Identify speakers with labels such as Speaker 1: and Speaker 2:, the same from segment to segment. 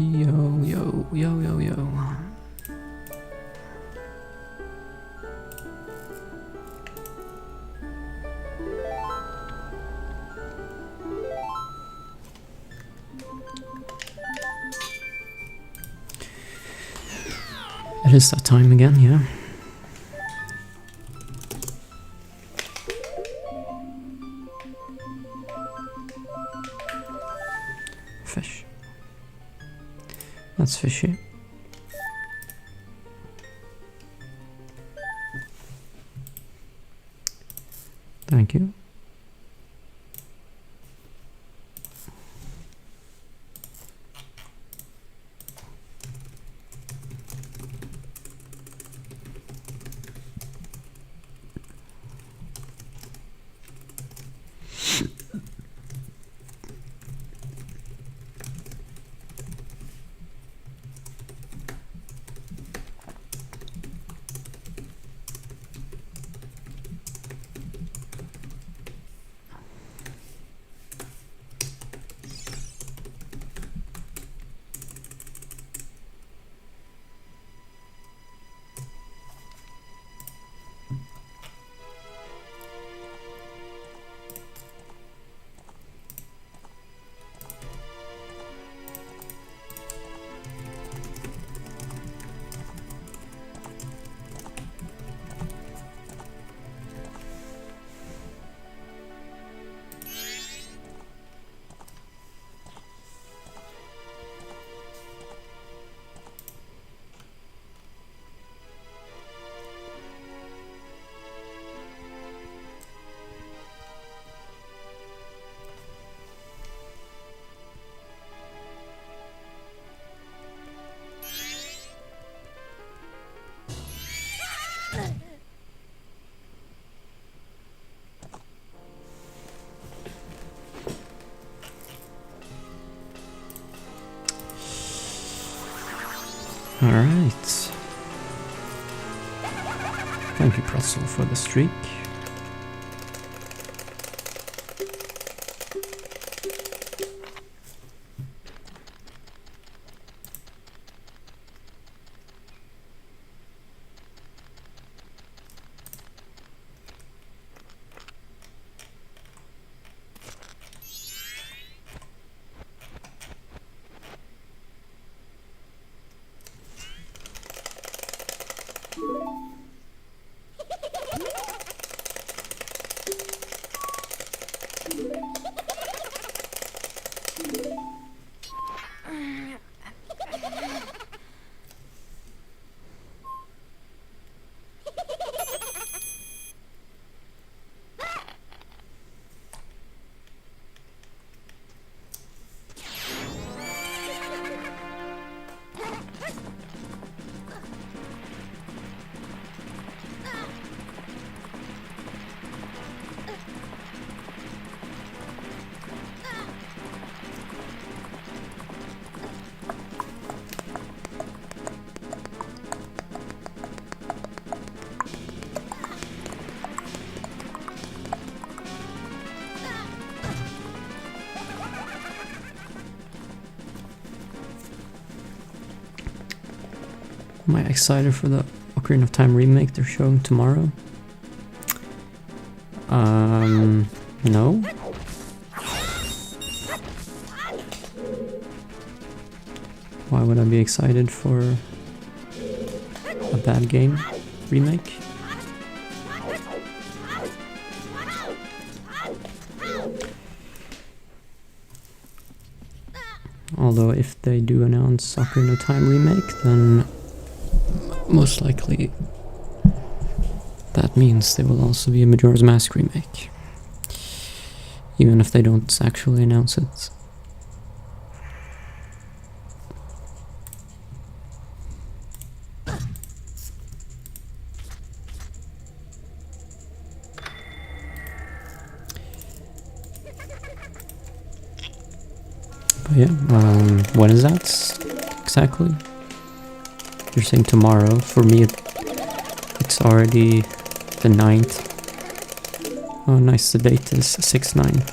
Speaker 1: Yo, yo, yo, yo, yo. It is that time again, yeah. Fish. That's fishy. Thank you. Alright. Thank you, Pretzel, for the streak. Am I excited for the Ocarina of Time remake they're showing tomorrow? No. Why would I be excited for a bad game remake? Although if they do announce Ocarina of Time remake, then most likely that means there will also be a Majora's Mask remake. Even if they don't actually announce it. But yeah, when is that exactly? You're saying tomorrow. For me, it's already the 9th. Oh, nice. The date is 6/9.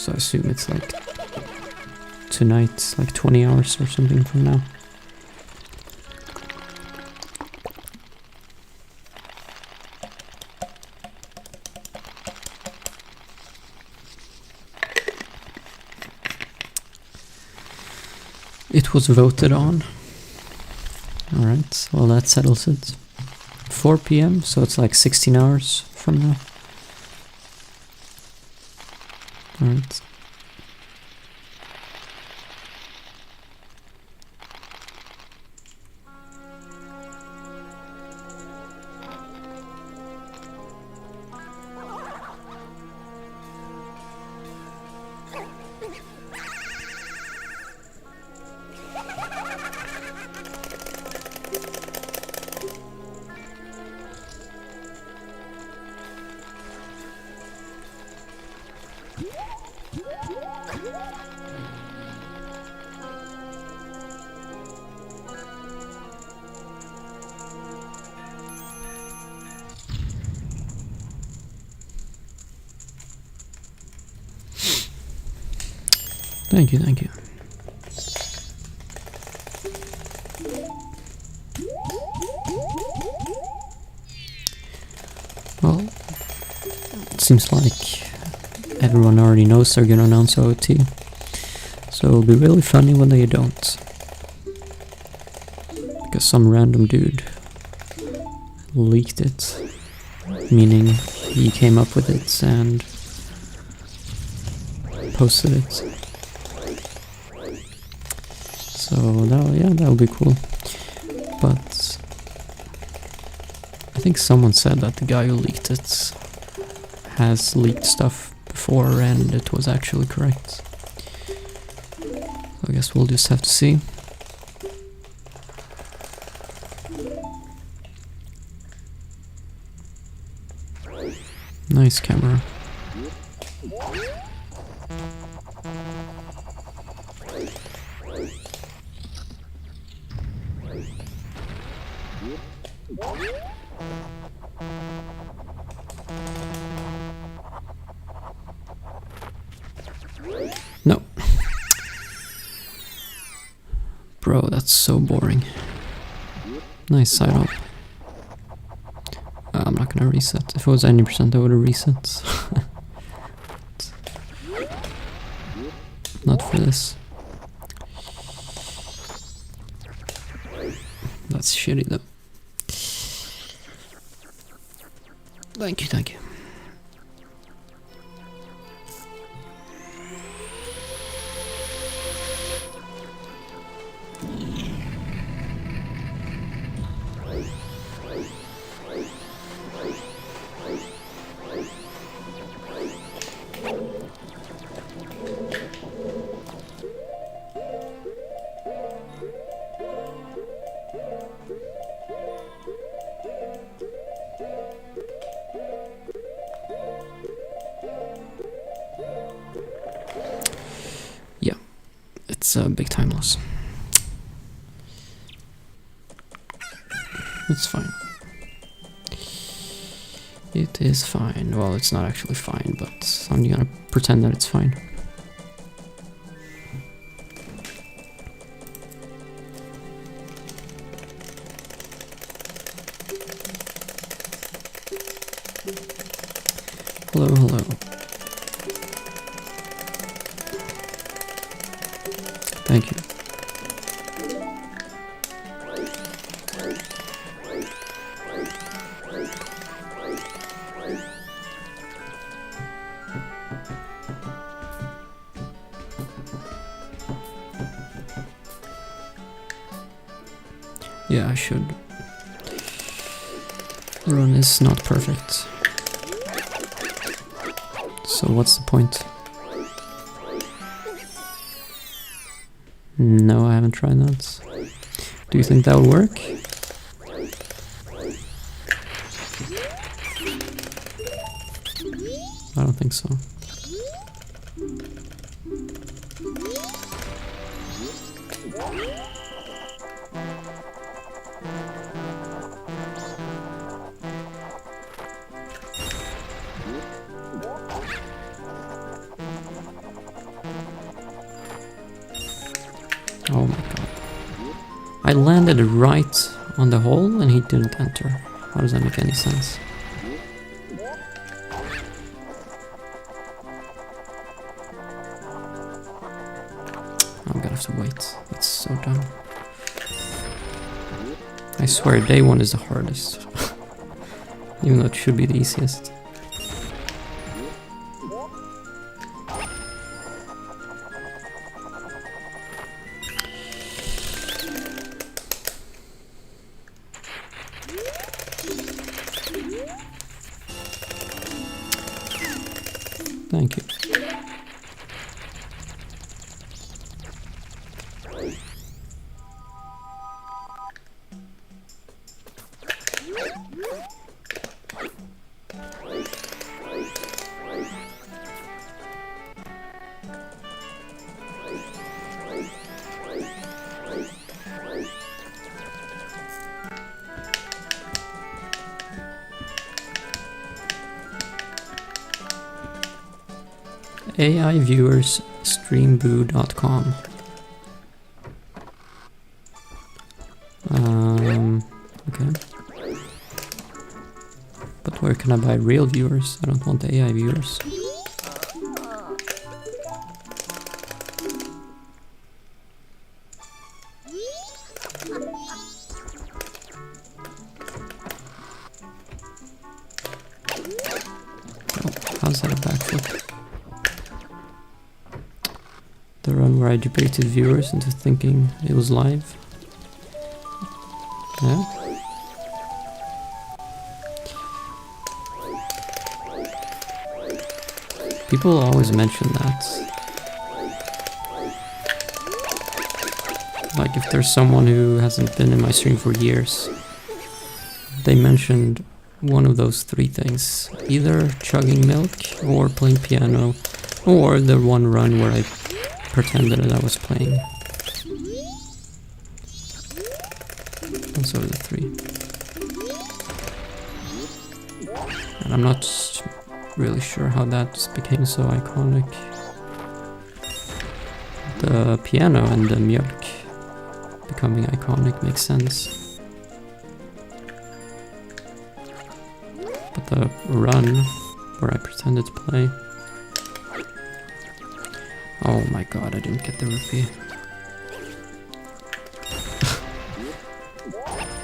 Speaker 1: So I assume it's like tonight, like 20 hours or something from now. It was voted on. Alright, well that settles it. 4 PM, so it's like 16 hours from now. Alright. Thank you, thank you. Well, it seems like everyone already knows they're gonna announce OT, so it'll be really funny when they don't. Because some random dude leaked it, meaning he came up with it and posted it. So that would be cool. But I think someone said that the guy who leaked it has leaked stuff before and it was actually correct. So I guess we'll just have to see. Nice camera. No. Bro, that's so boring. Nice side up. I'm not gonna reset. If it was 90%, I would have reset. Not for this. That's shitty though. Thank you, thank you. It's a big time loss. It's fine. It is fine. Well, it's not actually fine, but I'm gonna pretend that it's fine. Hello, hello. Thank you. Yeah, I should. The run is not perfect. So what's the point? No, I haven't tried that. Do you think that would work? I don't think so. Oh my god. I landed right on the hole and he didn't enter. How does that make any sense? I'm gonna have to wait. That's so dumb. I swear day one is the hardest. Even though it should be the easiest. Thank you. AI viewers streamboo.com. Okay. But where can I buy real viewers? I don't want AI viewers. Oh, how's that a backflip? The run where I debated viewers into thinking it was live. Yeah. People always mention that. Like if there's someone who hasn't been in my stream for years, they mentioned one of those three things. Either chugging milk, or playing piano, or the one run where I pretended that I was playing. Those are the three. And I'm not really sure how that became so iconic. The piano and the mjölk becoming iconic makes sense. But the run where I pretended to play. Oh my god, I didn't get the rupee.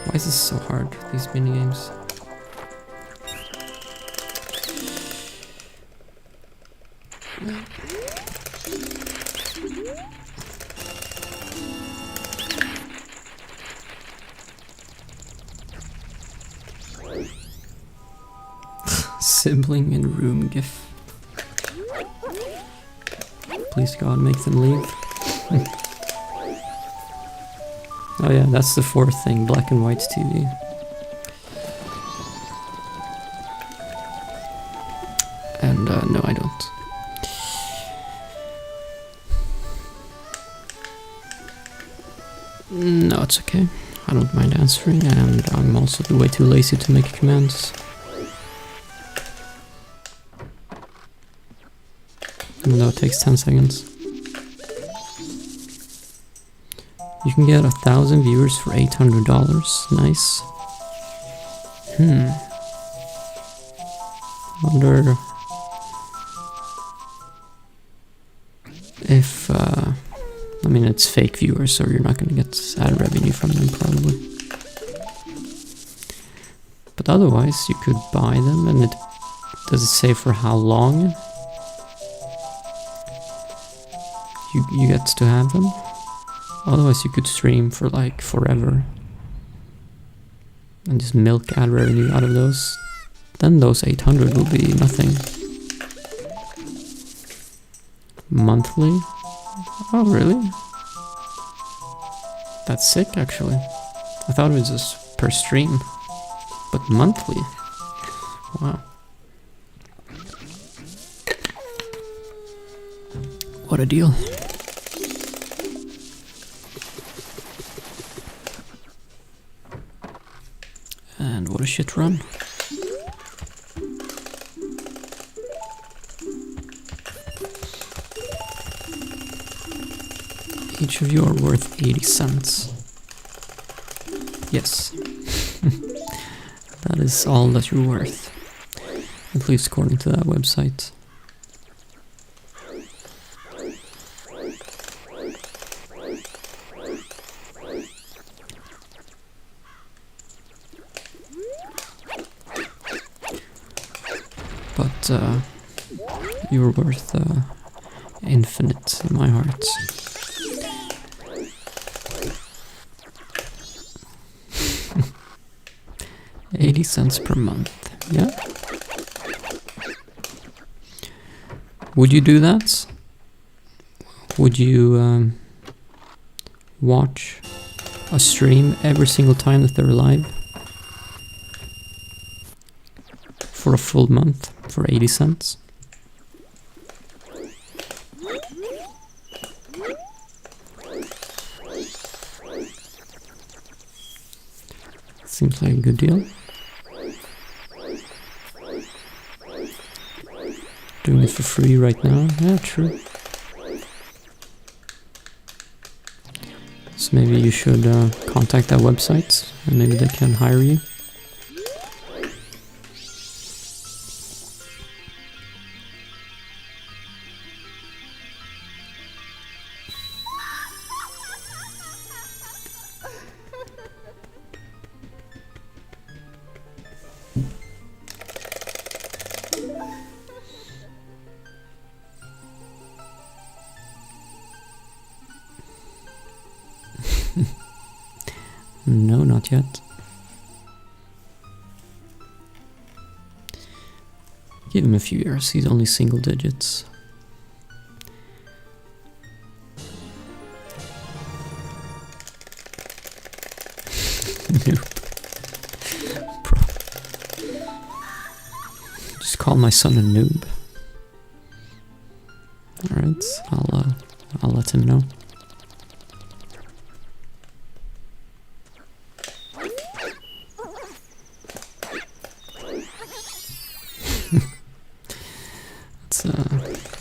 Speaker 1: Why is this so hard, these minigames? Sibling in room gif. Please God, make them leave. Oh yeah, that's the fourth thing, black and white TV. And no, I don't. No, it's okay. I don't mind answering, and I'm also way too lazy to make commands. Even though it takes 10 seconds. You can get 1,000 viewers for $800. Nice. Wonder if I mean, it's fake viewers, so you're not going to get ad revenue from them probably. But otherwise, you could buy them, and does it say for how long you get to have them? Otherwise, you could stream for like forever and just milk ad revenue out of those. Then those 800 will be nothing. Monthly? Oh, really? That's sick, actually. I thought it was just per stream, but monthly. Wow. What a deal. And what a shit run. Each of you are worth 80 cents. Yes. That is all that you're worth. At least according to that website. But you're worth infinite in my heart. $0.80 per month, yeah? Would you do that? Would you watch a stream every single time that they're live? For a full month, for 80 cents? Seems like a good deal. Doing it for free right now, yeah, true. So maybe you should contact that website and maybe they can hire you. No, not yet. Give him a few years, he's only single digits. Nope. Bro. Just call my son a noob. Alright, I'll let him know.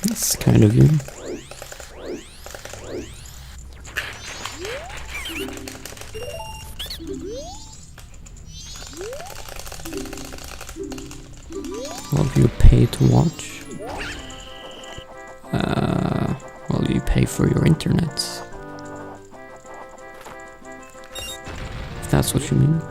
Speaker 1: That's kind of you. Well, you pay to watch. Well, you pay for your internet. If that's what you mean.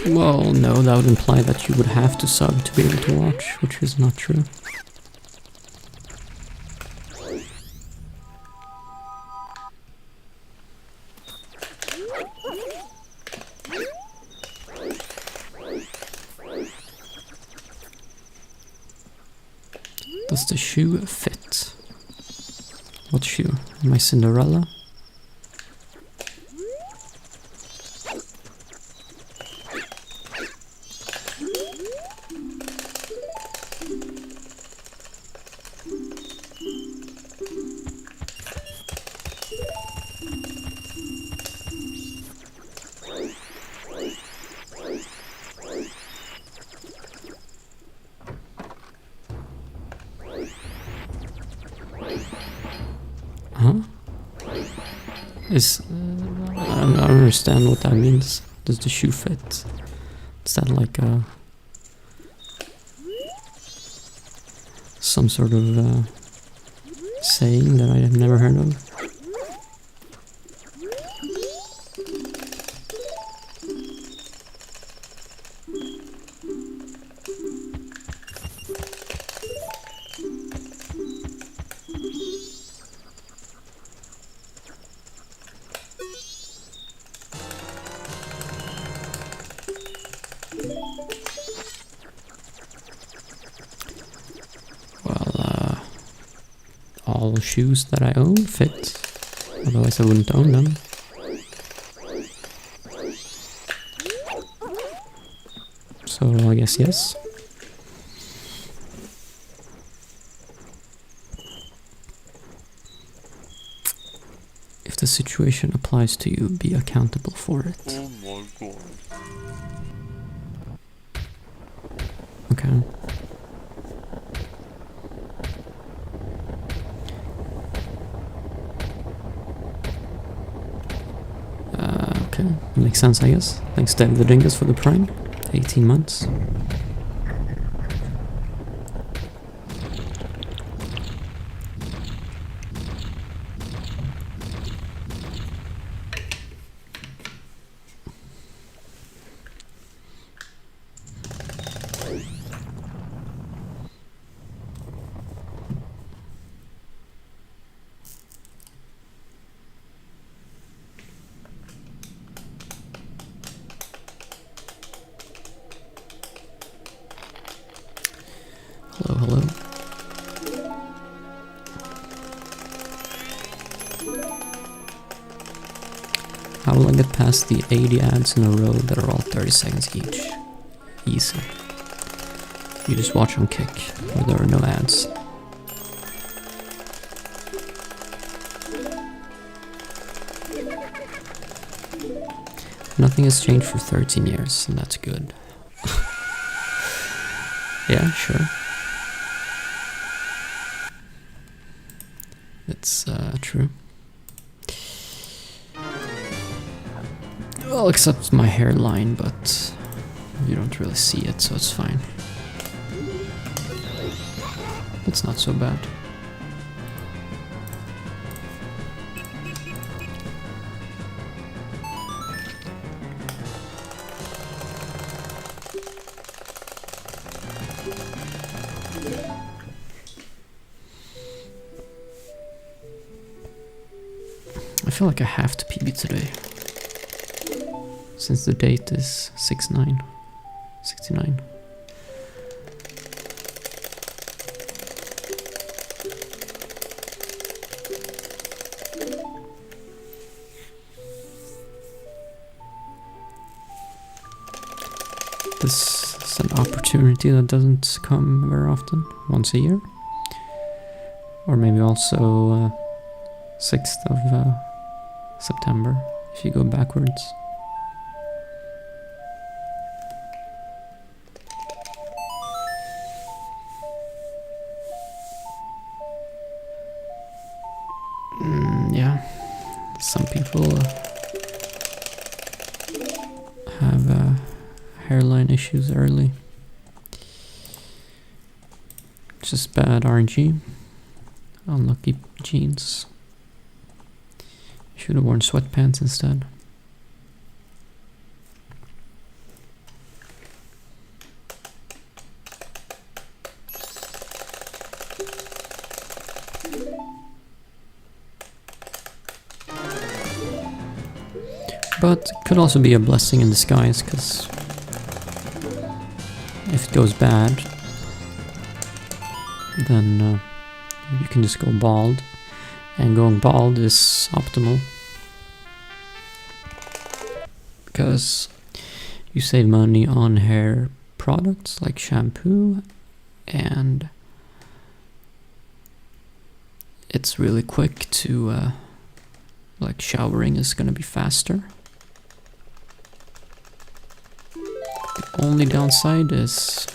Speaker 1: Well, no, that would imply that you would have to sub to be able to watch, which is not true. Does the shoe fit? What shoe? My Cinderella? Huh? I don't understand what that means. Does the shoe fit? Is that like some sort of saying that I have never heard of? All shoes that I own fit, otherwise I wouldn't own them. So I guess yes. If the situation applies to you, be accountable for it.
Speaker 2: Oh my god.
Speaker 1: Okay. Okay, makes sense, I guess. Thanks, Dave the Dingus, for the prime. 18 months. Hello, hello. How will I get past the 80 ads in a row that are all 30 seconds each? Easy. You just watch on Kick, where there are no ads. Nothing has changed for 13 years, and that's good. Yeah, sure. It's true. Well, except my hairline, but you don't really see it, so it's fine. It's not so bad. I feel like I have to PB today, since the date is 69. This is an opportunity that doesn't come very often, once a year. Or maybe also 6th of September, if you go backwards. Yeah, some people have hairline issues early. Just bad RNG. Unlucky genes. Should have worn sweatpants instead. But it could also be a blessing in disguise, because if it goes bad, then you can just go bald, and going bald is optimal, because you save money on hair products like shampoo, and it's really quick to like showering is gonna be faster. The only downside is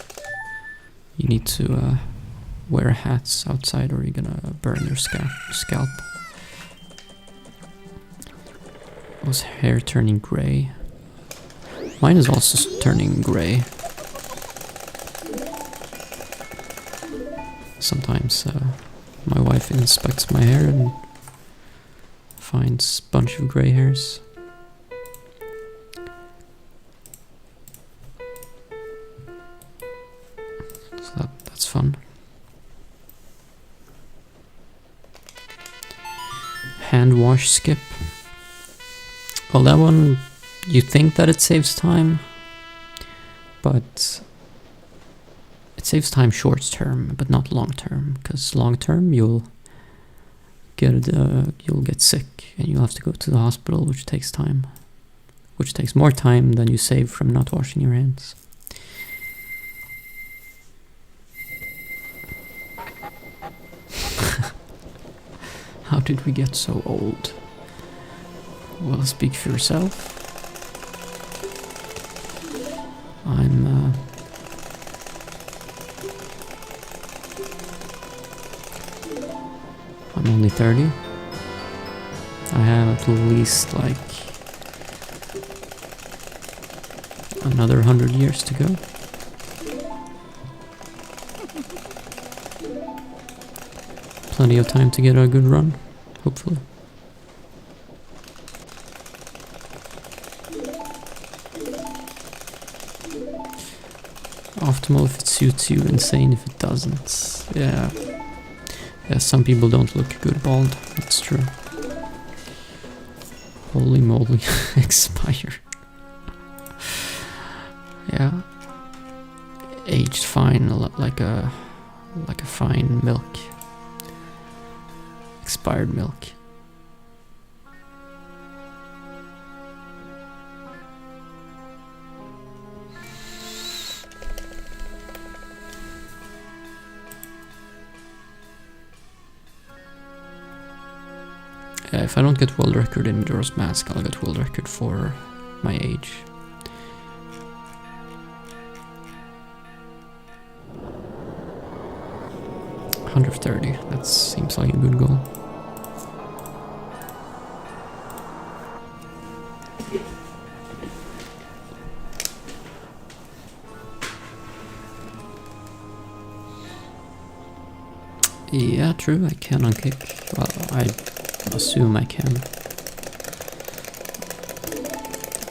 Speaker 1: you need to wear hats outside, or you're gonna burn your scalp. Was hair turning gray? Mine is also turning gray. Sometimes my wife inspects my hair and finds a bunch of gray hairs. So that's fun. Hand wash skip. Well, that one, you think that it saves time, but it saves time short term, but not long term, because long term you'll get sick and you'll have to go to the hospital, which takes time, which takes more time than you save from not washing your hands. did we get so old? Well, speak for yourself. I'm only 30. I have at least like another 100 years to go. Plenty of time to get a good run, hopefully. Optimal if it suits you, insane if it doesn't. Yeah. Yeah, some people don't look good bald, that's true. Holy moly, expire. Yeah. Aged fine, like a fine milk. Expired milk. If I don't get world record in Majora's Mask, I'll get world record for my age. $130, that seems like a good goal. Yeah, true, I can unkick. Well, I assume I can.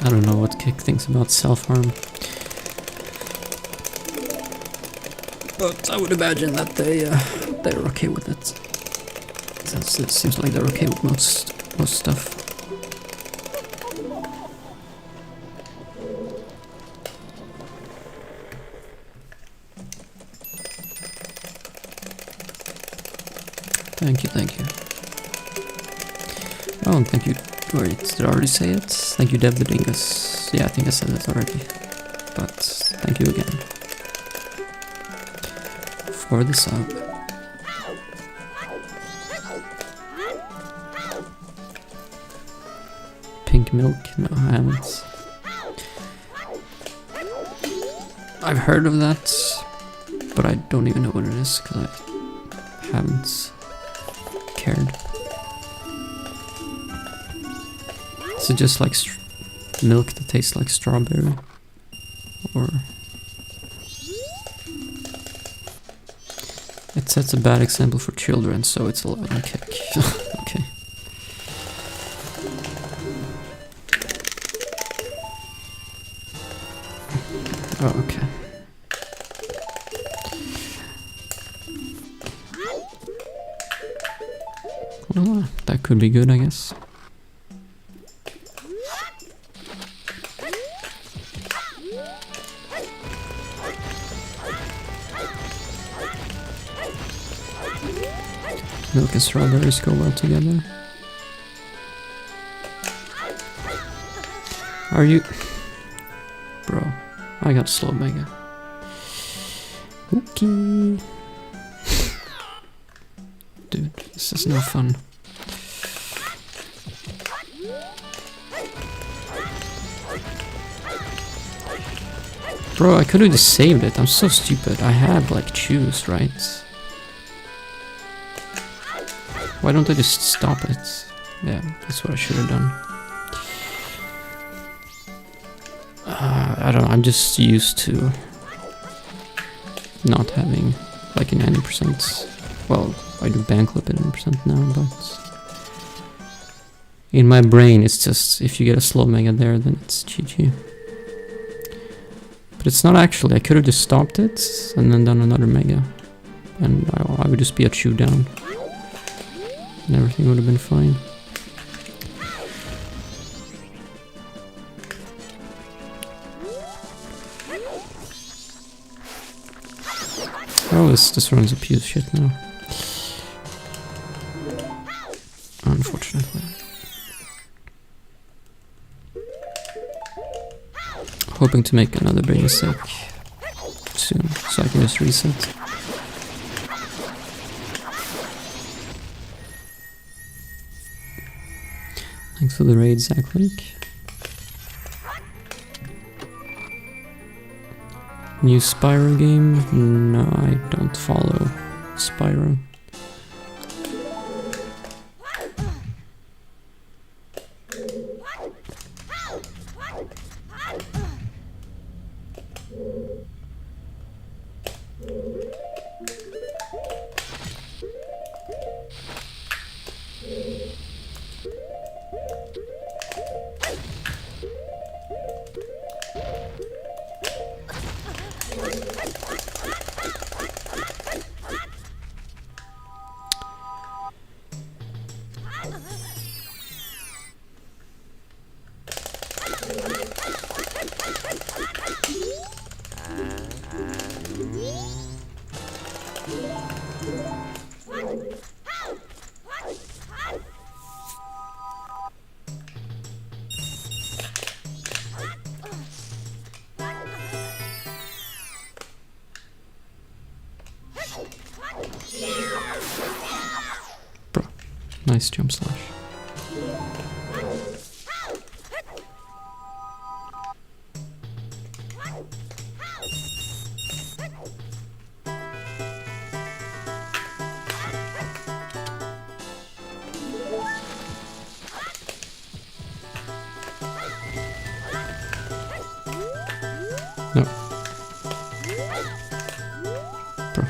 Speaker 1: I don't know what Kick thinks about self-harm. But I would imagine that they're okay with it. It seems like they're okay with most stuff. Thank you. Oh, and thank you. Wait, did I already say it? Thank you, Dev the Dingus. Yeah, I think I said it already. But thank you again for the sub. Pink milk? No, I haven't. I've heard of that, but I don't even know what it is because I haven't cared. Is it just like milk that tastes like strawberry? Or... It sets a bad example for children, so it's allowed on Kick. Okay. Oh, okay. Well, that could be good, I guess. Milk and strawberries go well together. Are you... Bro, I got slow mega. Okay. Dude, this is no fun. Bro, I could have just saved it. I'm so stupid. I had like choose, right? Why don't I just stop it? Yeah, that's what I should have done. I don't know, I'm just used to not having like a 90%. Well, I do bank clip at 90% now, but in my brain it's just if you get a slow mega there, then it's GG. But it's not actually. I could have just stopped it and then done another mega, and I would just be a chew down. And everything would have been fine. Oh, this runs a piece of shit now. Unfortunately. Hoping to make another big mistake soon, so I can just reset. Thanks for the raid, Zach Link. New Spyro game? No, I don't follow Spyro. Bro, nice jump slash. No. Bro.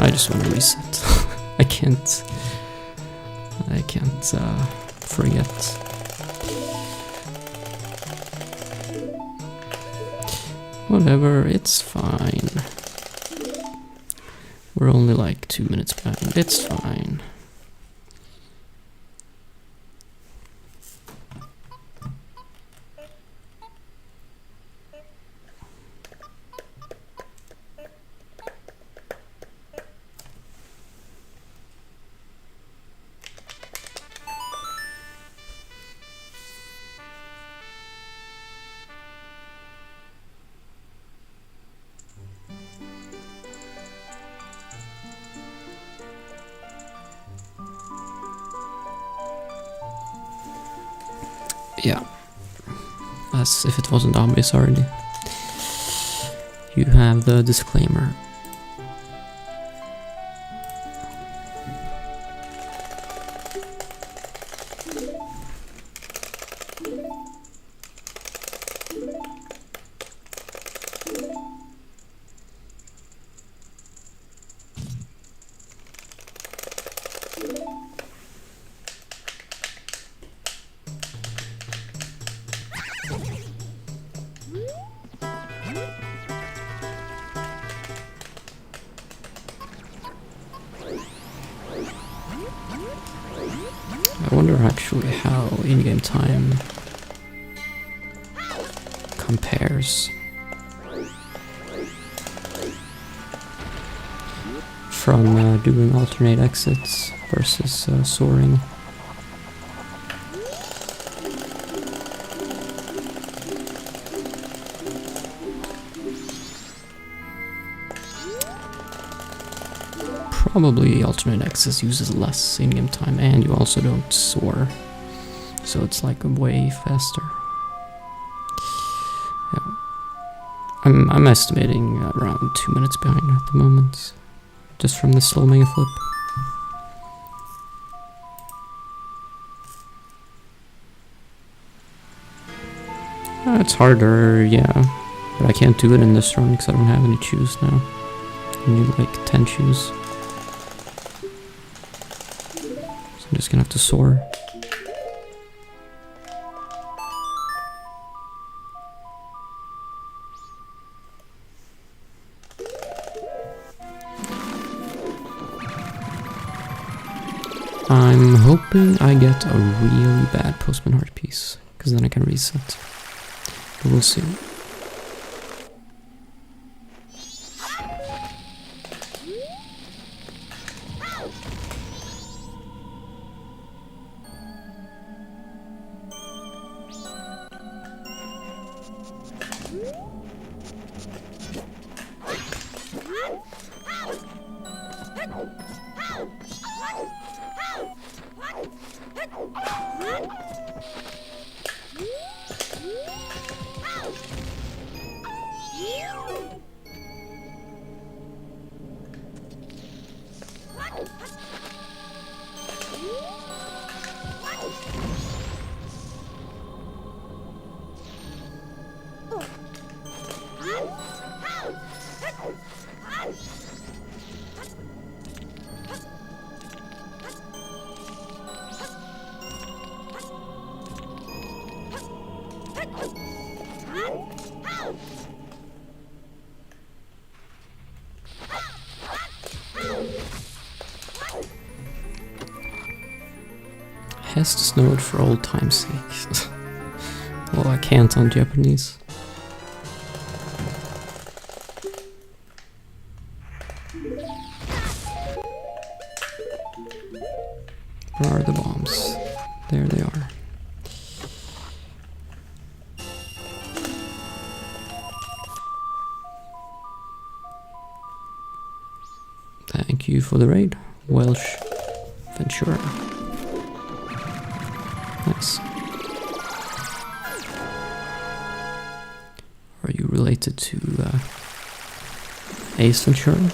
Speaker 1: I just want to reset. I can't forget. Whatever, it's fine. We're only like 2 minutes behind. It's fine. Yeah, as if it wasn't obvious already. You have the disclaimer. I wonder actually how in-game time compares from doing alternate exits versus soaring. Probably alternate exits uses less in-game time, and you also don't soar, so it's like way faster. Yeah. I'm estimating around 2 minutes behind at the moment, just from the slow mega flip. It's harder, yeah, but I can't do it in this run because I don't have any chews now. I need like 10 chews. I'm just gonna have to soar. I'm hoping I get a really bad Postman Heart piece, because then I can reset. But we'll see. Has to snow it for old time's sake. Well, I can't on Japanese. Where are the bombs? There they are. Thank you for the raid, Welsh Ventura. Nice. Are you related to Ace Ventura?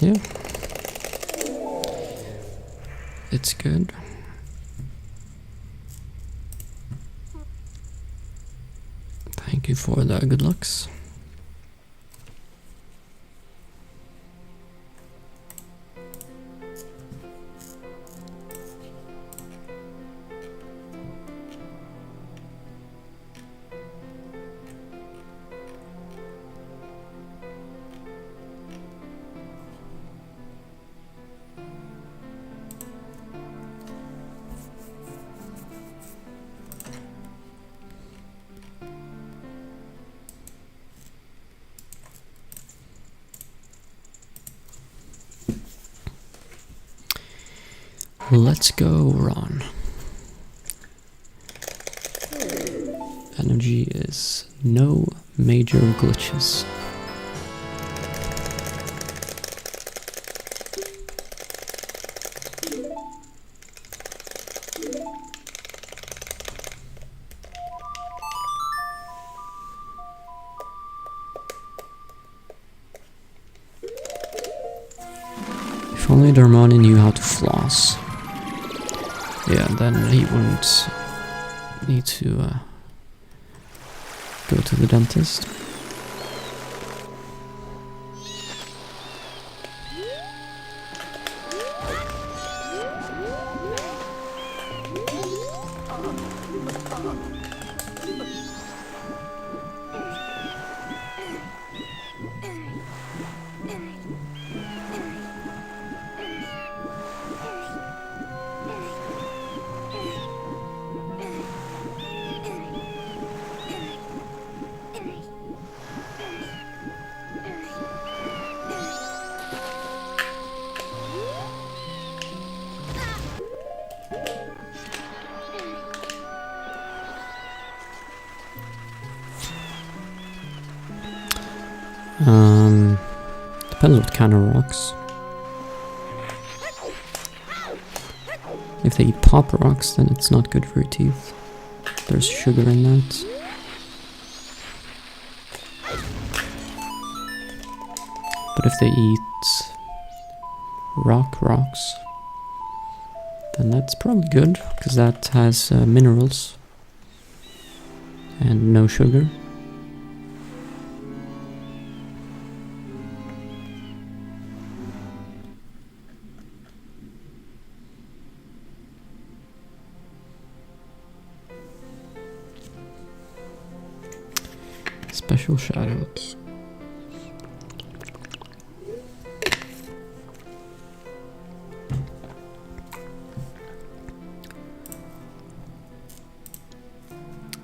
Speaker 1: Yeah. It's good. Thank you for the good looks. Let's go, Ron. NMG is no major glitches. If only Darmani knew how to floss. Yeah, then he wouldn't need to go to the dentist. Depends what kind of rocks. If they eat pop rocks, then it's not good for your teeth. There's sugar in that. But if they eat rocks, then that's probably good, because that has minerals and no sugar. Special shoutouts.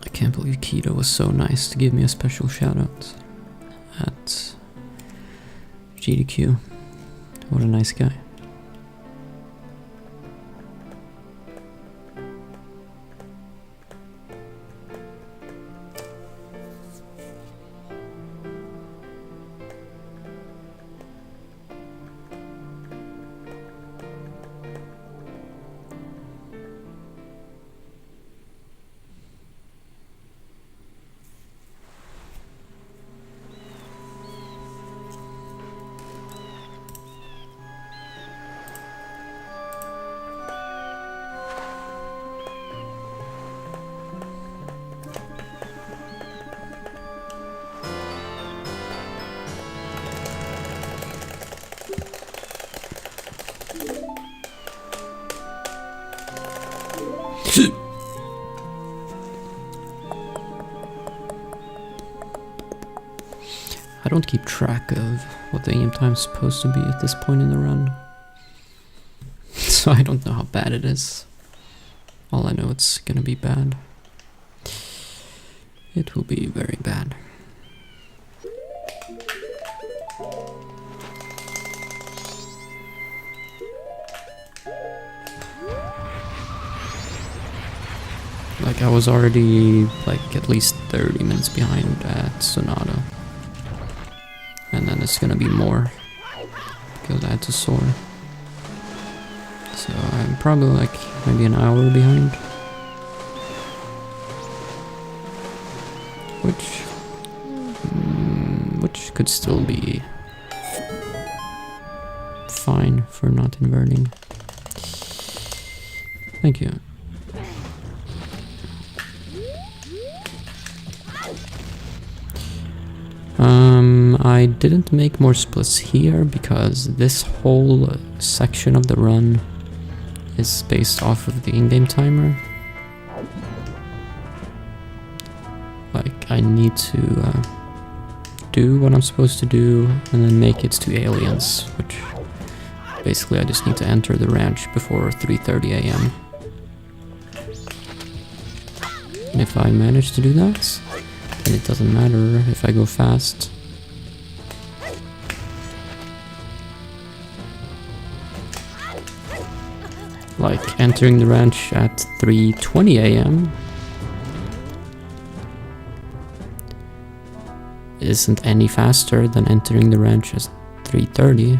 Speaker 1: I can't believe Keto was so nice to give me a special shoutout at GDQ. What a nice guy. I don't keep track of what the aim time is supposed to be at this point in the run, so I don't know how bad it is. All I know, it's gonna be bad. It will be very bad. Like, I was already like at least 30 minutes behind at Sonata. And then it's gonna be more because I had to soar. So I'm probably like maybe an hour behind. Which could still be fine for not inverting. Thank you. I didn't make more splits here because this whole section of the run is based off of the in-game timer. Like, I need to do what I'm supposed to do and then make it to aliens, which basically I just need to enter the ranch before 3:30 AM. And if I manage to do that, then it doesn't matter if I go fast. Like, entering the ranch at 3:20 AM isn't any faster than entering the ranch at 3:30.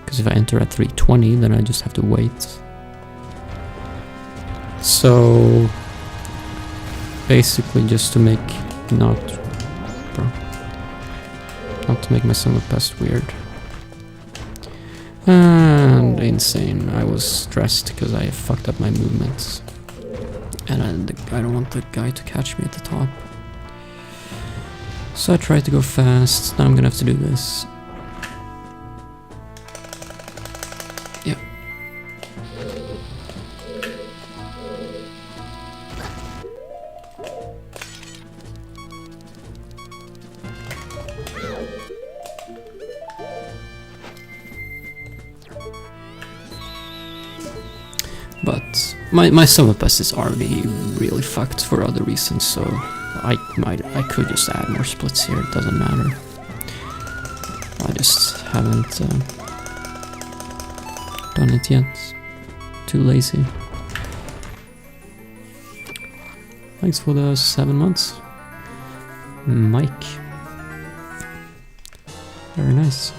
Speaker 1: Because if I enter at 3:20, then I just have to wait. So basically just to make not to make my sum of best weird. And insane. I was stressed because I fucked up my movements. And I don't want the guy to catch me at the top. So I tried to go fast. Now I'm gonna have to do this. Yeah. But my sum of best is already really fucked for other reasons, so I could just add more splits here, it doesn't matter. I just haven't done it yet. Too lazy. Thanks for the 7 months, Mike. Very nice.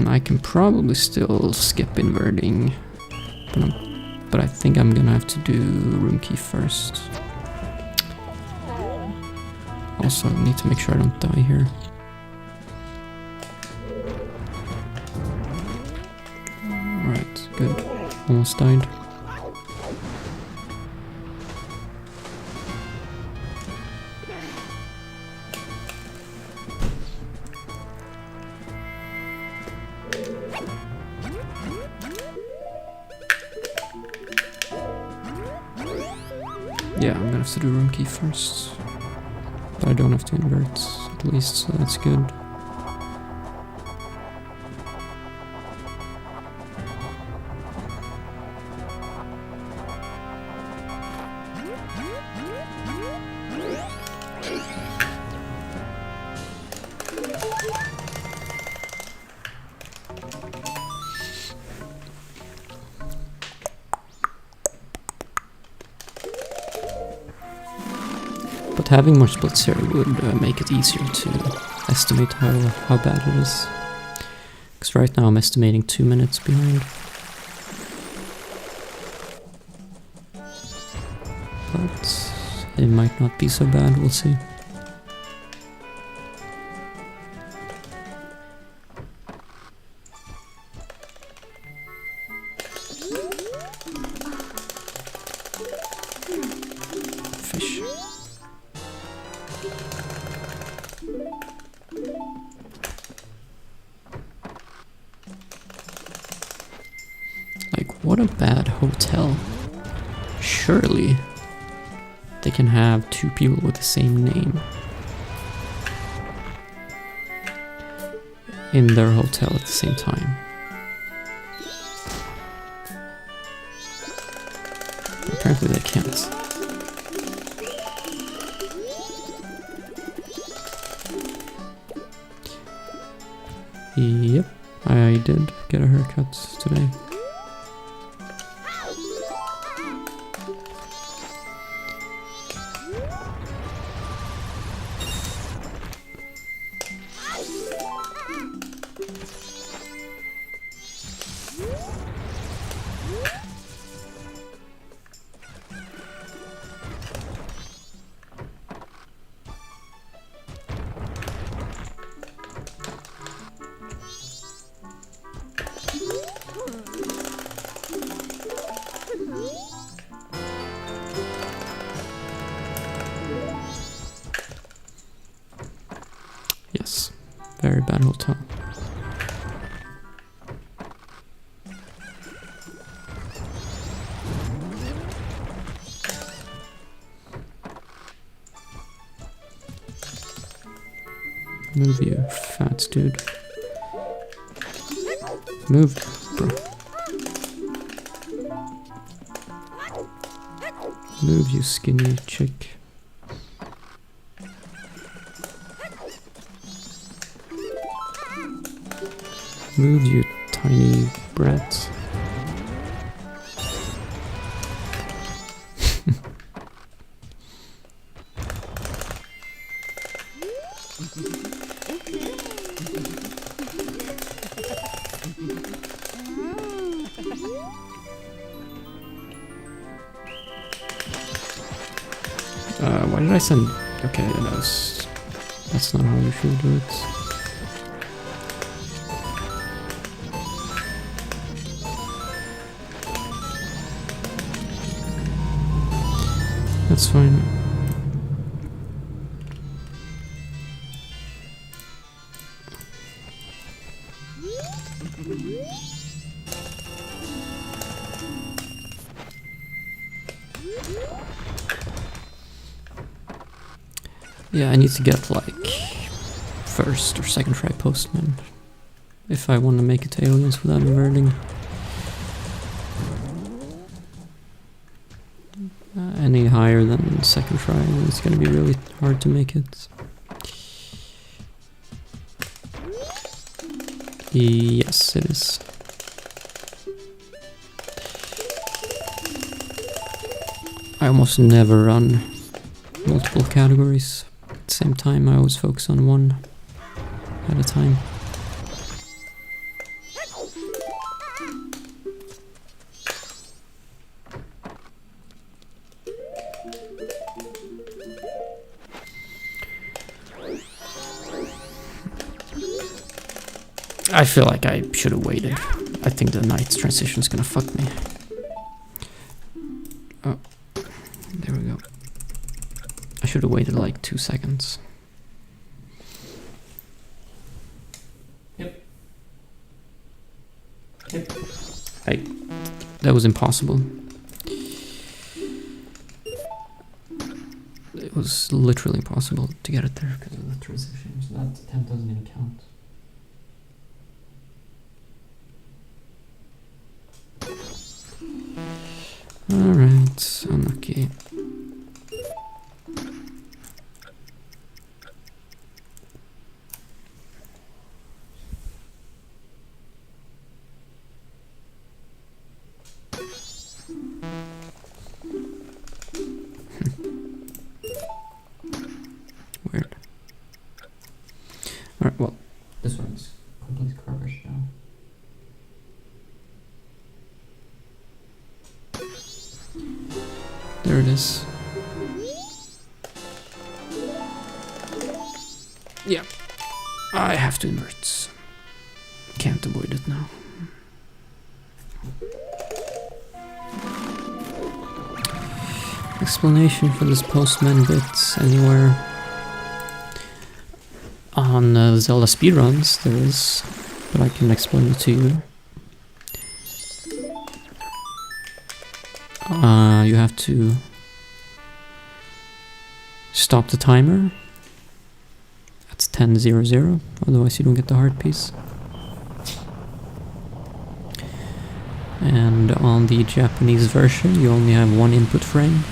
Speaker 1: I can probably still skip inverting, but I think I'm gonna have to do room key first. Also, I need to make sure I don't die here. Alright, good. Almost died. Yeah, I'm gonna have to do room key first. But I don't have to invert, at least, so that's good. But having more splits here would make it easier to estimate how bad it is. Because right now I'm estimating 2 minutes behind. But it might not be so bad, we'll see. Fish. Like, what a bad hotel. Surely they can have 2 people with the same name in their hotel at the same time. Apparently they can't. Yep, I did get a haircut today. Yes, very bad hotel. Move, you fat dude. Move, bro. Move, you skinny chick. Move, you tiny brat. Why did I send... Okay, that's not how you should do it. That's fine. Yeah, I need to get like first or second try postman if I want to make it to aliens without inverting. Any higher than second try, it's gonna be really hard to make it. Yes, it is. I almost never run multiple categories at the same time. I always focus on one at a time. I feel like I should have waited. I think the night's transition is gonna fuck me. Oh, there we go. I should have waited like 2 seconds. Yep. That was impossible. was literally impossible to get it there because of the transition, so that attempt doesn't even count. Alright, unlucky. Weird. Alright, well, this one's complete garbage now. There it is. Yeah, I have to invert. Can't avoid it now. Explanation for this postman bit anywhere? On Zelda speedruns there is, but I can explain it to you. You have to stop the timer. That's 10:00, otherwise you don't get the heart piece. And on the Japanese version you only have one input frame,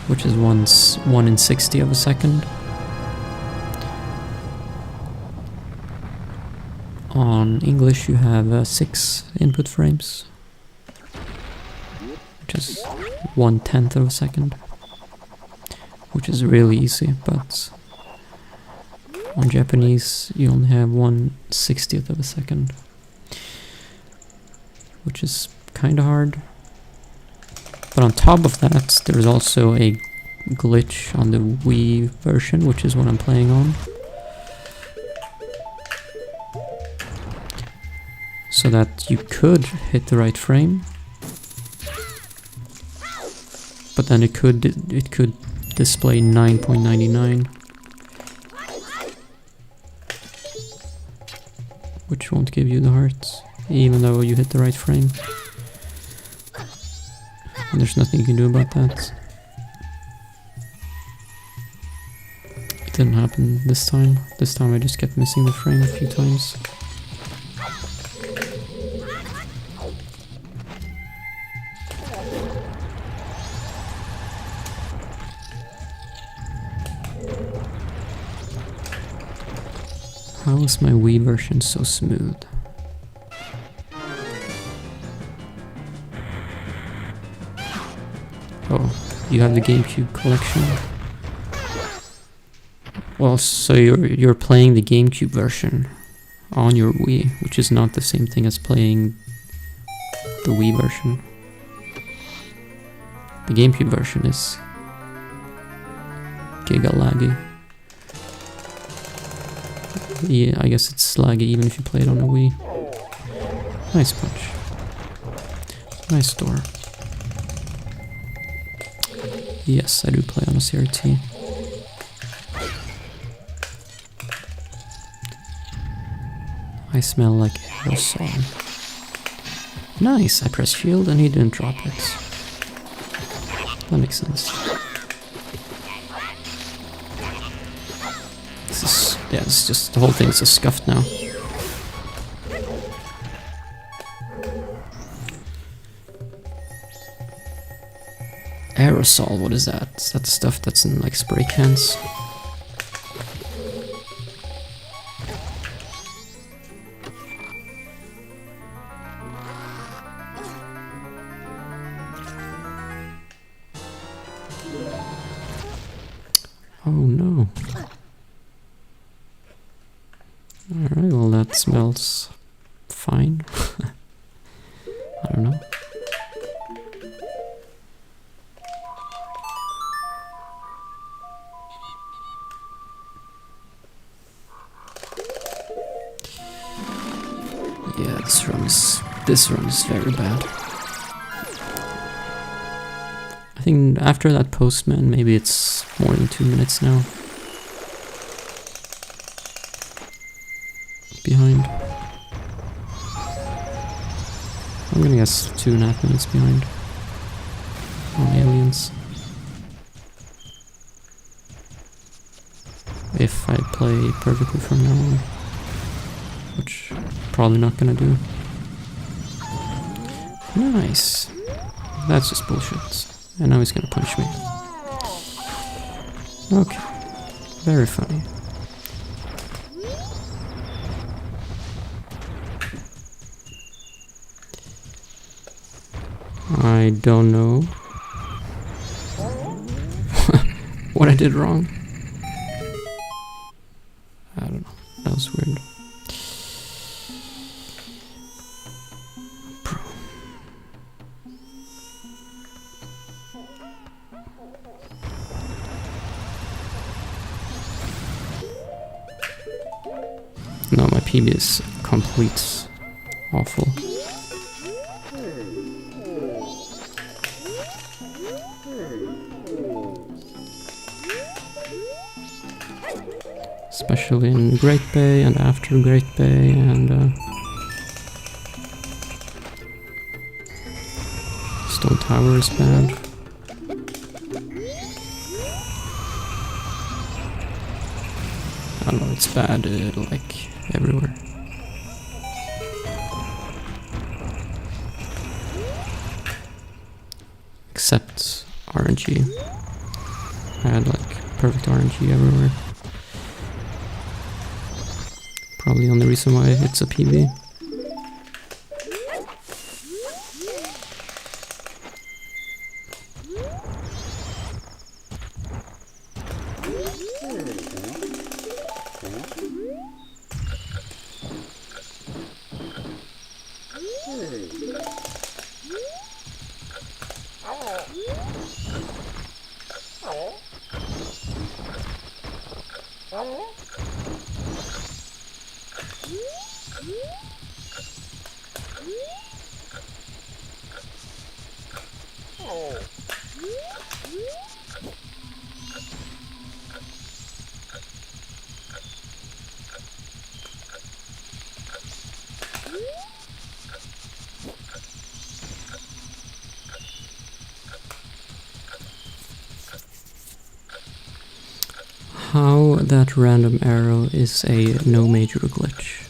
Speaker 1: which is 1 in 60 of a second. On English you have 6 input frames, which is 1/10 of a second, which is really easy, but on Japanese you only have 1/60th of a second, which is kinda hard. But on top of that, there's also a glitch on the Wii version, which is what I'm playing on. So that you could hit the right frame, but then it could display 9.99, which won't give you the hearts, even though you hit the right frame. And there's nothing you can do about that. It didn't happen this time. This time I just kept missing the frame a few times. How is my Wii version so smooth? Oh, you have the GameCube collection. Well, so you're playing the GameCube version on your Wii, which is not the same thing as playing the Wii version. The GameCube version is giga laggy. Yeah, I guess it's laggy even if you play it on a Wii. Nice punch. Nice door. Yes, I do play on a CRT. I smell like aerosol. Nice, I pressed shield and he didn't drop it. That makes sense. Yeah, it's just, the whole thing is just scuffed now. Aerosol, what is that? Is that the stuff that's in like spray cans? Oh no. Alright, well that smells fine. I don't know. Yeah, this run is very bad. I think after that postman, maybe it's more than 2 minutes now. Behind. I'm gonna guess 2.5 minutes behind on aliens. if I play perfectly from now on, which probably not gonna do. Nice. That's just bullshit. And now he's gonna punch me. Okay. Very funny. I don't know what I did wrong. I don't know. That was weird. No, my PB is complete awful. Especially in Great Bay and after Great Bay and Stone Tower is bad. I don't know, it's bad like everywhere. Except RNG. I had like perfect RNG everywhere. Probably the only reason why it's a PB. How that random arrow is a no major glitch.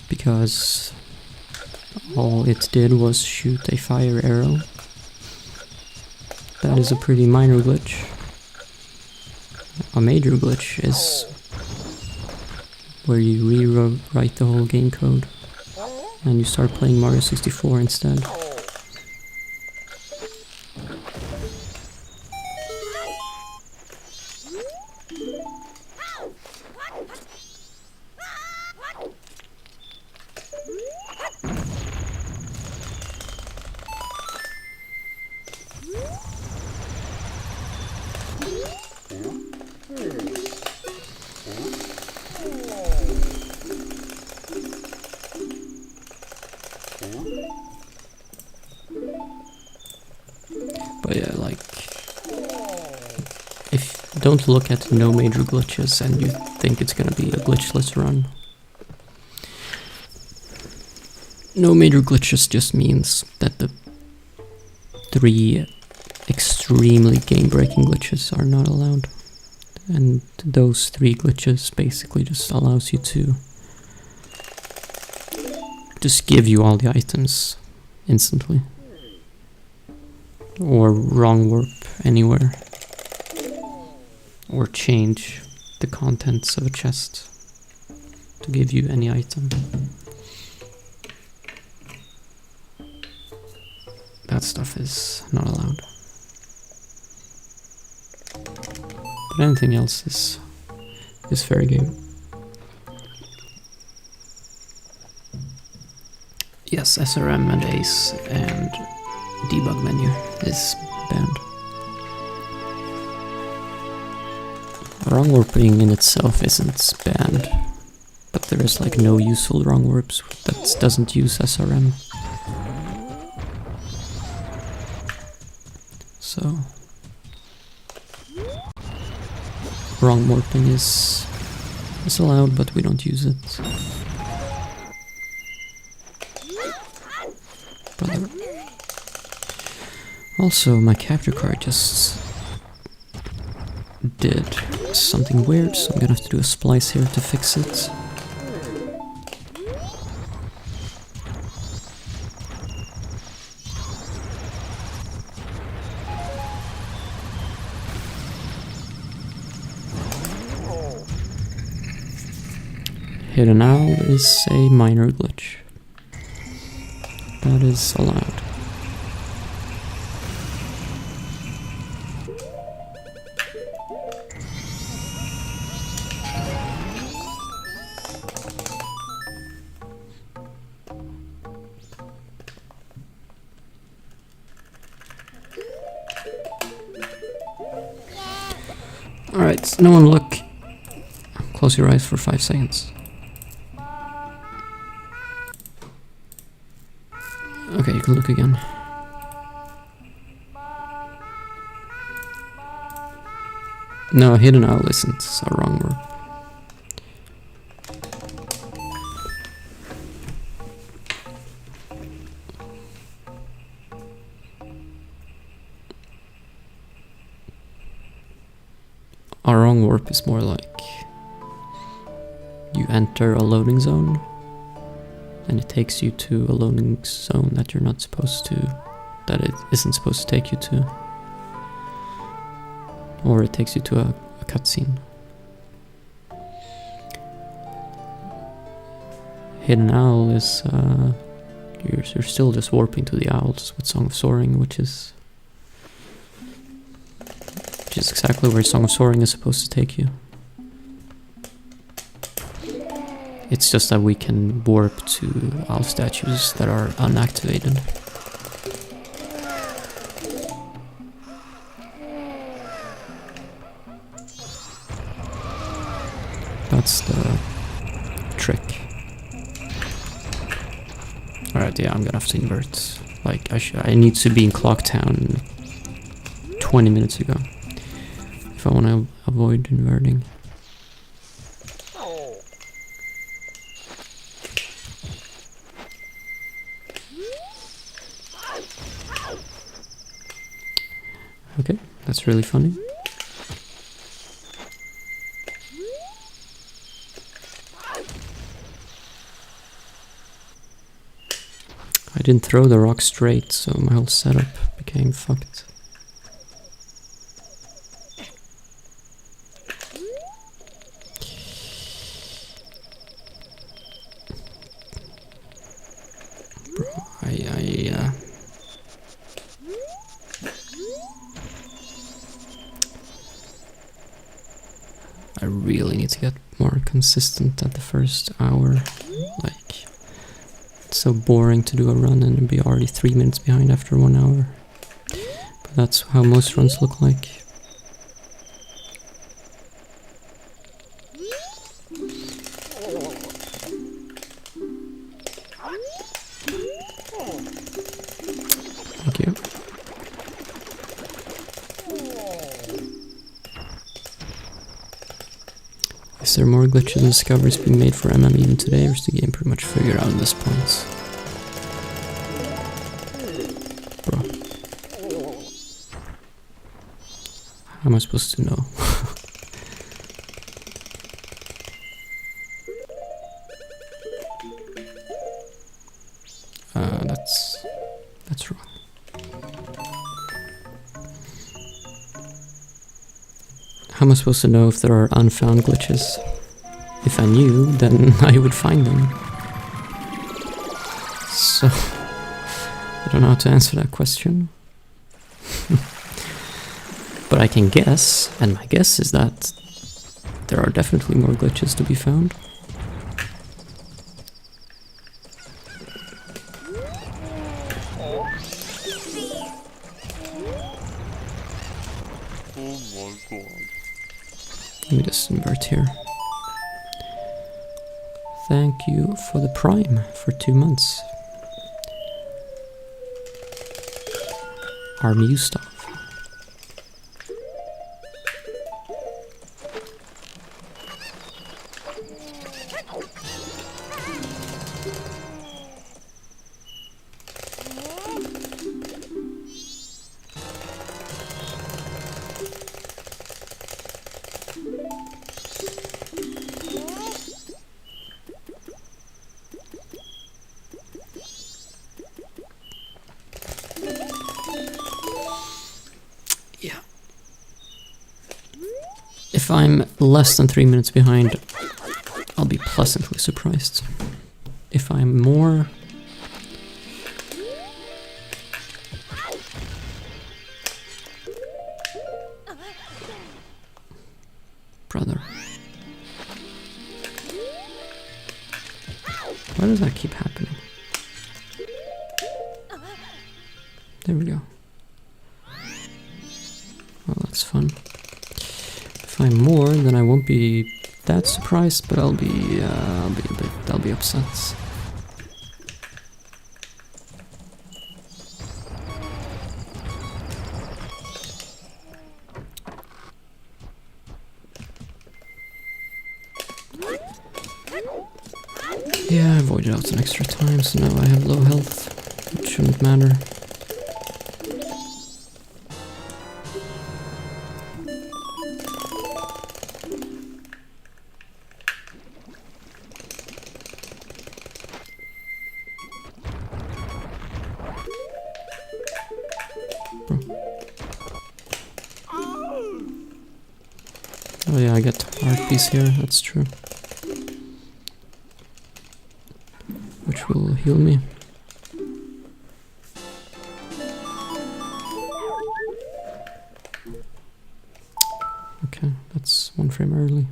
Speaker 1: Because all it did was shoot a fire arrow. That is a pretty minor glitch. A major glitch is where you rewrite the whole game code and you start playing Mario 64 instead. But yeah, like, if don't look at no major glitches and you think it's gonna be a glitchless run. No major glitches just means that the 3 extremely game-breaking glitches are not allowed. And those 3 glitches basically just allows you to just give you all the items instantly. Or wrong warp anywhere. Or change the contents of a chest to give you any item. That stuff is not allowed. But anything else is fair game. Yes, SRM and ACE and debug menu is banned. Wrong warping in itself isn't banned, but there is like no useful wrong warps that doesn't use SRM. So wrong warping is allowed, but we don't use it. Brother. Also, my capture card just did something weird, so I'm gonna have to do a splice here to fix it. Hidden owl is a minor glitch. That is allowed. Alright, no one look. Close your eyes for 5 seconds. Okay, you can look again. No, hidden owl isn't. It's a wrong word. A wrong warp is more like you enter a loading zone and it takes you to a loading zone that you're not supposed to, that it isn't supposed to take you to, or it takes you to a cutscene. Hidden owl is you're still just warping to the owls with Song of Soaring, which is exactly where Song of Soaring is supposed to take you. It's just that we can warp to owl statues that are unactivated. That's the trick. Alright, yeah, I'm gonna have to invert. Like, I need to be in Clocktown 20 minutes ago if I want to avoid inverting. Okay, that's really funny. I didn't throw the rock straight, so my whole setup became fucked. Bro, I really need to get more consistent at the first hour. Like, it's so boring to do a run and be already 3 minutes behind after 1 hour. But that's how most runs look like. Thank you. Is there more glitches and discoveries being made for MM even today, or is the game pretty much figured out at this point? Bro. How am I supposed to know? That's wrong. How am I supposed to know if there are unfound glitches? If I knew, then I would find them. So, I don't know how to answer that question. But I can guess, and my guess is that there are definitely more glitches to be found. Let me just invert here. Thank you for the Prime for 2 months. Our new stuff. If I'm less than 3 minutes behind, I'll be pleasantly surprised. If I'm more... Brother. Why does that keep happening? There we go. Well, that's fun. If I'm more, then I won't be that surprised, but I'll be upset. Yeah, I voided out an extra time, so now I have low health. It shouldn't matter. Oh yeah, I get heart piece here, that's true. Which will heal me. Okay, that's 1 frame early.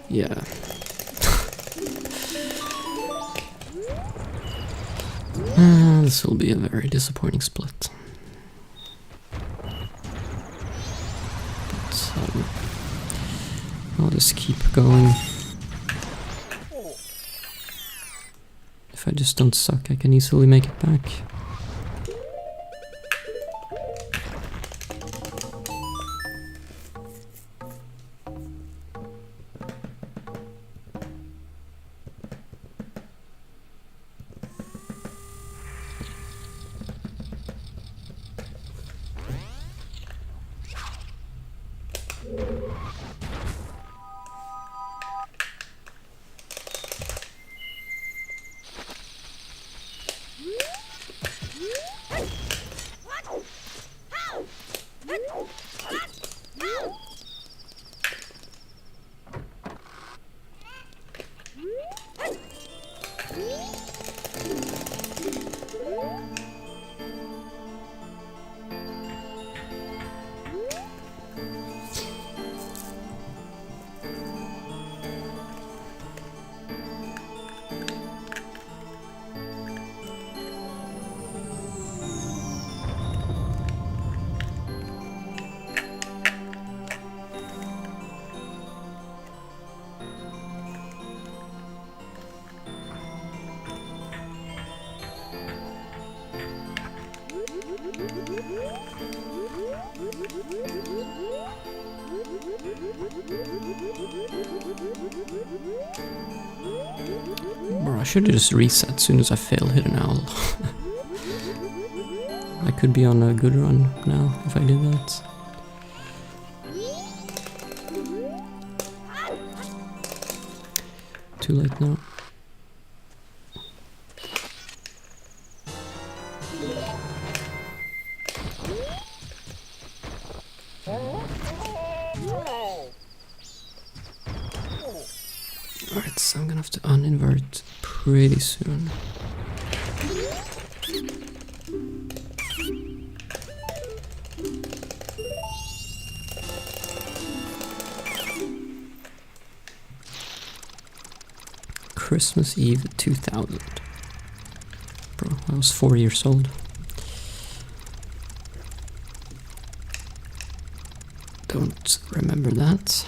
Speaker 1: Yeah. This will be a very disappointing split. But, I'll just keep going. If I just don't suck, I can easily make it back. Bro, I should have just reset as soon as I fail hit an owl. I could be on a good run now if I did that. Too late now. Alright, so I'm gonna have to uninvert pretty soon. Christmas Eve 2000. Bro, I was 4 years old. Don't remember that.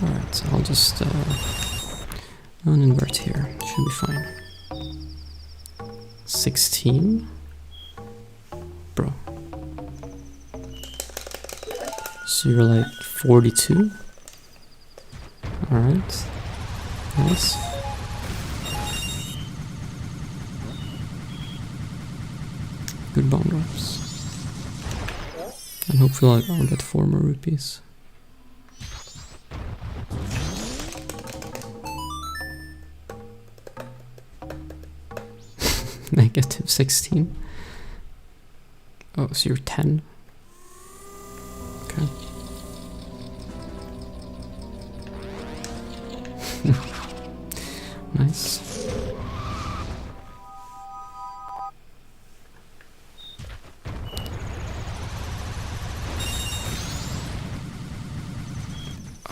Speaker 1: Alright, so I'll just uninvert here. Should be fine. 16? Bro. So you're like 42? Alright. Nice. Good bomb drops. And hopefully I'll get 4 more rupees. Negative 16. Oh, so you're 10. Okay. Nice.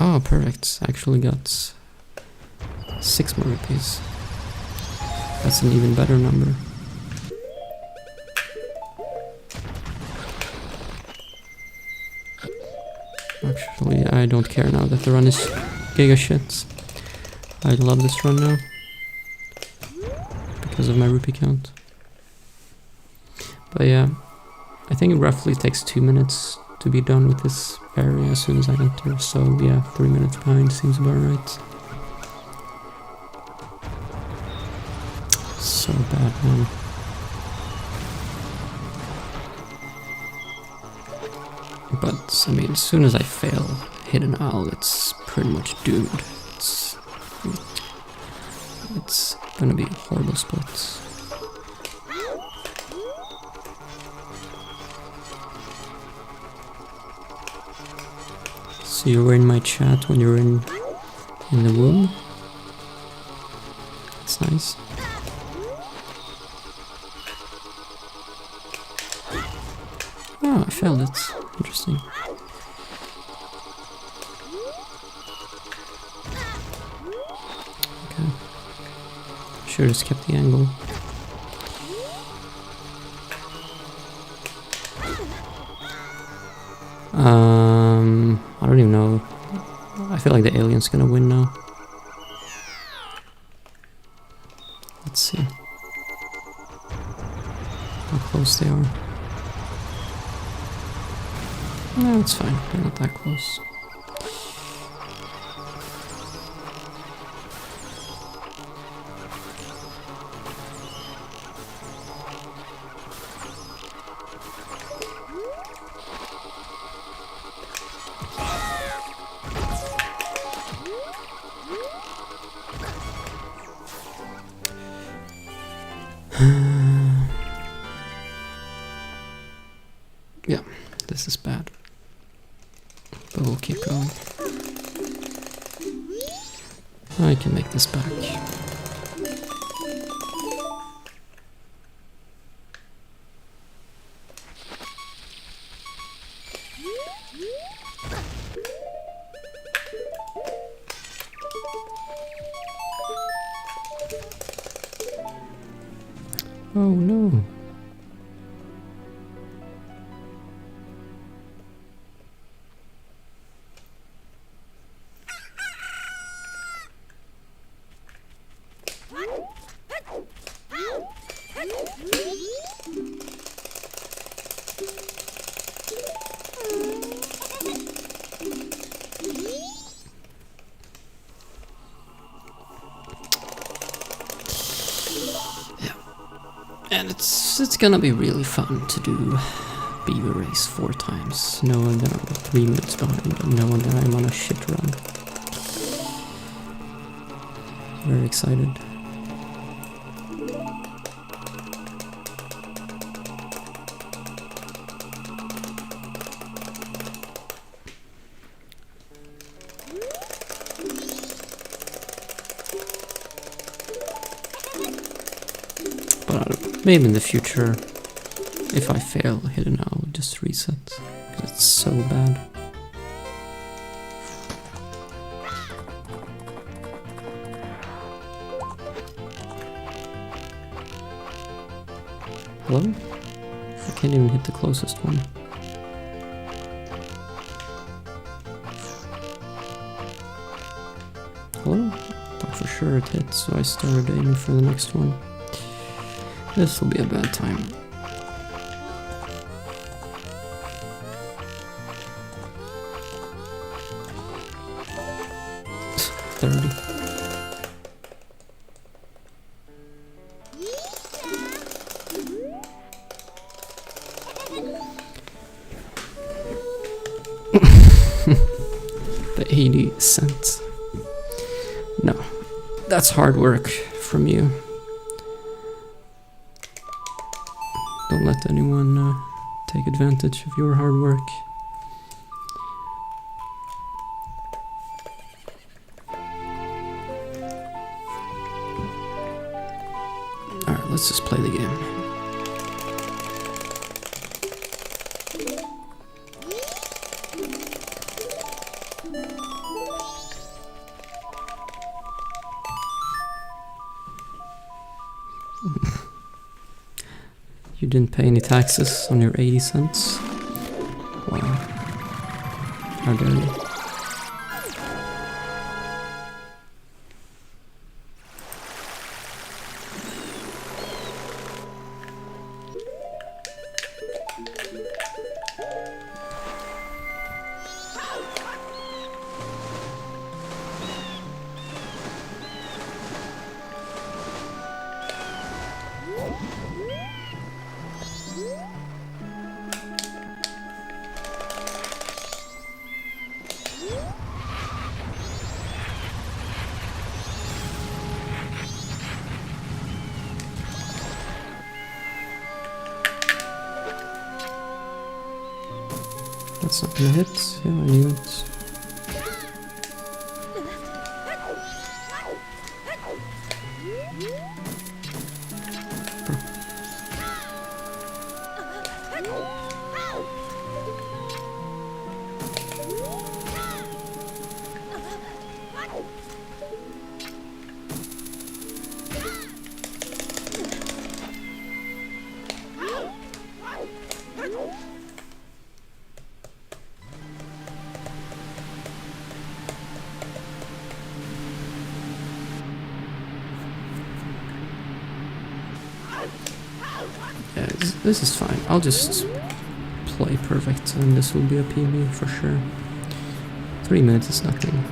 Speaker 1: Oh, perfect. Actually got 6 more rupees. That's an even better number. Actually, I don't care now that the run is giga shit. I love this run now. Because of my rupee count. But yeah, I think it roughly takes 2 minutes to be done with this area as soon as I enter. So yeah, 3 minutes behind seems about right. So bad, man. But, I mean, as soon as I fail Hidden Owl, it's pretty much doomed. It's gonna be a horrible split. So you were in my chat when you were in the womb? That's nice. Oh, I failed it. Interesting. Okay. Should have kept the angle. I don't even know. I feel like the alien's gonna win now. Let's see how close they are. No, it's fine. They're not that close. Yeah, this is bad. But we'll keep going. I can make this back. Oh no. And it's gonna be really fun to do Beaver Race 4 times, knowing that I'm 3 minutes behind and knowing that I'm on a shit run. Very excited. But maybe in the future, if I fail Hidden Owl, I'll just reset, because it's so bad. Hello? I can't even hit the closest one. sure it hit, so I started aiming for the next one. This will be a bad time. 30. The 80 cents. No, that's hard work from you. Don't let anyone take advantage of your hard work. Alright, let's just play the game. You didn't pay any taxes on your 80 cents? Wow. How dare you? That's not gonna hit. Yeah, I knew it. Yeah, this is fine. I'll just play perfect and this will be a PB for sure. 3 minutes is nothing.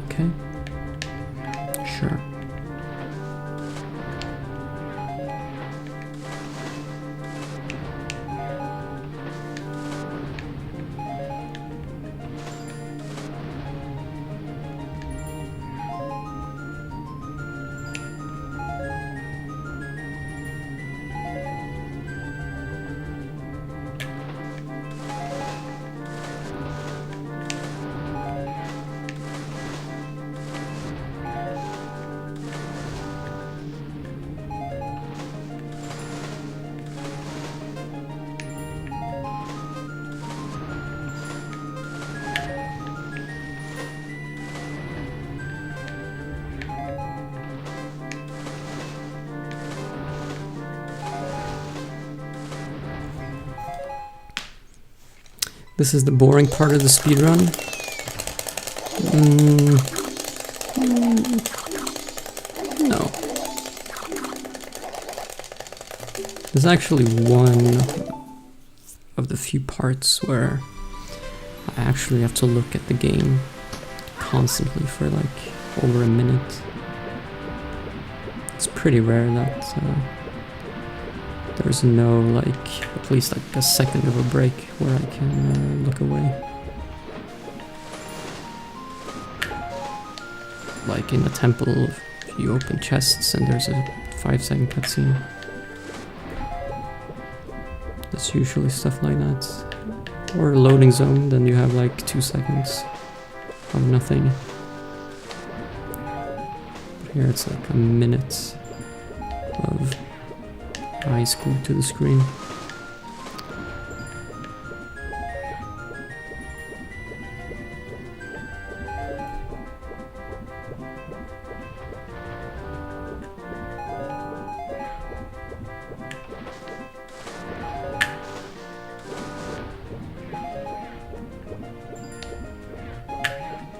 Speaker 1: Okay. Sure. This is the boring part of the speedrun. No. There's actually one of the few parts where I actually have to look at the game constantly for like over a minute. It's pretty rare that there's no like at least like a second of a break where I can look away. Like in a temple, you open chests and there's a 5-second cutscene. That's usually stuff like that. Or loading zone, then you have like 2 seconds of nothing. Here it's like a minute of eyes glued to the screen.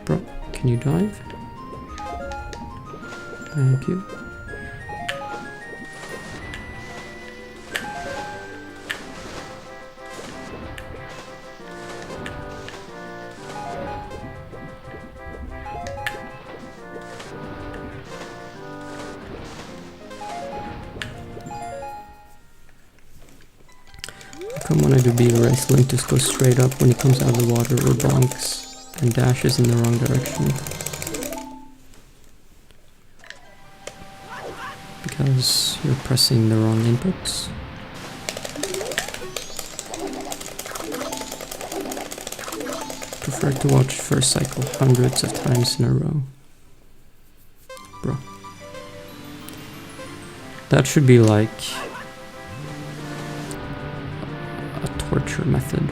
Speaker 1: Bro, can you dive? Thank you. Come when I do beat a race, Link just goes straight up when he comes out of the water or bonks and dashes in the wrong direction. Because you're pressing the wrong inputs. Prefer to watch first cycle hundreds of times in a row. Bro. That should be like a torture method.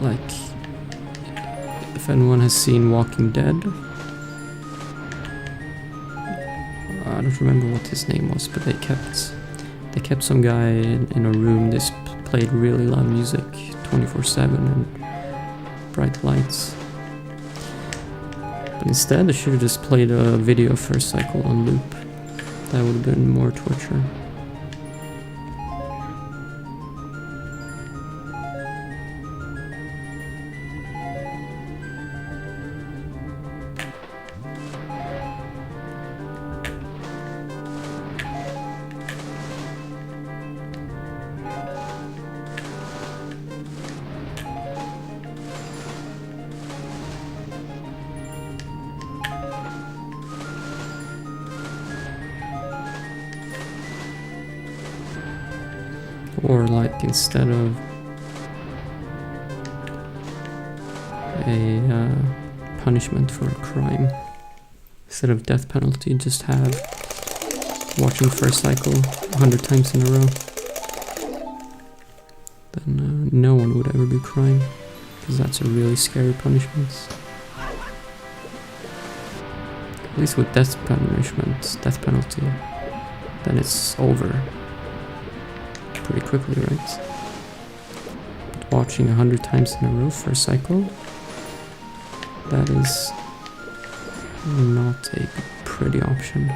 Speaker 1: Like, if anyone has seen Walking Dead, I don't remember what his name was, but they kept some guy in a room. This played really loud music 24/7 and bright lights. But instead, they should have just played a video of first cycle on loop. That would have been more torture. Or like, instead of a punishment for a crime, instead of death penalty, just have watching first cycle 100 times in a row. Then no one would ever be crying, because that's a really scary punishment. At least with death penalty, then it's over pretty quickly, right? But watching 100 times in a row for a cycle, that is not a pretty option.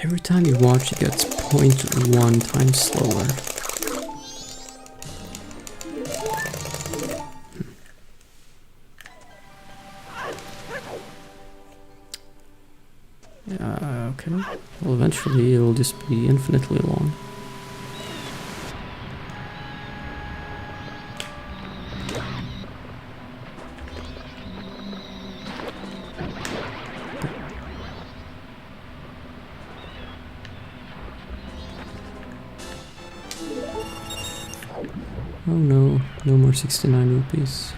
Speaker 1: Every time you watch, it gets 0.1 times slower. Okay. Well, eventually it'll just be infinitely long. Oh no, no more 69 rupees.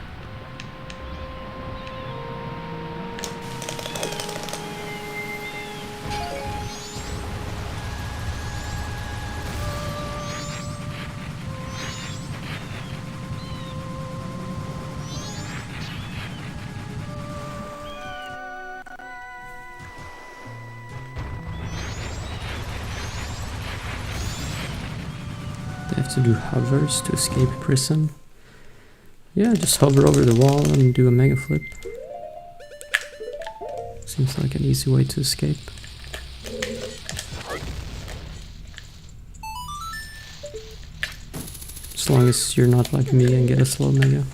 Speaker 1: have to do hovers to escape prison. Yeah, just hover over the wall and do a mega flip. Seems like an easy way to escape. As long as you're not like me and get a slow mega.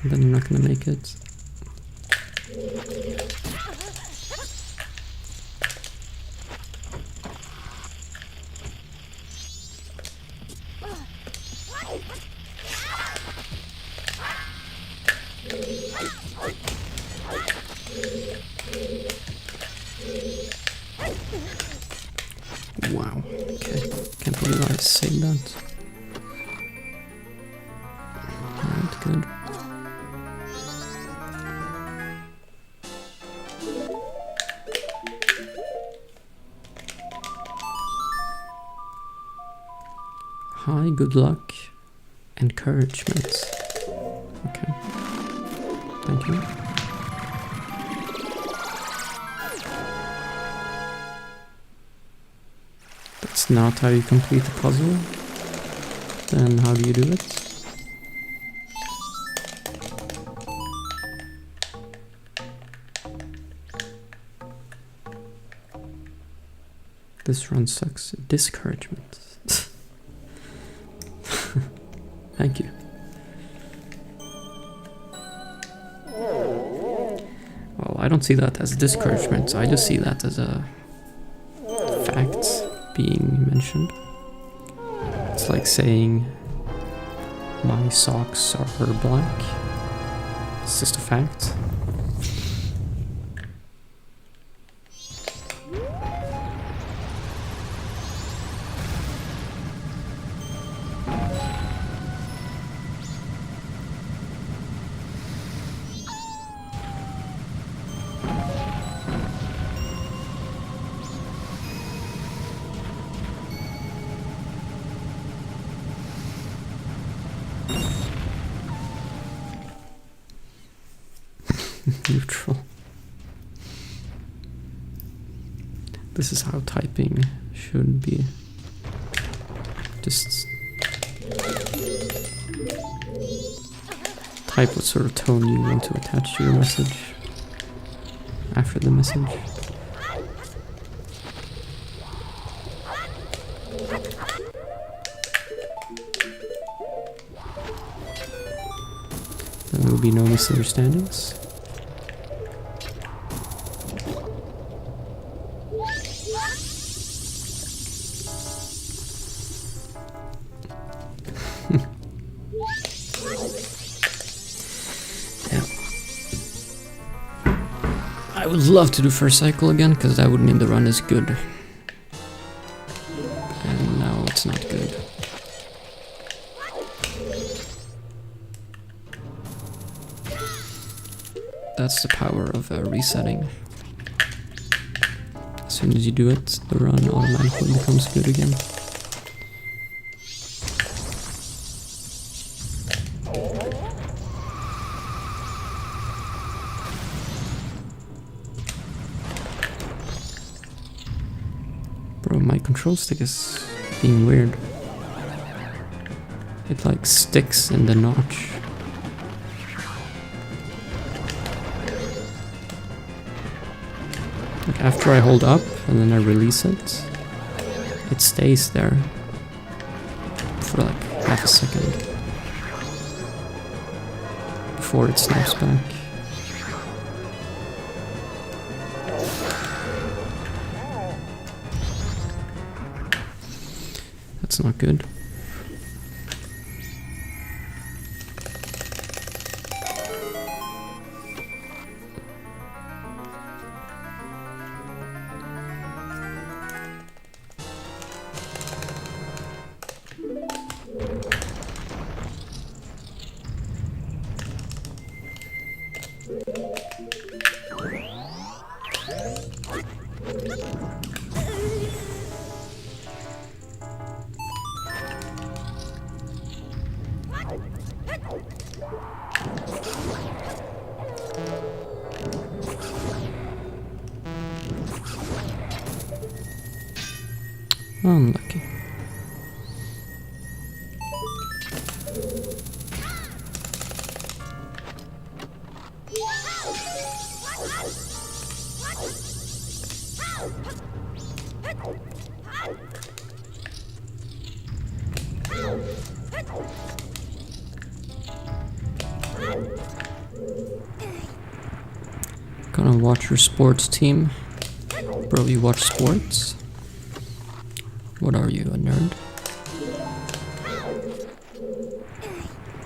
Speaker 1: Then you're not gonna make it. Wow, okay. Can't believe I saved that. Alright, good. Hi, good luck. Encouragement. Okay. Thank you. That's not how you complete the puzzle. Then how do you do it? This run sucks. Discouragement. Thank you. Well, I don't see that as discouragement. I just see that as a fact being mentioned. It's like saying my socks are black. It's just a fact. Neutral. This is how typing should be. Just type what sort of tone you want to attach to your message after the message. Then there will be no misunderstandings. I would love to do first cycle again, because that would mean the run is good. And now it's not good. That's the power of resetting. As soon as you do it, the run automatically becomes good again. Bro, my control stick is being weird. It like sticks in the notch. Like after I hold up and then I release it, it stays there for like half a second before it snaps back. That's not good. Unlucky. Gonna watch your sports team. Bro, you watch sports? What are you, a nerd?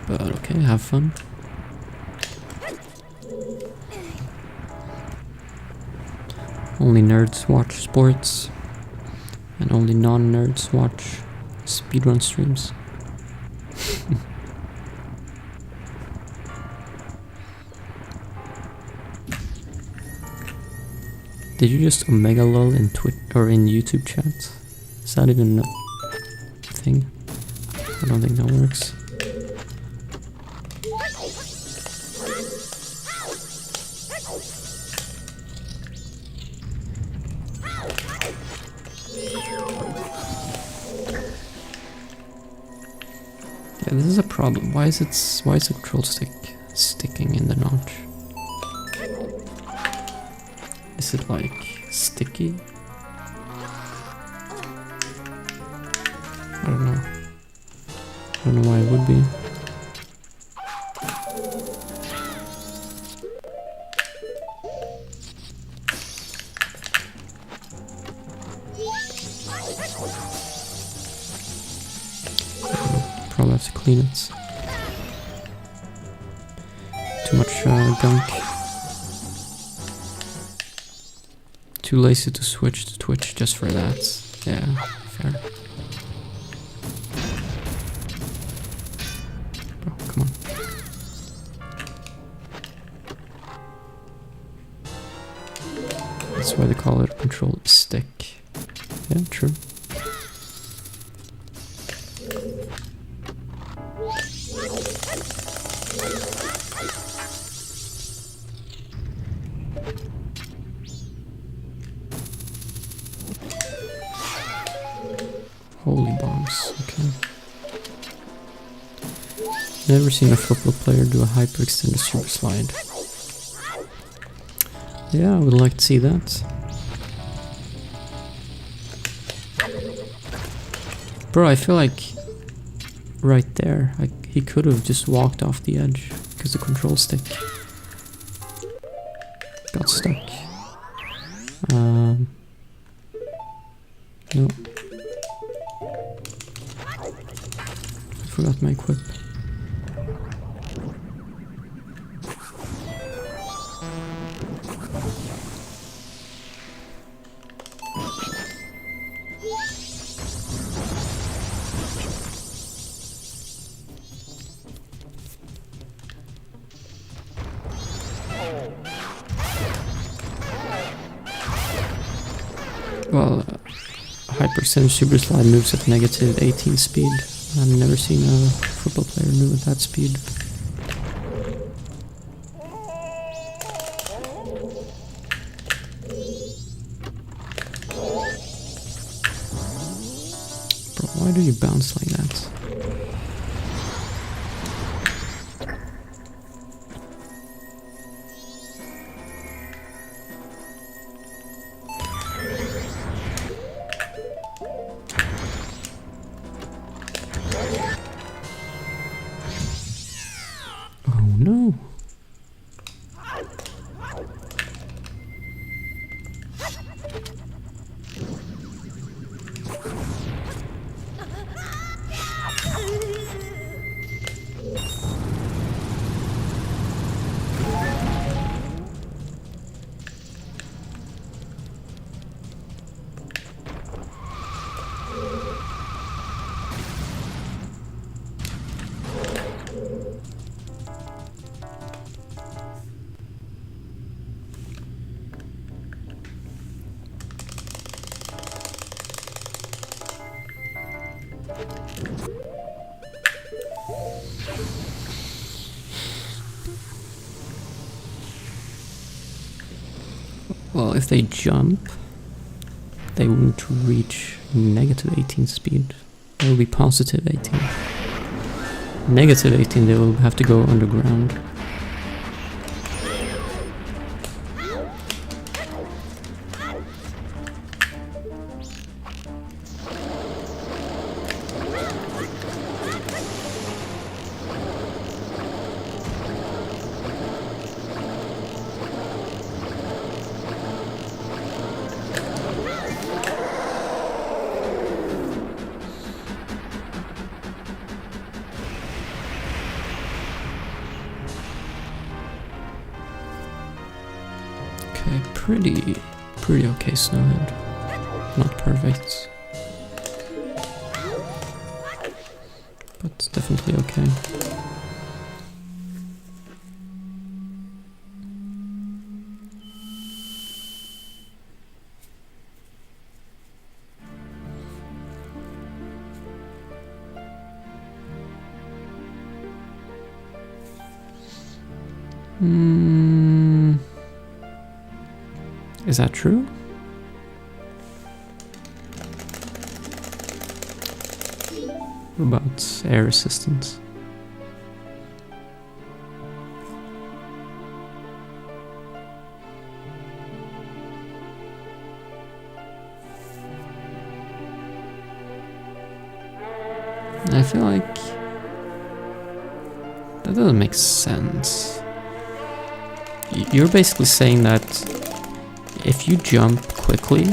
Speaker 1: But okay, have fun. Only nerds watch sports, and only non-nerds watch speedrun streams. Did you just omega lol in or in YouTube chat? Is that even a thing? I don't think that works. Yeah, this is a problem. Why is the control stick sticking in the notch? Is it like sticky? I don't know. I don't know why it would be. Probably have to clean it. Too much gunk. Too lazy to switch to Twitch just for that. Yeah, fair. Bro, come on. That's why they call it a control stick. Yeah, true. Holy bombs, okay. Never seen a football player do a hyperextended super slide. Yeah, I would like to see that. Bro, I feel like right there, he could have just walked off the edge because the control stick got stuck. No. Forgot my equip. Well, hyperextended super slide moves at negative 18 speed. I've never seen a football player move at that speed. Bro, why do you bounce like that? No. Well, if they jump, they wouldn't reach negative 18 speed. It will be positive 18. Negative 18, they will have to go underground. Okay, pretty okay snowhead. Not perfect, but definitely okay. Is that true? What about air resistance? I feel like that doesn't make sense. You're basically saying that if you jump quickly,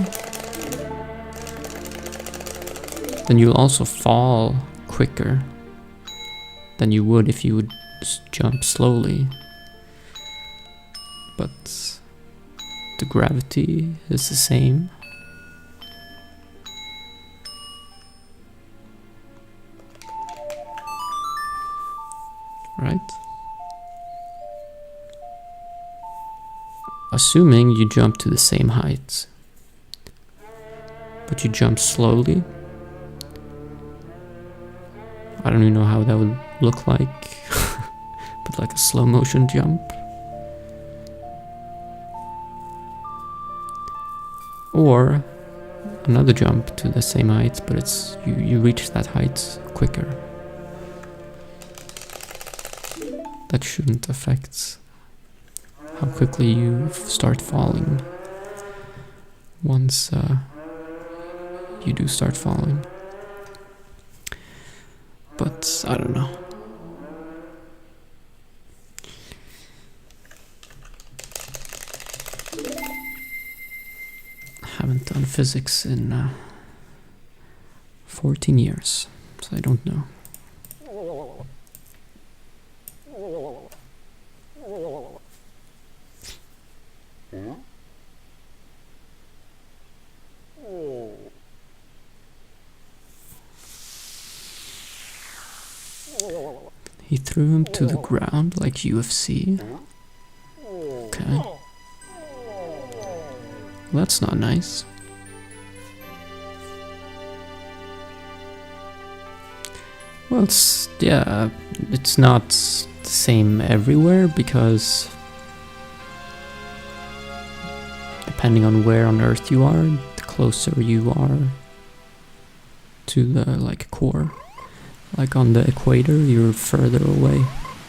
Speaker 1: then you'll also fall quicker than you would if you would jump slowly. But the gravity is the same. Right? Assuming you jump to the same height, but you jump slowly. I don't even know how that would look like, but like a slow motion jump. Or another jump to the same height, but it's you reach that height quicker. That shouldn't affect how quickly you start falling once you do start falling. But I don't know. I haven't done physics in 14 years, so I don't know. He threw him to the ground like UFC. Okay. Well, that's not nice. Well, it's not the same everywhere because depending on where on Earth you are, the closer you are to the core. Like on the equator, you're further away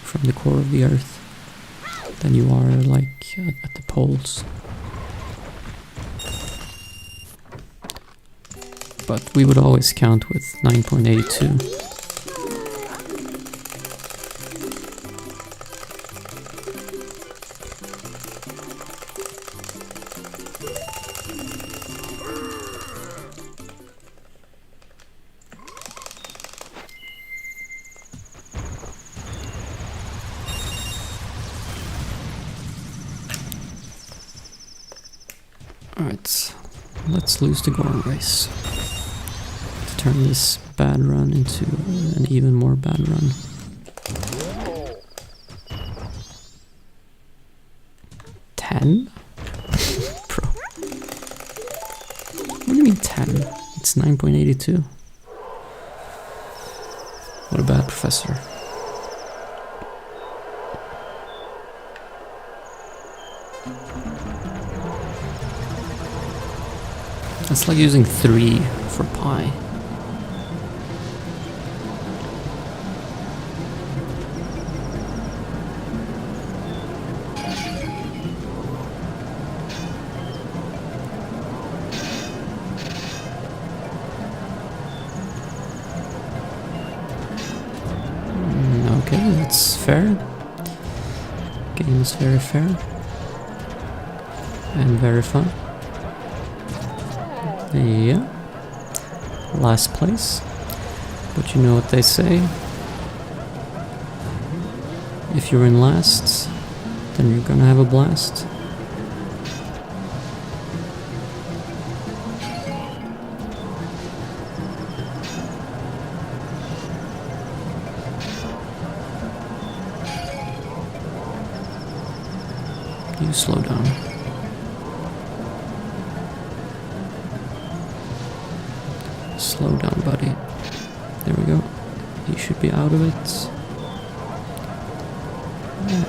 Speaker 1: from the core of the Earth than you are like at the poles. But we would always count with 9.82. Alright, let's lose the Gorm race to turn this bad run into an even more bad run. $10? Bro. What do you mean 10? It's 9.82. What a bad professor. It's like using 3 for pi. Okay, that's fair. Game is very fair. And very fun. Yeah, last place, but you know what they say, if you're in last, then you're gonna have a blast. You slow down. Slow down, buddy. There we go. You should be out of it.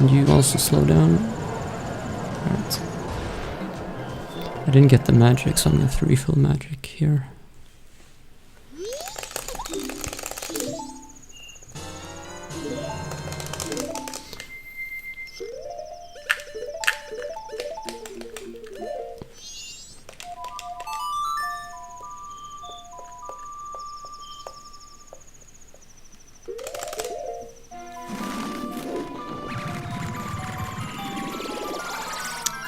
Speaker 1: And you also slow down. Alright. I didn't get the magic, so I'm gonna have to refill magic here.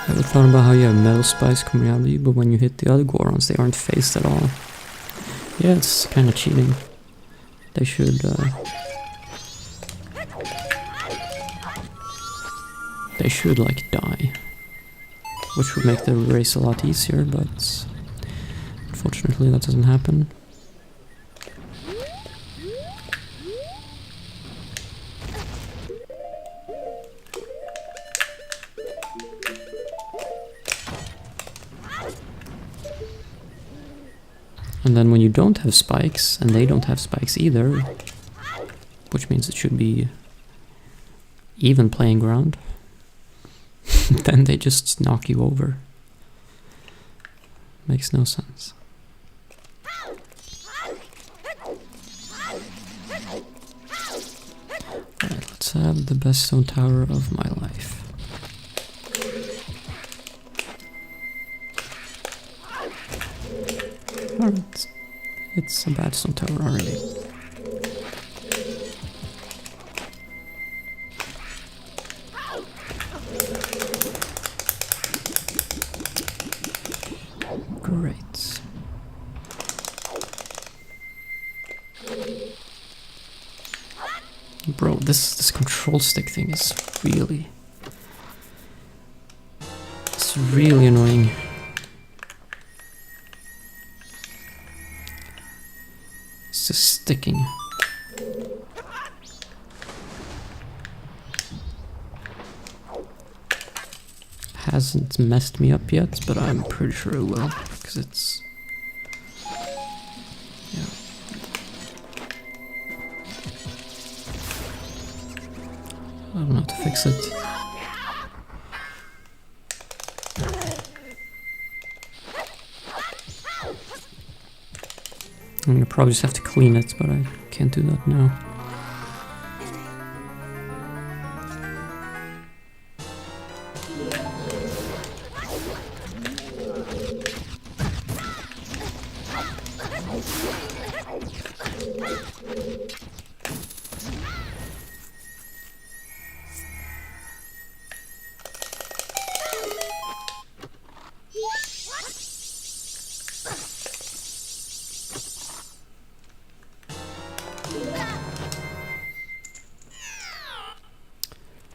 Speaker 1: Ever thought about how you have metal spikes coming out of you, but when you hit the other Gorons, they aren't phased at all? Yeah, it's kind of cheating. They should, like, die. Which would make the race a lot easier, but unfortunately that doesn't happen. And then when you don't have spikes, and they don't have spikes either, which means it should be even playing ground, then they just knock you over. Makes no sense. Alright, let's have the best stone tower of my life. Alright, it's a bad stone tower already. Great. Bro, this control stick thing is really... it's really annoying. It's just sticking. Hasn't messed me up yet, but I'm pretty sure it will, because it's... yeah. I don't know how to fix it. I'm gonna probably just have to clean it, but I can't do that now.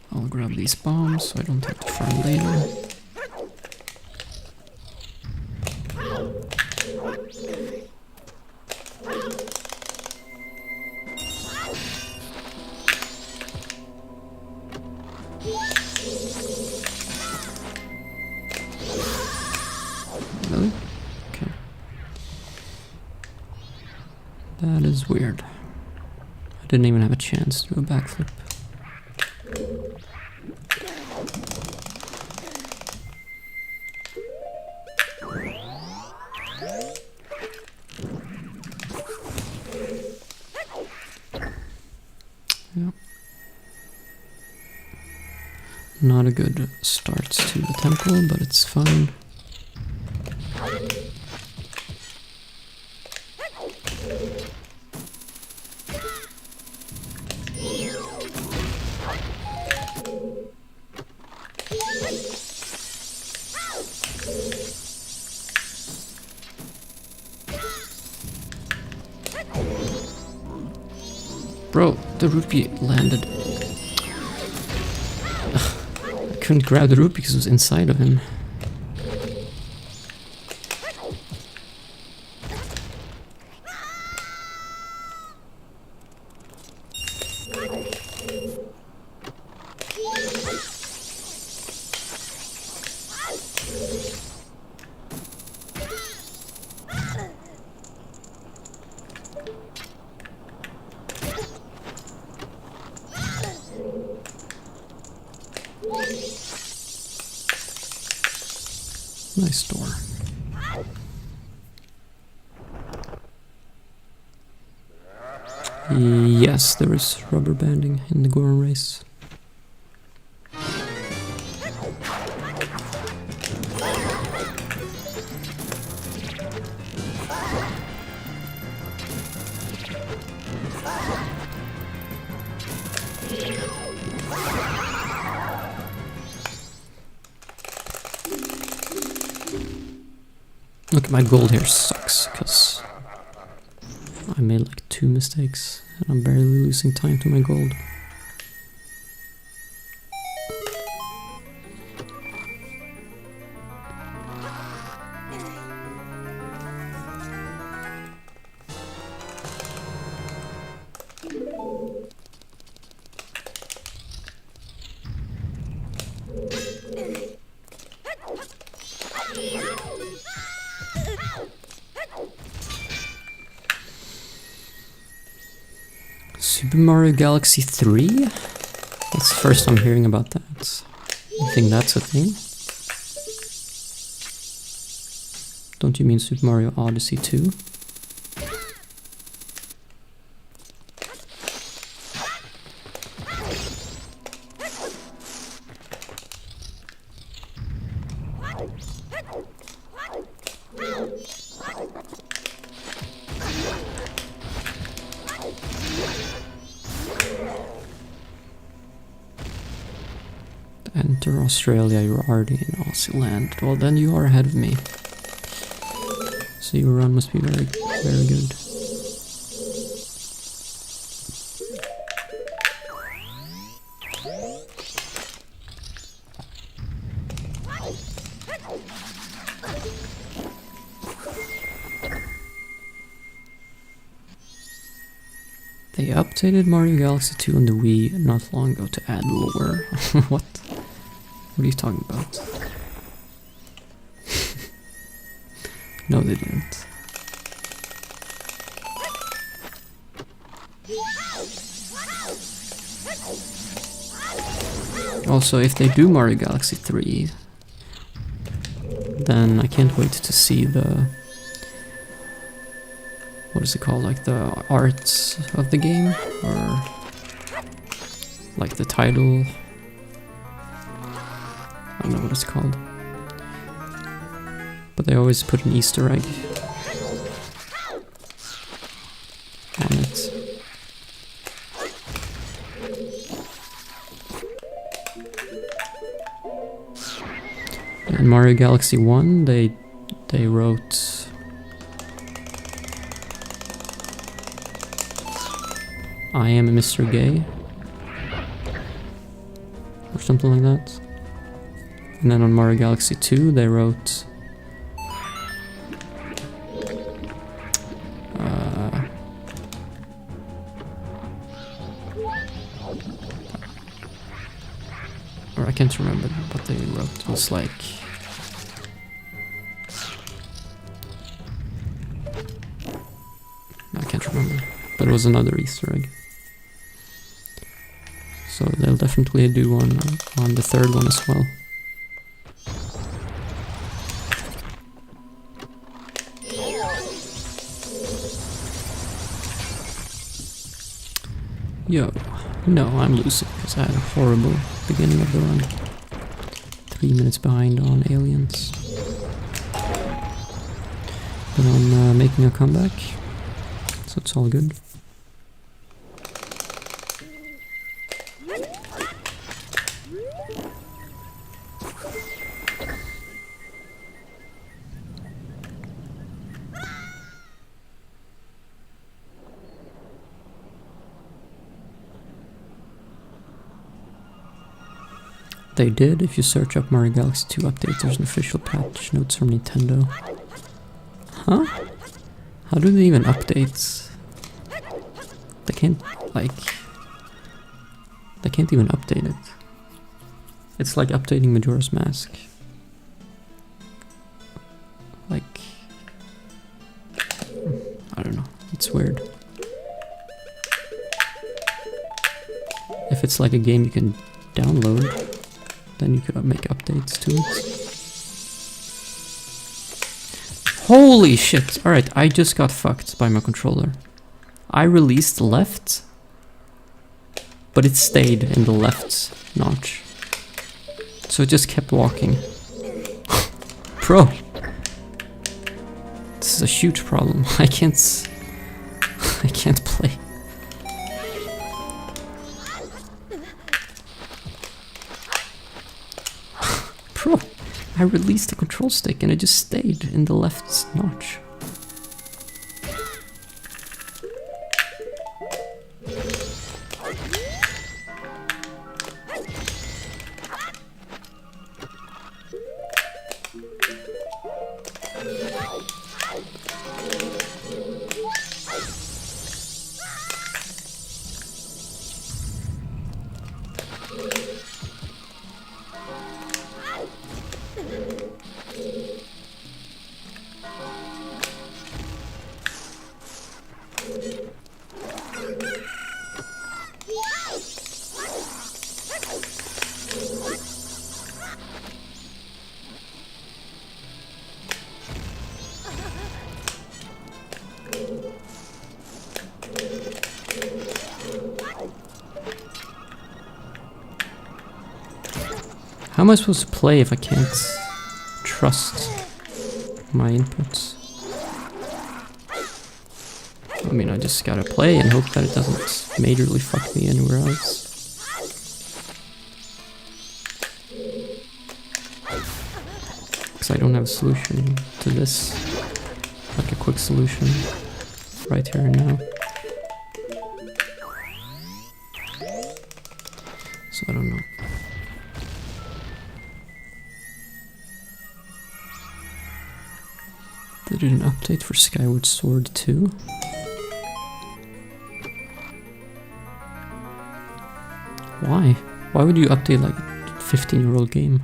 Speaker 1: I'll grab these bombs so I don't have to farm later. Really? Okay. That is weird. I didn't even have a chance to do a backflip. Yep. Not a good start to the temple, but it's fine. Bro, the rupee landed. I couldn't grab the rupee because it was inside of him. Nice door. Yes, there is rubber banding in the Goron race. Look, my gold here sucks, because I made like 2 mistakes, and I'm barely losing time to my gold. Super Mario Galaxy 3? That's the first I'm hearing about that. You think that's a thing? Don't you mean Super Mario Odyssey 2? Enter Australia, you're already in Aussie land. Well, then you are ahead of me. So your run must be very, very good. They updated Mario Galaxy 2 on the Wii not long ago to add lore. What? What are you talking about? No, they didn't. Also, if they do Mario Galaxy 3, then I can't wait to see the... what is it called? Like the art of the game? Or like the title? I don't know what it's called. But they always put an Easter egg on it. In Mario Galaxy 1, they wrote I am Mr. Gay or something like that. And then on Mario Galaxy 2 they wrote or I can't remember what they wrote. It was like I can't remember, but it was another Easter egg. So they'll definitely do one on the third one as well. Yo, no, I'm losing because I had a horrible beginning of the run. 3 minutes behind on aliens. But I'm making a comeback, so it's all good. They did. If you search up Mario Galaxy 2 update, there's an official patch notes from Nintendo. Huh? How do they even update? They can't, like... They can't even update it. It's like updating Majora's Mask. Like... I don't know. It's weird. If it's like a game you can download, then you could make updates to it. Holy shit! Alright, I just got fucked by my controller. I released left, but it stayed in the left notch. So it just kept walking. Bro! This is a huge problem. I can't play. Bro! I released the control stick and it just stayed in the left notch. How am I supposed to play if I can't trust my inputs? I mean, I just gotta play and hope that it doesn't majorly fuck me anywhere else. Because I don't have a solution to this. Like a quick solution. Right here and now. So I don't know. They did an update for Skyward Sword 2. Why? Why would you update like a 15-year-old game?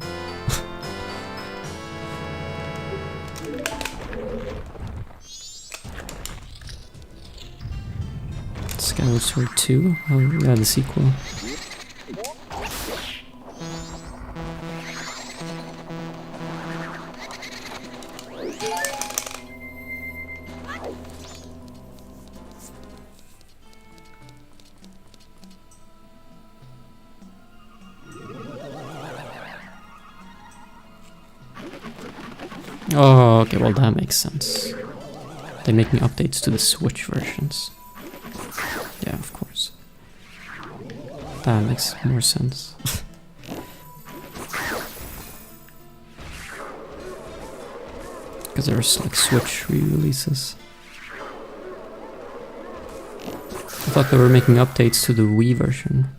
Speaker 1: Skyward Sword 2? Oh yeah, the sequel. Oh, okay, well that makes sense. They're making updates to the Switch versions. Yeah, of course. That makes more sense. Because there's like Switch re-releases. I thought they were making updates to the Wii version.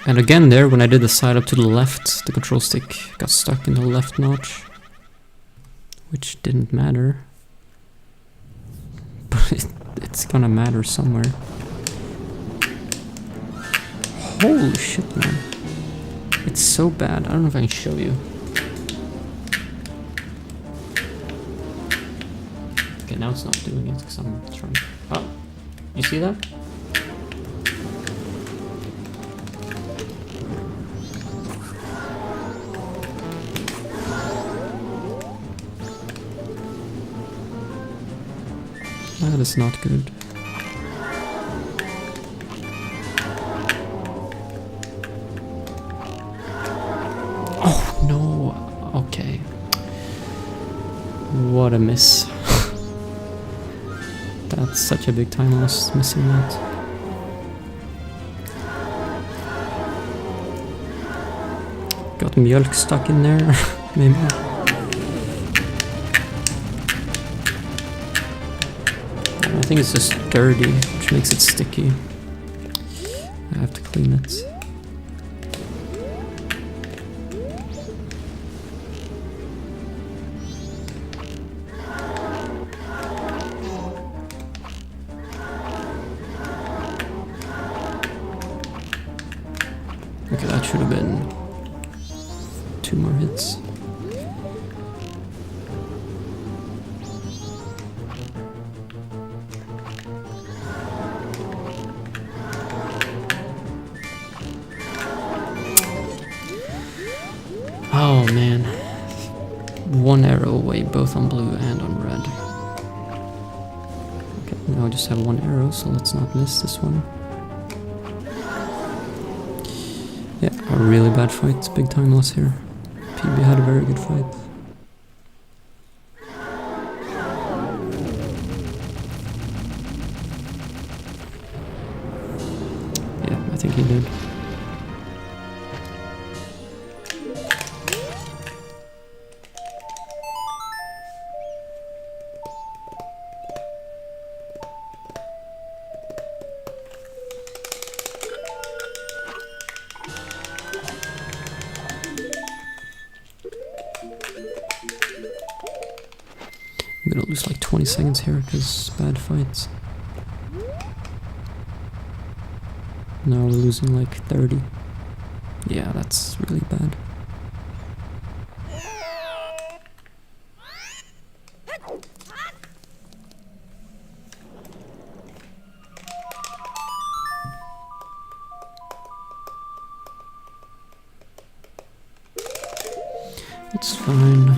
Speaker 1: And again there, when I did the side up to the left, the control stick got stuck in the left notch. Which didn't matter. But it's gonna matter somewhere. Holy shit, man. It's so bad. I don't know if I can show you. Okay, now it's not doing it because I'm trying. Oh, you see that? That is not good. Oh no, okay. What a miss. That's such a big time loss missing that. Got Mjölk stuck in there, maybe. I think it's just dirty, which makes it sticky. I have to clean it. Okay, that should have been 2 more hits. Oh man. 1 arrow away, both on blue and on red. Okay, now I just have 1 arrow, so let's not miss this one. Yeah, a really bad fight, big time loss here. PB had a very good fight. Yeah, I think he did. I'm gonna lose like 20 seconds here because bad fights. Now we're losing like 30. Yeah, that's really bad. It's fine.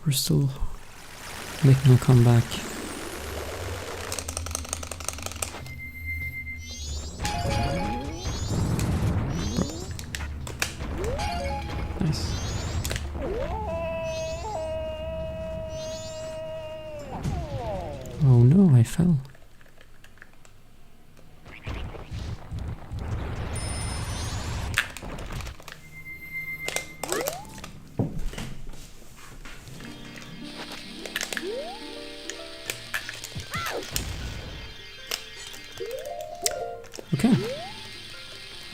Speaker 1: We're still making a comeback. Nice. Oh no, I fell. Okay.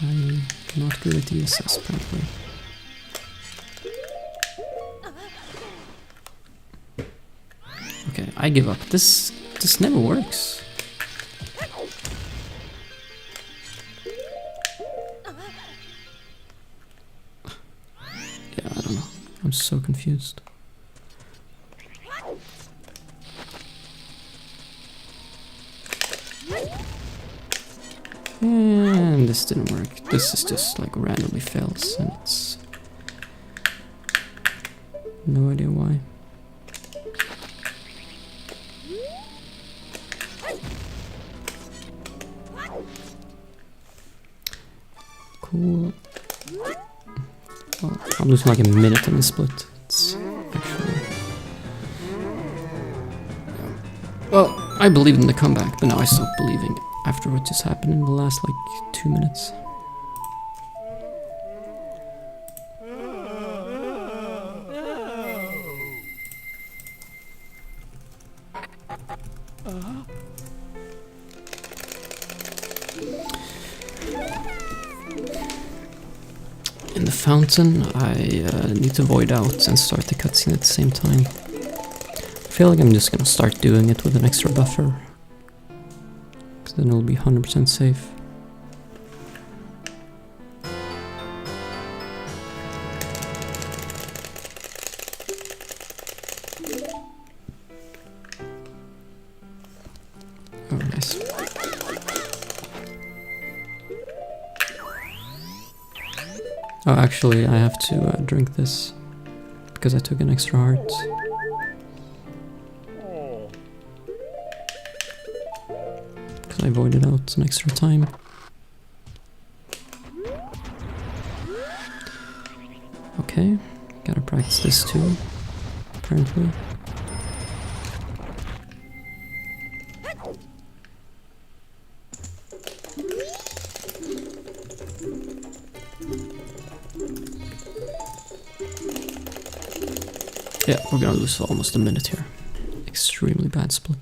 Speaker 1: I'm not good at DSS apparently. Okay, I give up. This never works. Yeah, I don't know. I'm so confused. And this didn't work. This is just like randomly fails and it's no idea why. Cool. Well, I'm losing like a minute in the split. It's actually... Well, I believed in the comeback, but now I stopped believing after what just happened in the last like 2 minutes. In the fountain, I need to void out and start the cutscene at the same time. I feel like I'm just gonna start doing it with an extra buffer. Because then it'll be 100% safe. Oh, nice. Oh, actually, I have to drink this because I took an extra heart. Because I voided out an extra time. Okay, gotta practice this too, apparently. Yeah, we're gonna lose almost a minute here. Extremely bad split.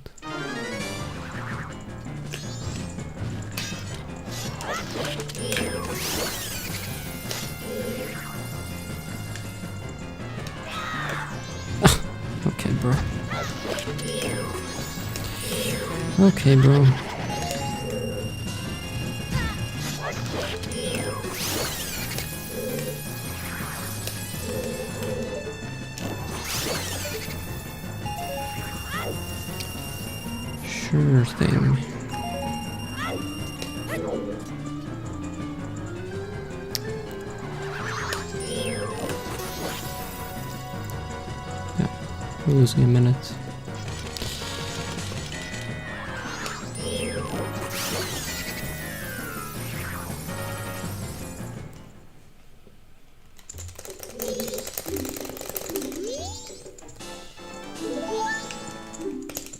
Speaker 1: Okay, bro. Okay, bro. Sure thing. Yeah, we're losing a minute.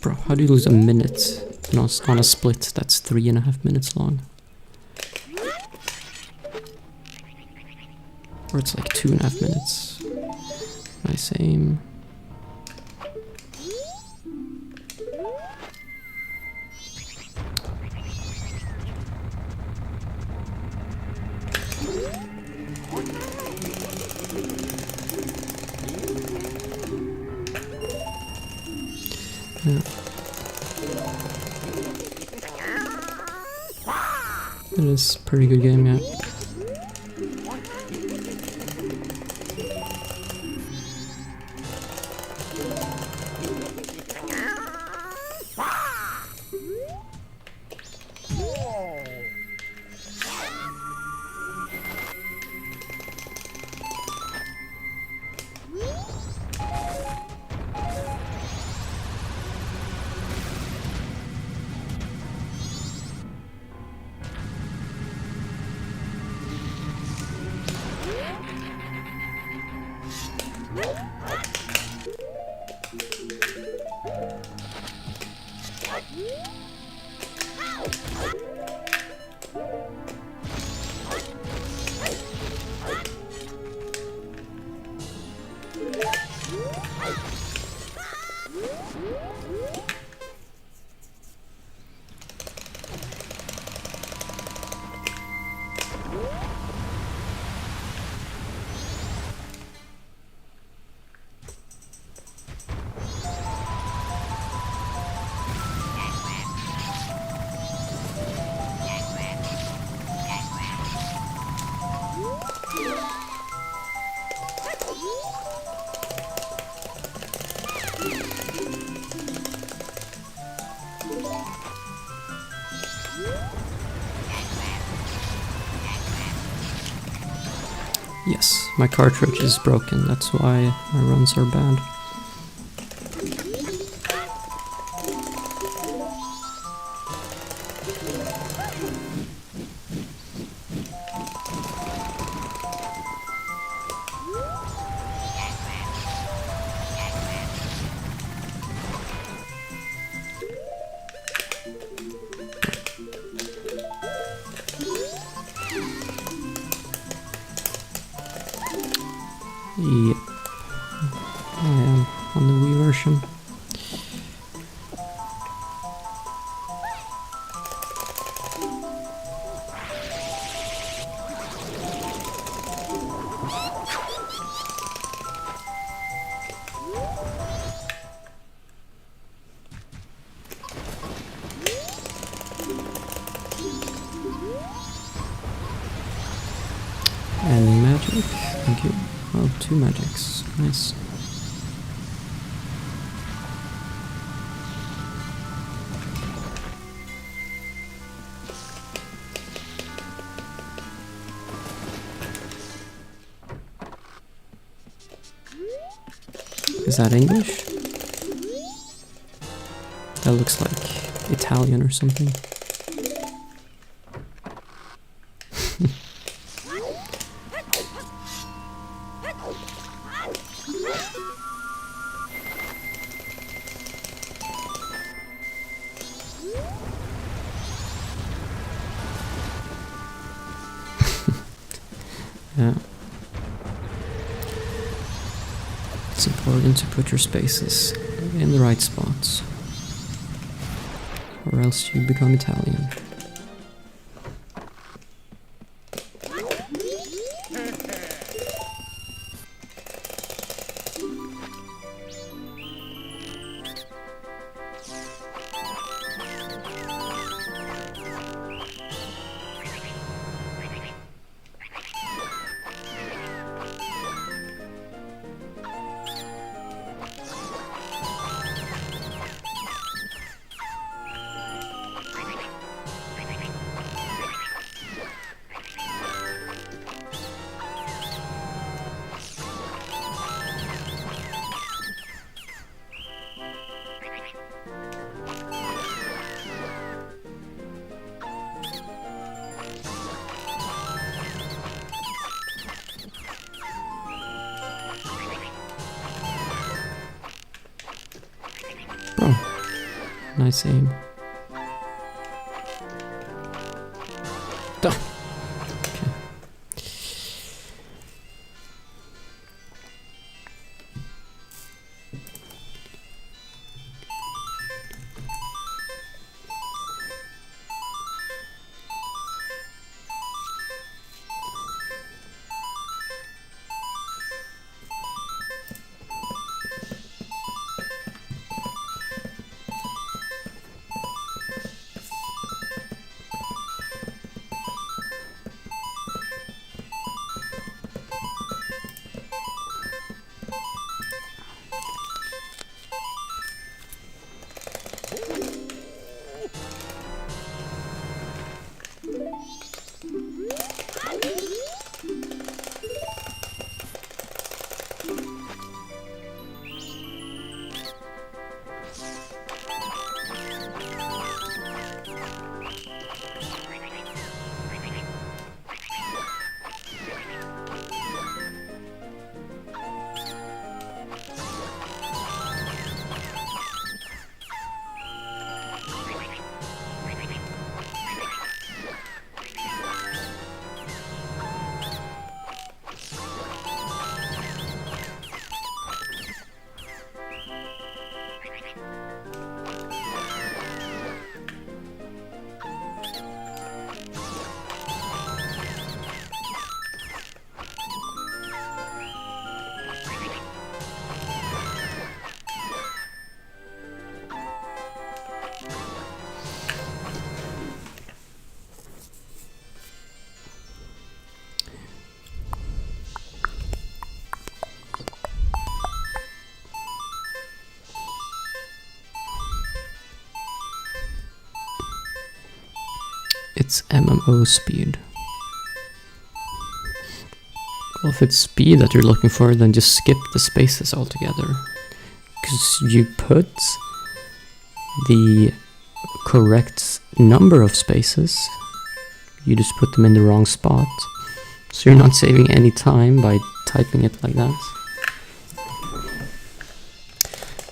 Speaker 1: Bro, how do you lose a minute on a split that's 3.5 minutes long? Or it's like 2.5 minutes. Nice aim. Yeah. It is a pretty good game, yeah. Yes, my cartridge is broken, that's why my runs are bad. Yep, I am on the Wii version. And magic, thank you. Oh, 2 magics, nice. Is that English? That looks like Italian or something. Yeah. It's important to put your spaces in the right spots, or else you become Italian. Oh, nice aim. Duh. Okay. It's MMO speed. Well, if it's speed that you're looking for, then just skip the spaces altogether. Because you put the correct number of spaces, you just put them in the wrong spot. So you're not saving any time by typing it like that.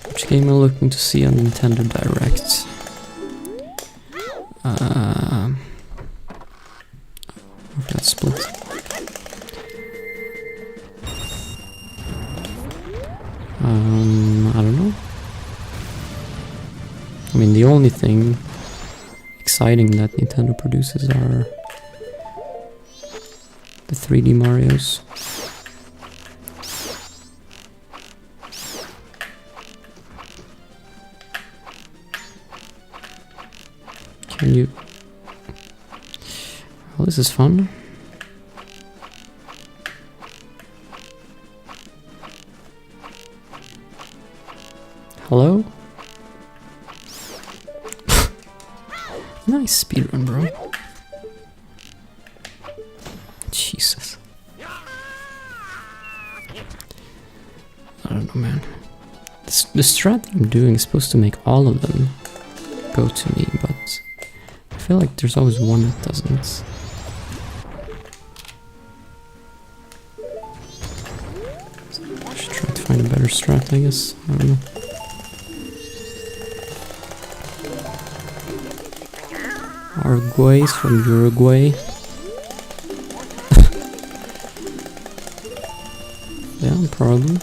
Speaker 1: Which game am I looking to see on Nintendo Direct? That's split. I don't know. I mean, the only thing exciting that Nintendo produces are the 3D Marios. Can you... Well, this is fun. Hello? Nice speedrun, bro. Jesus. I don't know, man. The strat that I'm doing is supposed to make all of them go to me, but I feel like there's always one that doesn't. I should try to find a better strat, I guess. I don't know. Arguay's from Uruguay. Yeah, probably.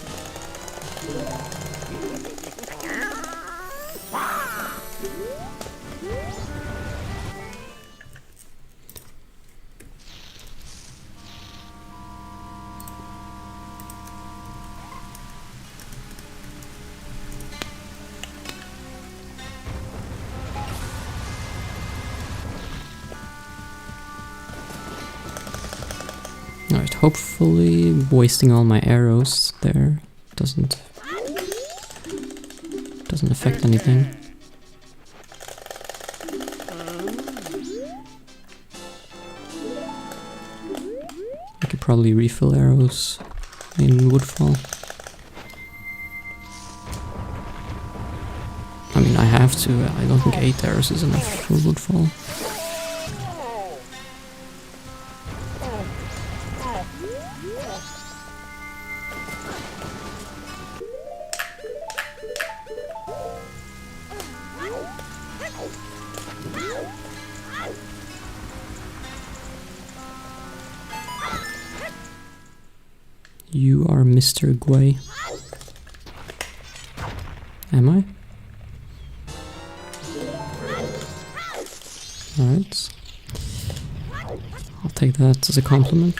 Speaker 1: Alright, hopefully wasting all my arrows there doesn't affect anything. I could probably refill arrows in Woodfall. I mean, I have to. I don't think 8 arrows is enough for Woodfall. You are Mr. Guay. Am I? Alright. I'll take that as a compliment.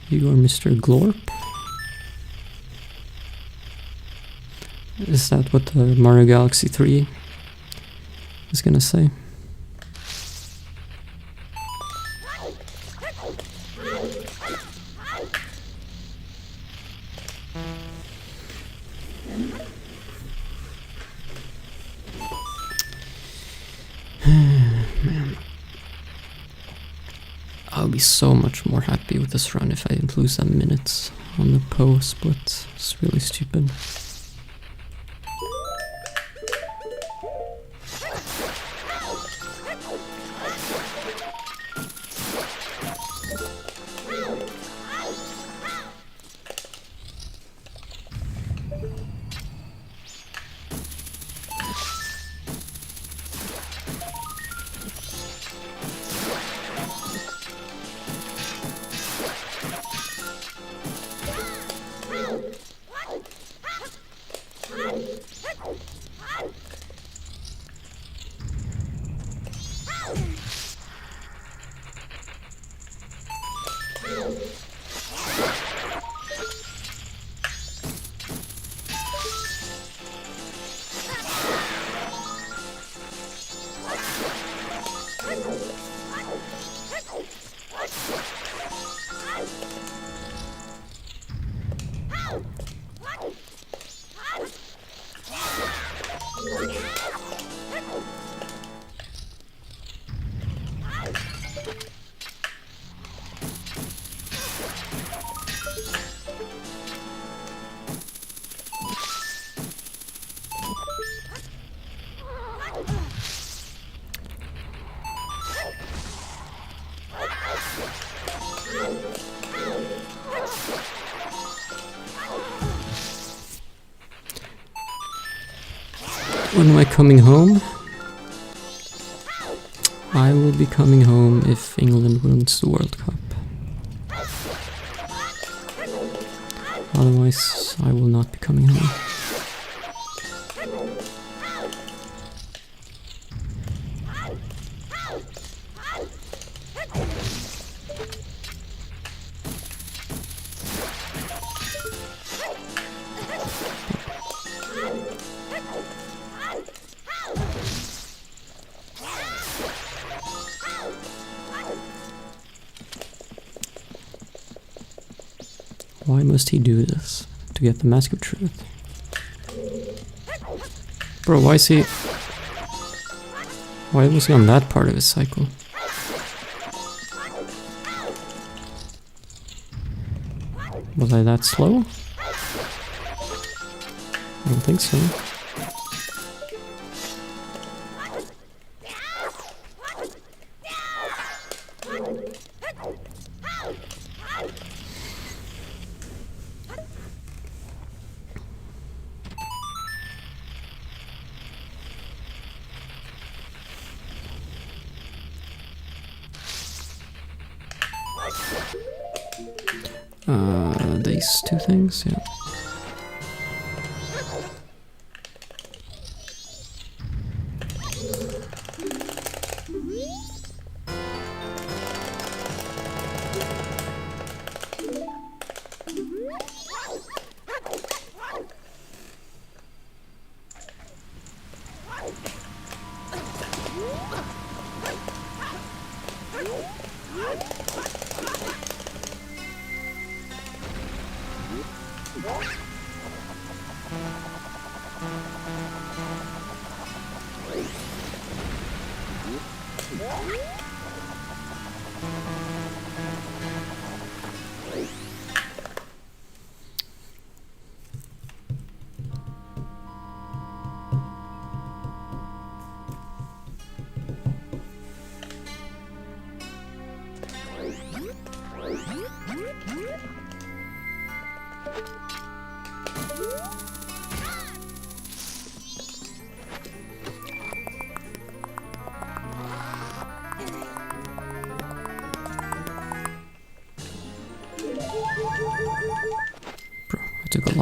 Speaker 1: You are Mr. Glorp. Is that what Mario Galaxy 3 is gonna say? Man. I'll be so much more happy with this run if I didn't lose that minute on the Poe split. It's really stupid. When am I coming home? I will be coming home if England wins the World Cup. Otherwise, I will not be coming home. Why must he do this? To get the Mask of Truth? Bro, why is he... Why was he on that part of his cycle? Was I that slow? I don't think so. These two things, yeah.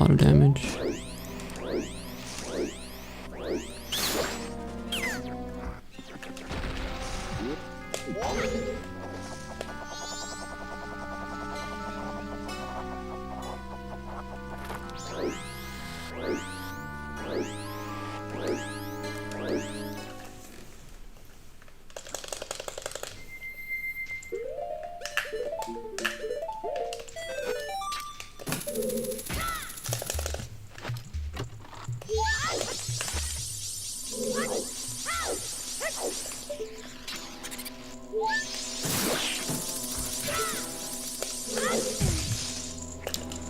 Speaker 1: lot of damage.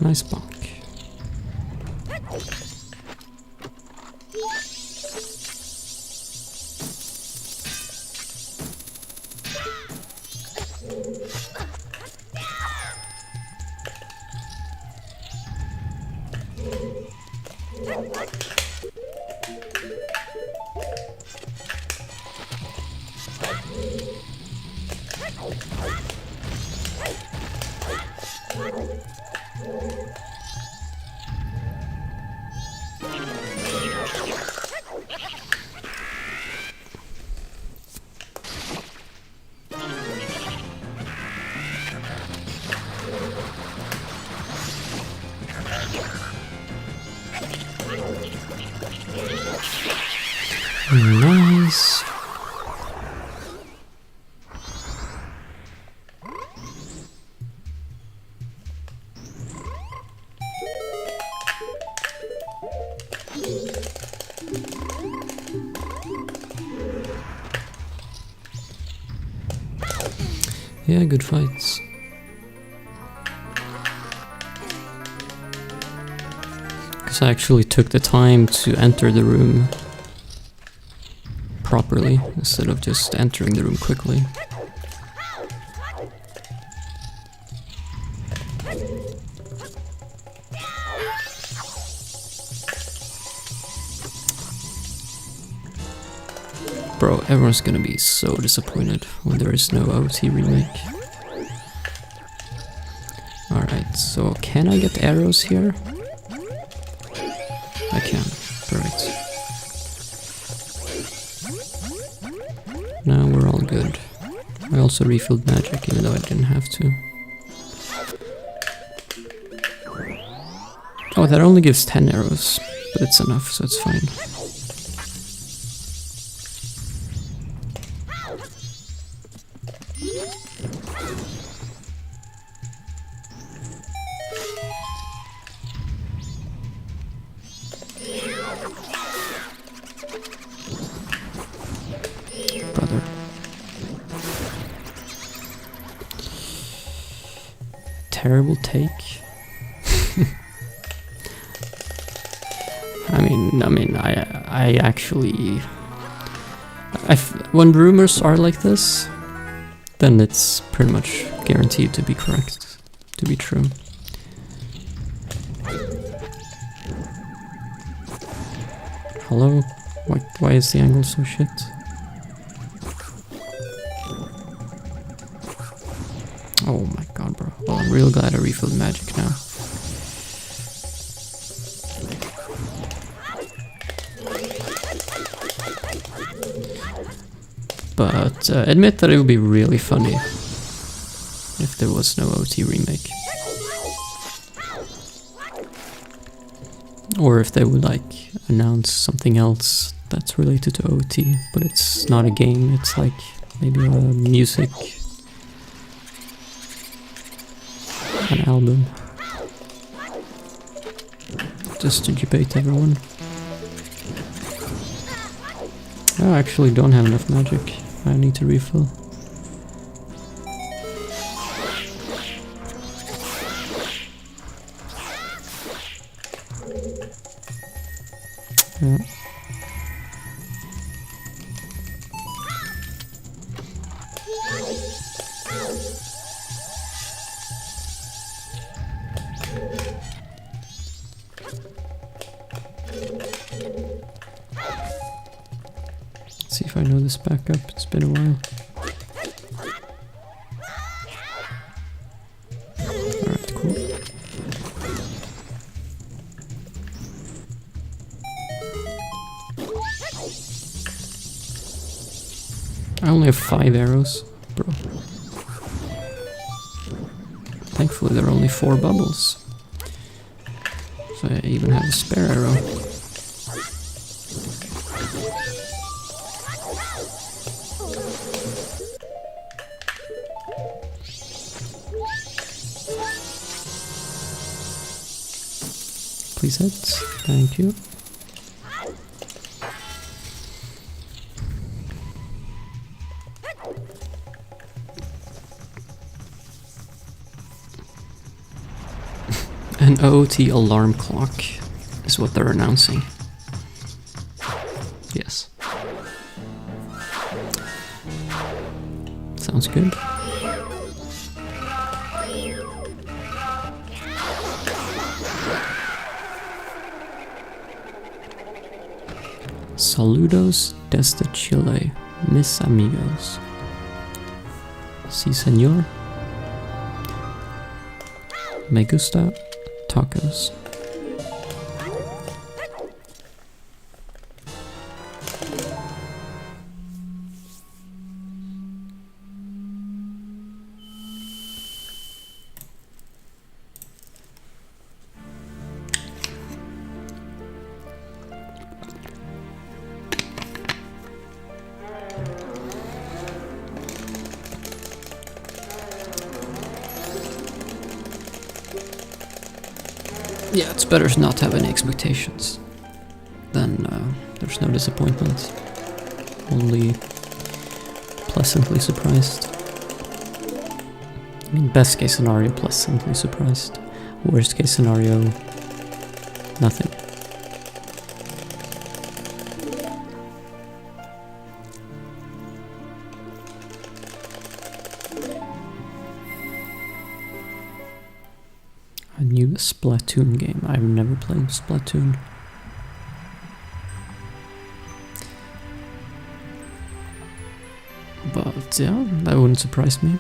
Speaker 1: Nice bonk. Nice. Yeah, good fights. Because I actually took the time to enter the room properly, instead of just entering the room quickly. Bro, everyone's gonna be so disappointed when there is no OT remake. Alright, so can I get arrows here? I can, perfect. Now we're all good. I also refilled magic, even though I didn't have to. Oh, that only gives 10 arrows, but it's enough, so it's fine. Brother. Terrible take. I actually... when rumors are like this, then it's pretty much guaranteed to be correct, to be true. Hello? Why is the angle so shit? Oh my god, bro. Well, I'm real glad I refilled magic now. But admit that it would be really funny if there was no OT remake. Or if they would like announce something else that's related to OT, but it's not a game, it's like maybe a music, an album. Just to debate everyone. I actually don't have enough magic. I need to refill. Yeah. Let's see if I know this back up. It's been a while. Alright, cool. only have 5 arrows, bro. Thankfully there are only 4 bubbles. So I even have a spare arrow. Please hit. Thank you. An OOT alarm clock is what they're announcing. Yes. Sounds good. Saludos desde Chile, mis amigos. Sí, señor. Me gusta tacos. Yeah, it's better to not have any expectations. Then there's no disappointment. Only pleasantly surprised. I mean, best case scenario, pleasantly surprised. Worst case scenario, nothing. A new Splatoon game. I've never played Splatoon. But yeah, that wouldn't surprise me.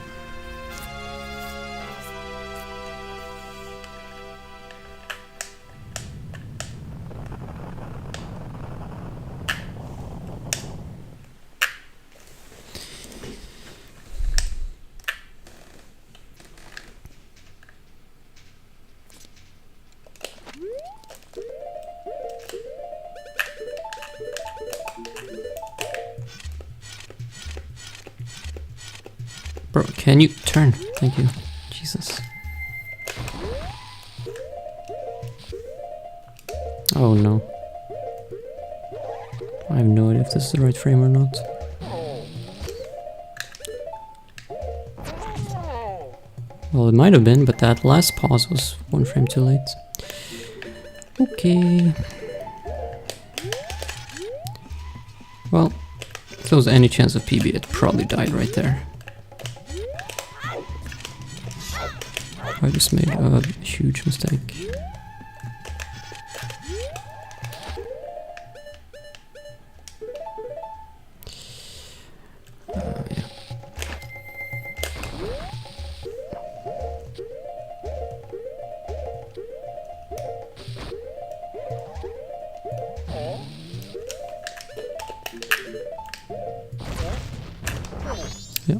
Speaker 1: Bro, can you turn? Thank you. Jesus. Oh no. I have no idea if this is the right frame or not. Well, it might have been, but that last pause was 1 frame too late. Okay. Well, if there was any chance of PB, it probably died right there. I just made a huge mistake. Yeah. Yeah.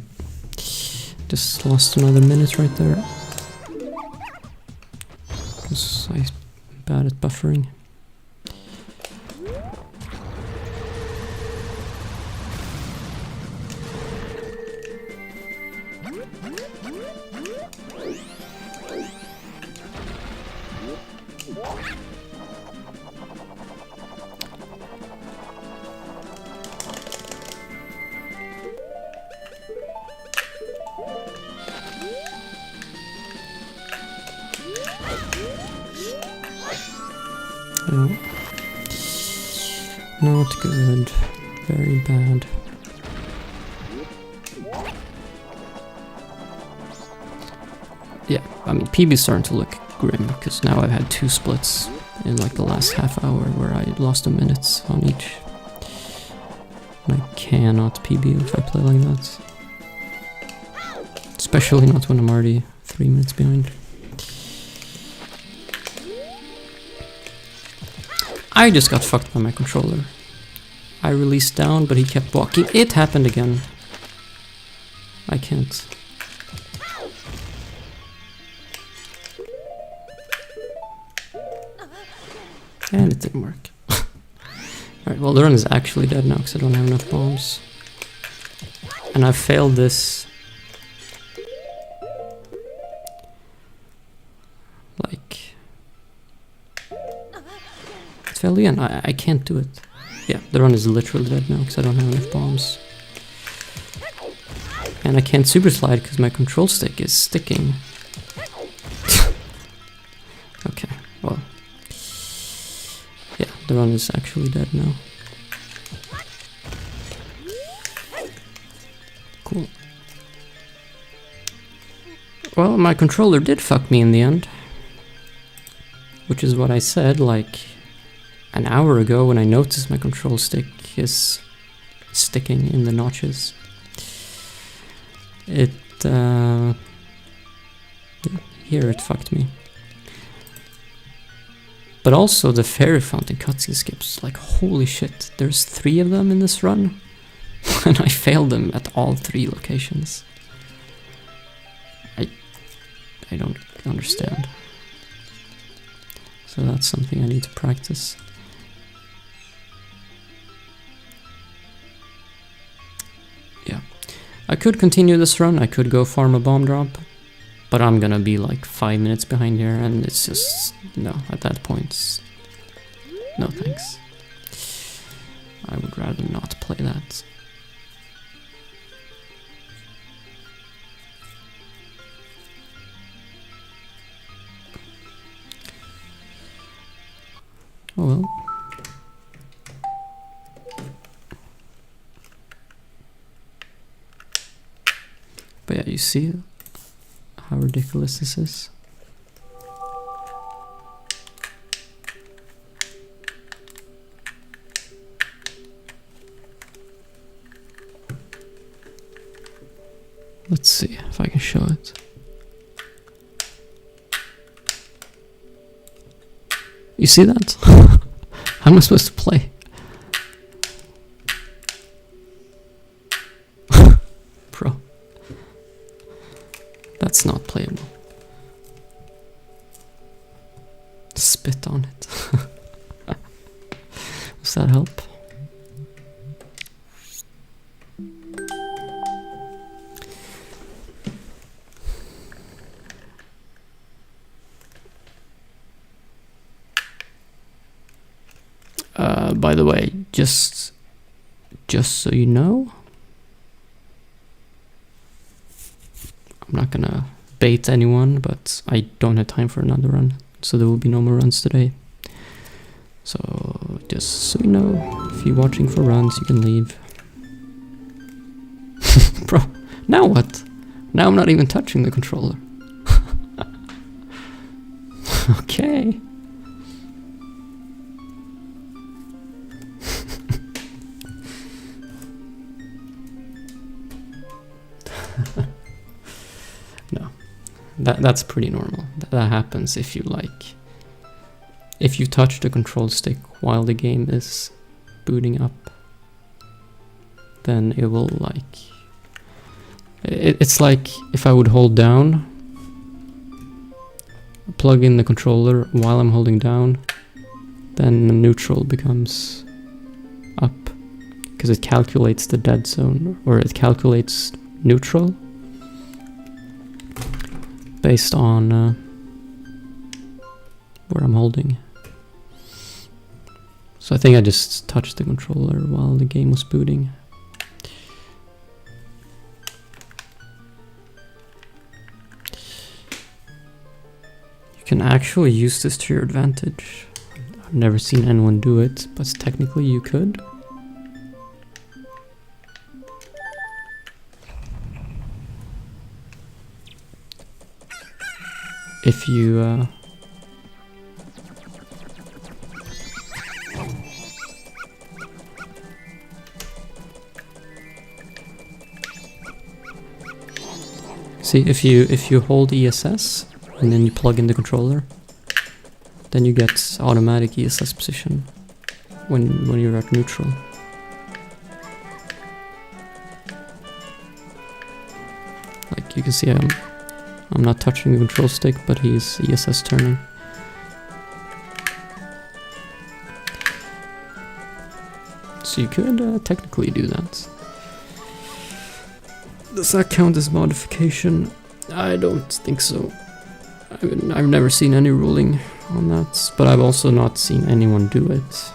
Speaker 1: Just lost another minute right there. Because I'm bad at buffering. No. Not good. Very bad. Yeah, I mean, PB's starting to look grim, because now I've had 2 splits in like the last half hour where I lost a minute on each. And I cannot PB if I play like that. Especially not when I'm already 3 minutes behind. I just got fucked by my controller. I released down, but he kept walking. It happened again. I can't. And it didn't work. Alright, well the run is actually dead now because I don't have enough bombs. And I've failed this. Like... It's failed again. I can't do it. Yeah, the run is literally dead now because I don't have enough bombs. And I can't super slide because my control stick is sticking. Okay, well... Yeah, the run is actually dead now. Cool. Well, my controller did fuck me in the end. Which is what I said, like, an hour ago when I noticed my control stick is sticking in the notches. It, here it fucked me. But also the fairy fountain cutscene skips, like holy shit, there's 3 of them in this run. And I failed them at all 3 locations. I don't understand. So that's something I need to practice. Yeah. I could continue this run, I could go farm a bomb drop. But I'm gonna be like 5 minutes behind here and it's just... No, at that point... No thanks. I would rather not play that. Oh well. But yeah, you see how ridiculous this is. Let's see if I can show it. You see that? How am I supposed to play? Bro. That's not playable. Spit on it. Does that help? By the way, just so you know, I'm not gonna bait anyone, but I don't have time for another run, so there will be no more runs today. So just so you know, if you're watching for runs, you can leave. Bro, now what? Now I'm not even touching the controller. Okay. No, that's pretty normal. That happens if you if you touch the control stick while the game is booting up, then it will it's like if I would hold down, plug in the controller while I'm holding down, then the neutral becomes up because it calculates the dead zone, or it calculates neutral based on where I'm holding. So I think I just touched the controller while the game was booting. You can actually use this to your advantage. I've never seen anyone do it, but technically you could. If you see, if you hold ESS and then you plug in the controller, then you get automatic ESS position when you're at neutral. you can see I'm not touching the control stick, but he's ESS turning. So you could technically do that. Does that count as modification? I don't think so. I mean, I've never seen any ruling on that, but I've also not seen anyone do it.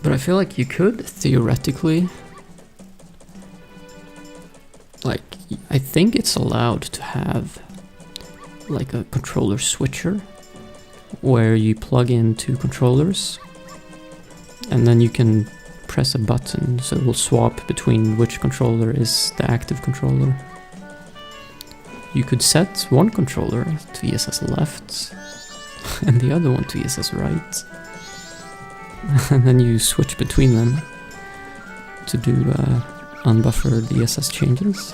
Speaker 1: But I feel like you could theoretically, like, I think it's allowed to have like a controller switcher where you plug in 2 controllers and then you can press a button so it will swap between which controller is the active controller. You could set one controller to ESS left and the other one to ESS right. And then you switch between them to do unbuffered ESS changes.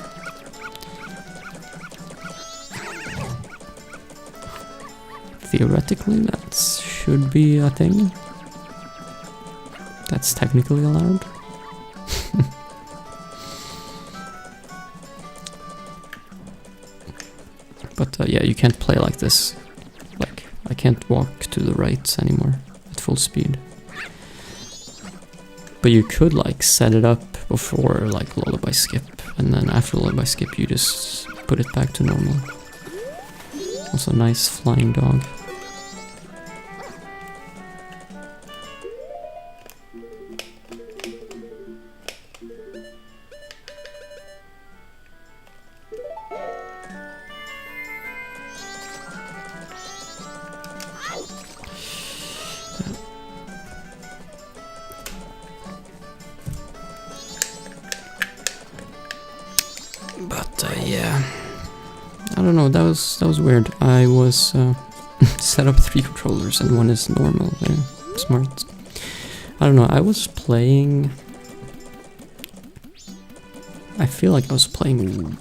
Speaker 1: Theoretically, that should be a thing. That's technically allowed. But yeah, you can't play like this. Like, I can't walk to the right anymore at full speed. But you could like set it up before like lullaby skip, and then after lullaby skip you just put it back to normal. Also nice flying dog. But yeah, I don't know, that was weird. I was set up 3 controllers and one is normal. Very smart. I don't know, I was playing. I feel like I was playing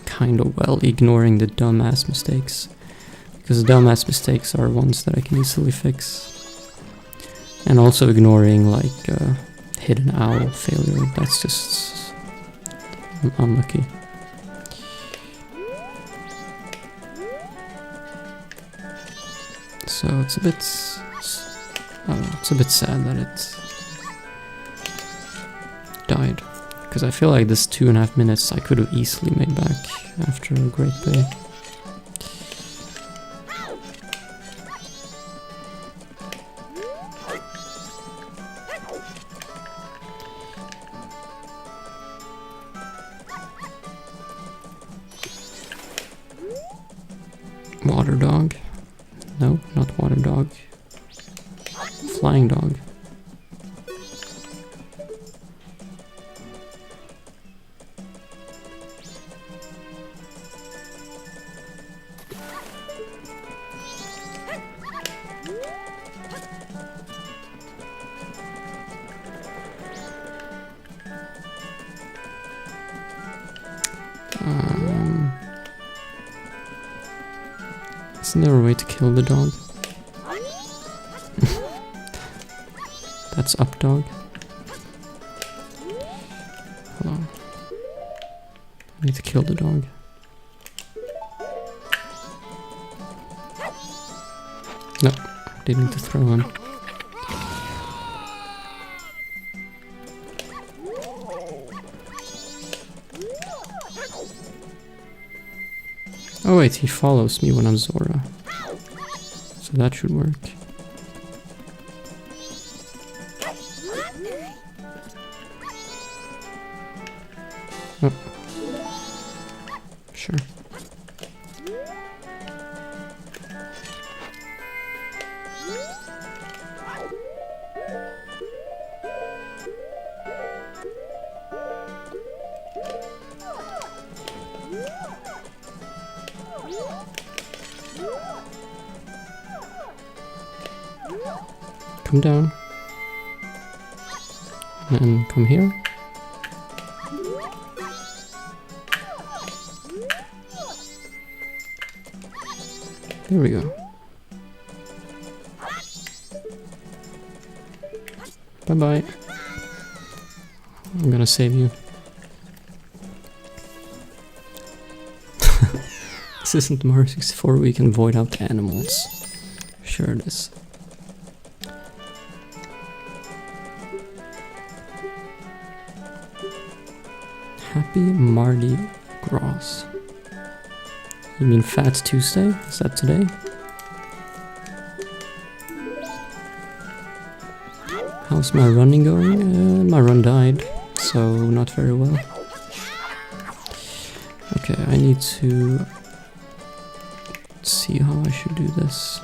Speaker 1: kind of well, ignoring the dumbass mistakes, because dumbass mistakes are ones that I can easily fix, and also ignoring like hidden owl failure. That's just unlucky. So it's a bit, I don't know, it's a bit sad that it died, because I feel like this 2.5 minutes I could have easily made back after a great play. Water dog. No, not water dog. Flying dog. Isn't there a way to kill the dog? That's up dog. Hold on. I need to kill the dog. No, didn't need to throw him. Oh wait, he follows me when I'm Zora. So that should work. Oh. Sure. Come down. And come here. There we go. Bye-bye. I'm gonna save you. This isn't Mario 64, we can void out animals. Sure it is. Happy Mardi Gras. You mean Fat Tuesday? Is that today? How's my running going? My run died, so not very well. Okay, I need to see how I should do this.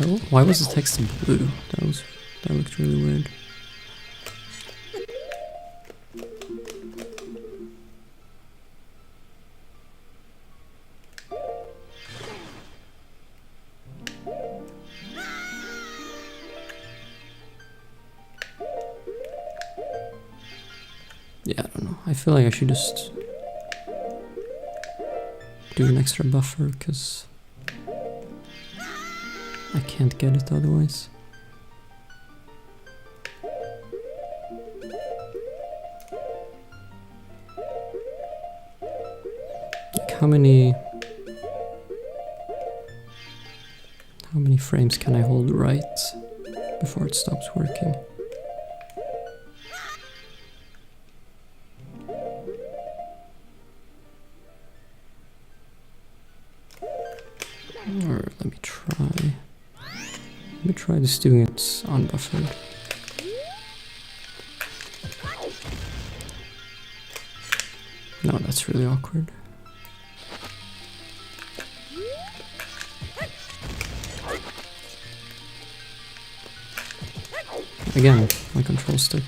Speaker 1: Oh, why was the text in blue? That looked really weird. Yeah, I don't know. I feel like I should just do an extra buffer, because I can't get it otherwise. Like how many frames can I hold right before it stops working? Or let me try just doing it unbuffered. No, that's really awkward. Again, my control stick.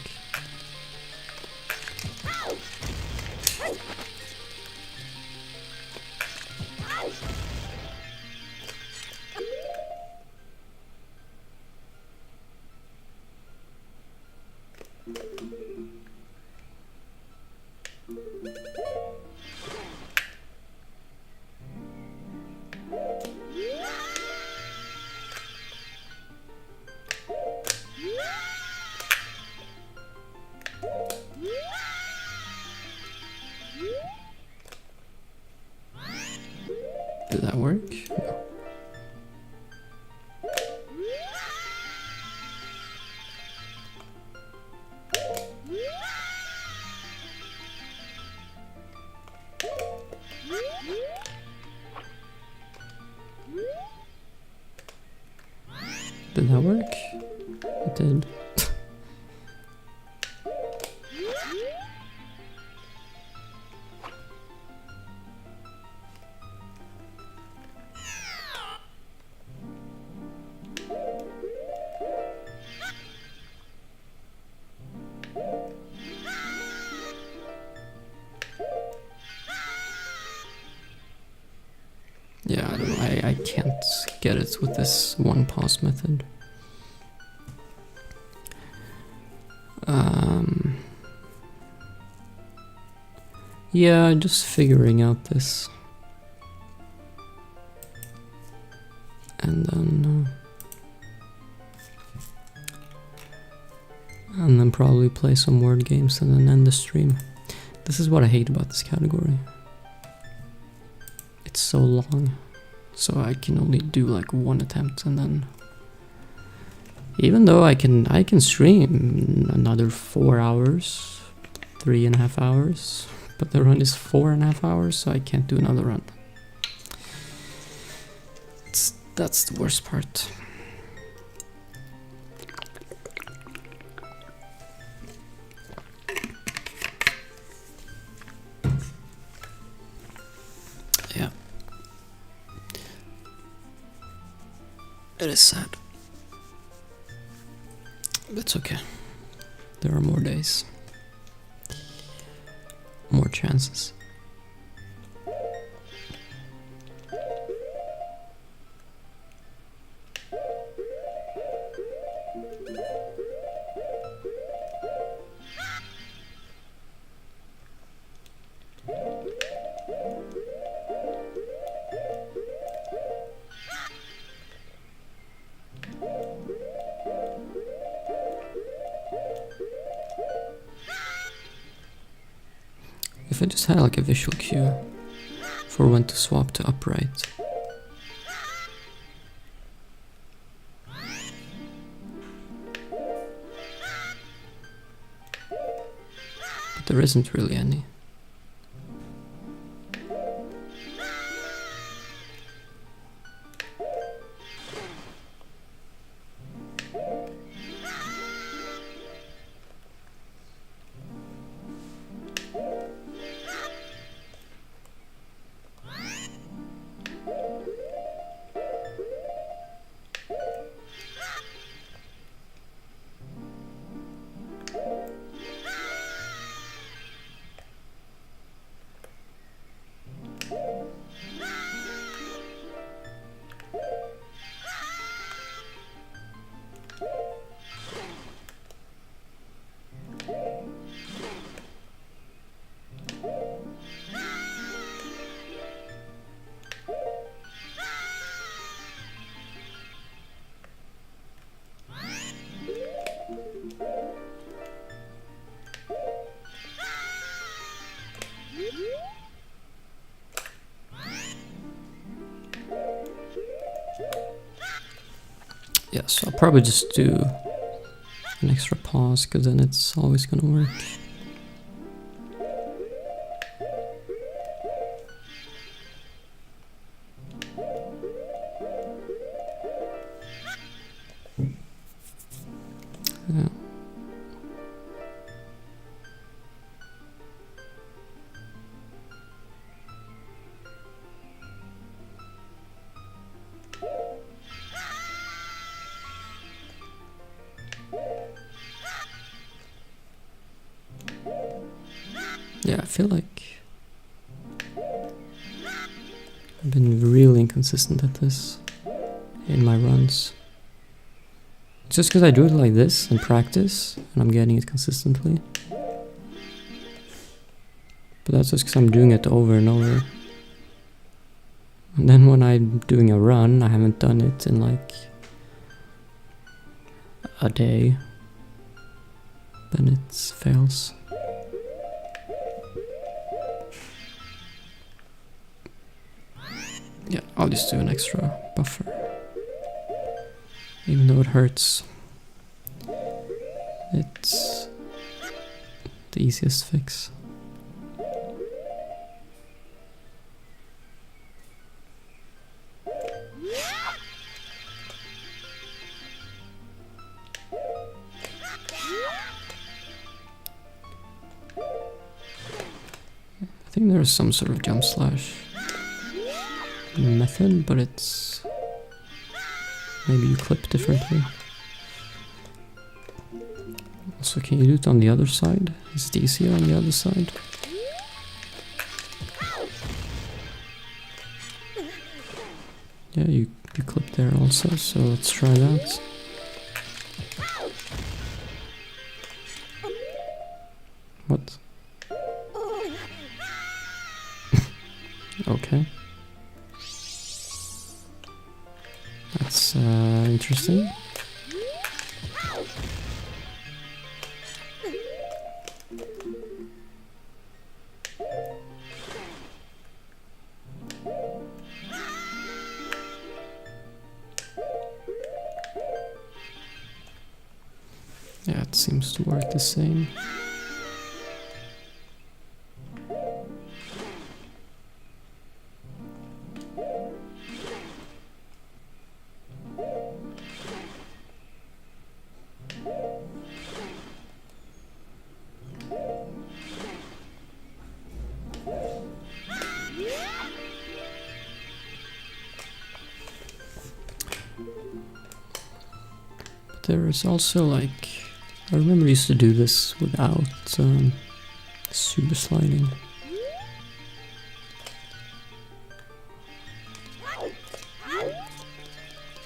Speaker 1: Did that work? No. Did that work? It did. Yeah, I don't know, I can't get it with this one pause method. Yeah, just figuring out this. And then probably play some word games and then end the stream. This is what I hate about this category. It's so long, so I can only do like one attempt, and then even though I can stream another 4 hours, 3.5 hours, but the run is 4.5 hours, so I can't do another run. That's the worst part. Yeah. It is sad. But it's okay. There are more days. More chances. if I just had like a visual cue for when to swap to upright. But there isn't really any. Yeah, so I'll probably just do an extra pause, because then it's always gonna work. Yeah. Yeah, I feel like I've been really inconsistent at this in my runs. It's just because I do it like this in practice and I'm getting it consistently. But that's just because I'm doing it over and over. And then when I'm doing a run, I haven't done it in like a day, then it fails. Yeah, I'll just do an extra buffer, even though it hurts. It's the easiest fix. I think there's some sort of jump slash method, but it's maybe you clip differently. Also, can you do it on the other side? Is it easier on the other side? Yeah, you clip there also, so let's try that. What? Okay. That's interesting. Yeah, it seems to work the same. There is also like, I remember I used to do this without super sliding.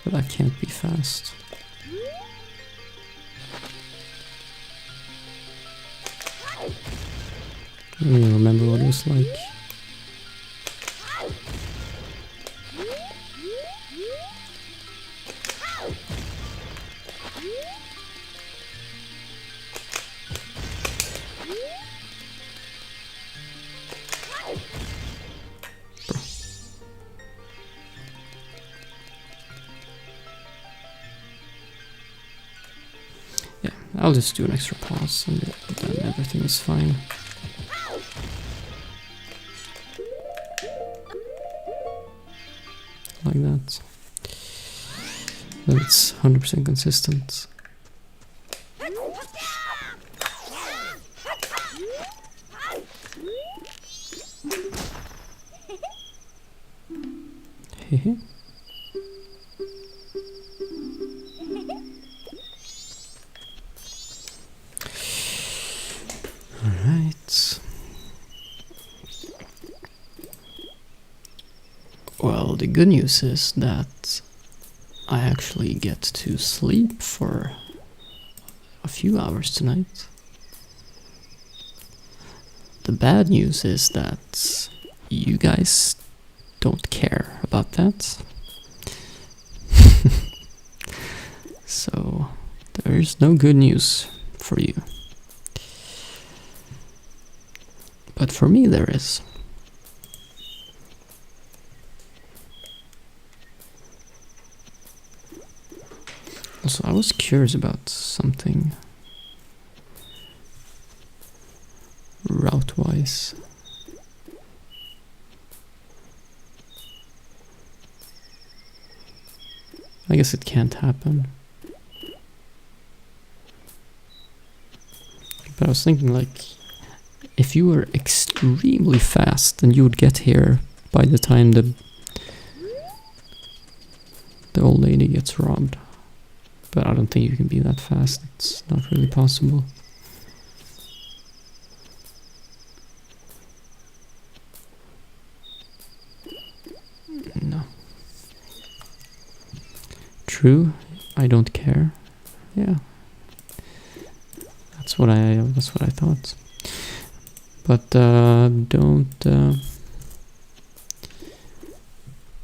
Speaker 1: But that can't be fast. I don't even remember what it was like. I'll just do an extra pause and then everything is fine. Like that. Then it's 100% consistent. Hehe. Alright. Well, the good news is that I actually get to sleep for a few hours tonight. The bad news is that you guys don't care about that. So there's no good news for you. But for me there is. Also, I was curious about something route-wise. I guess it can't happen. But I was thinking, like, if you were extremely fast, then you would get here by the time the old lady gets robbed. But I don't think you can be that fast. It's not really possible. No. True, I don't care. Yeah. That's what I thought. But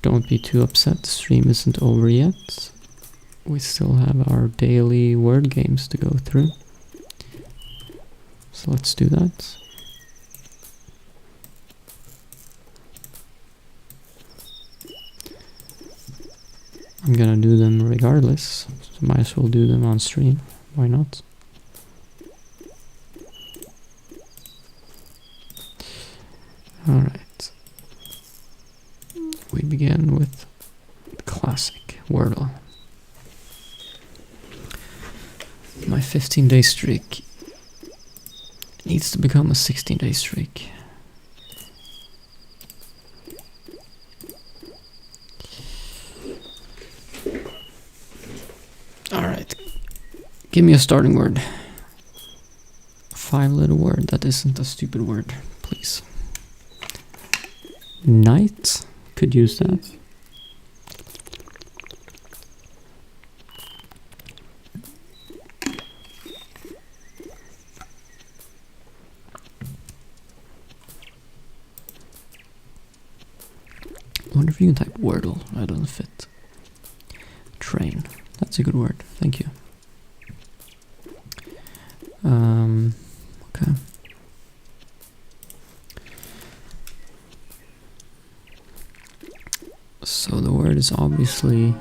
Speaker 1: don't be too upset. The stream isn't over yet. We still have our daily word games to go through. So let's do that. I'm gonna do them regardless, so might as well do them on stream. Why not? Alright. We begin with classic Wordle. My 15-day streak needs to become a 16-day streak. Alright, give me a starting word. A 5-letter word that isn't a stupid word, please. Knight, could use that. I wonder if you can type Wordle. That doesn't fit. Train. That's a good word. Thank you. Okay. So the word is obviously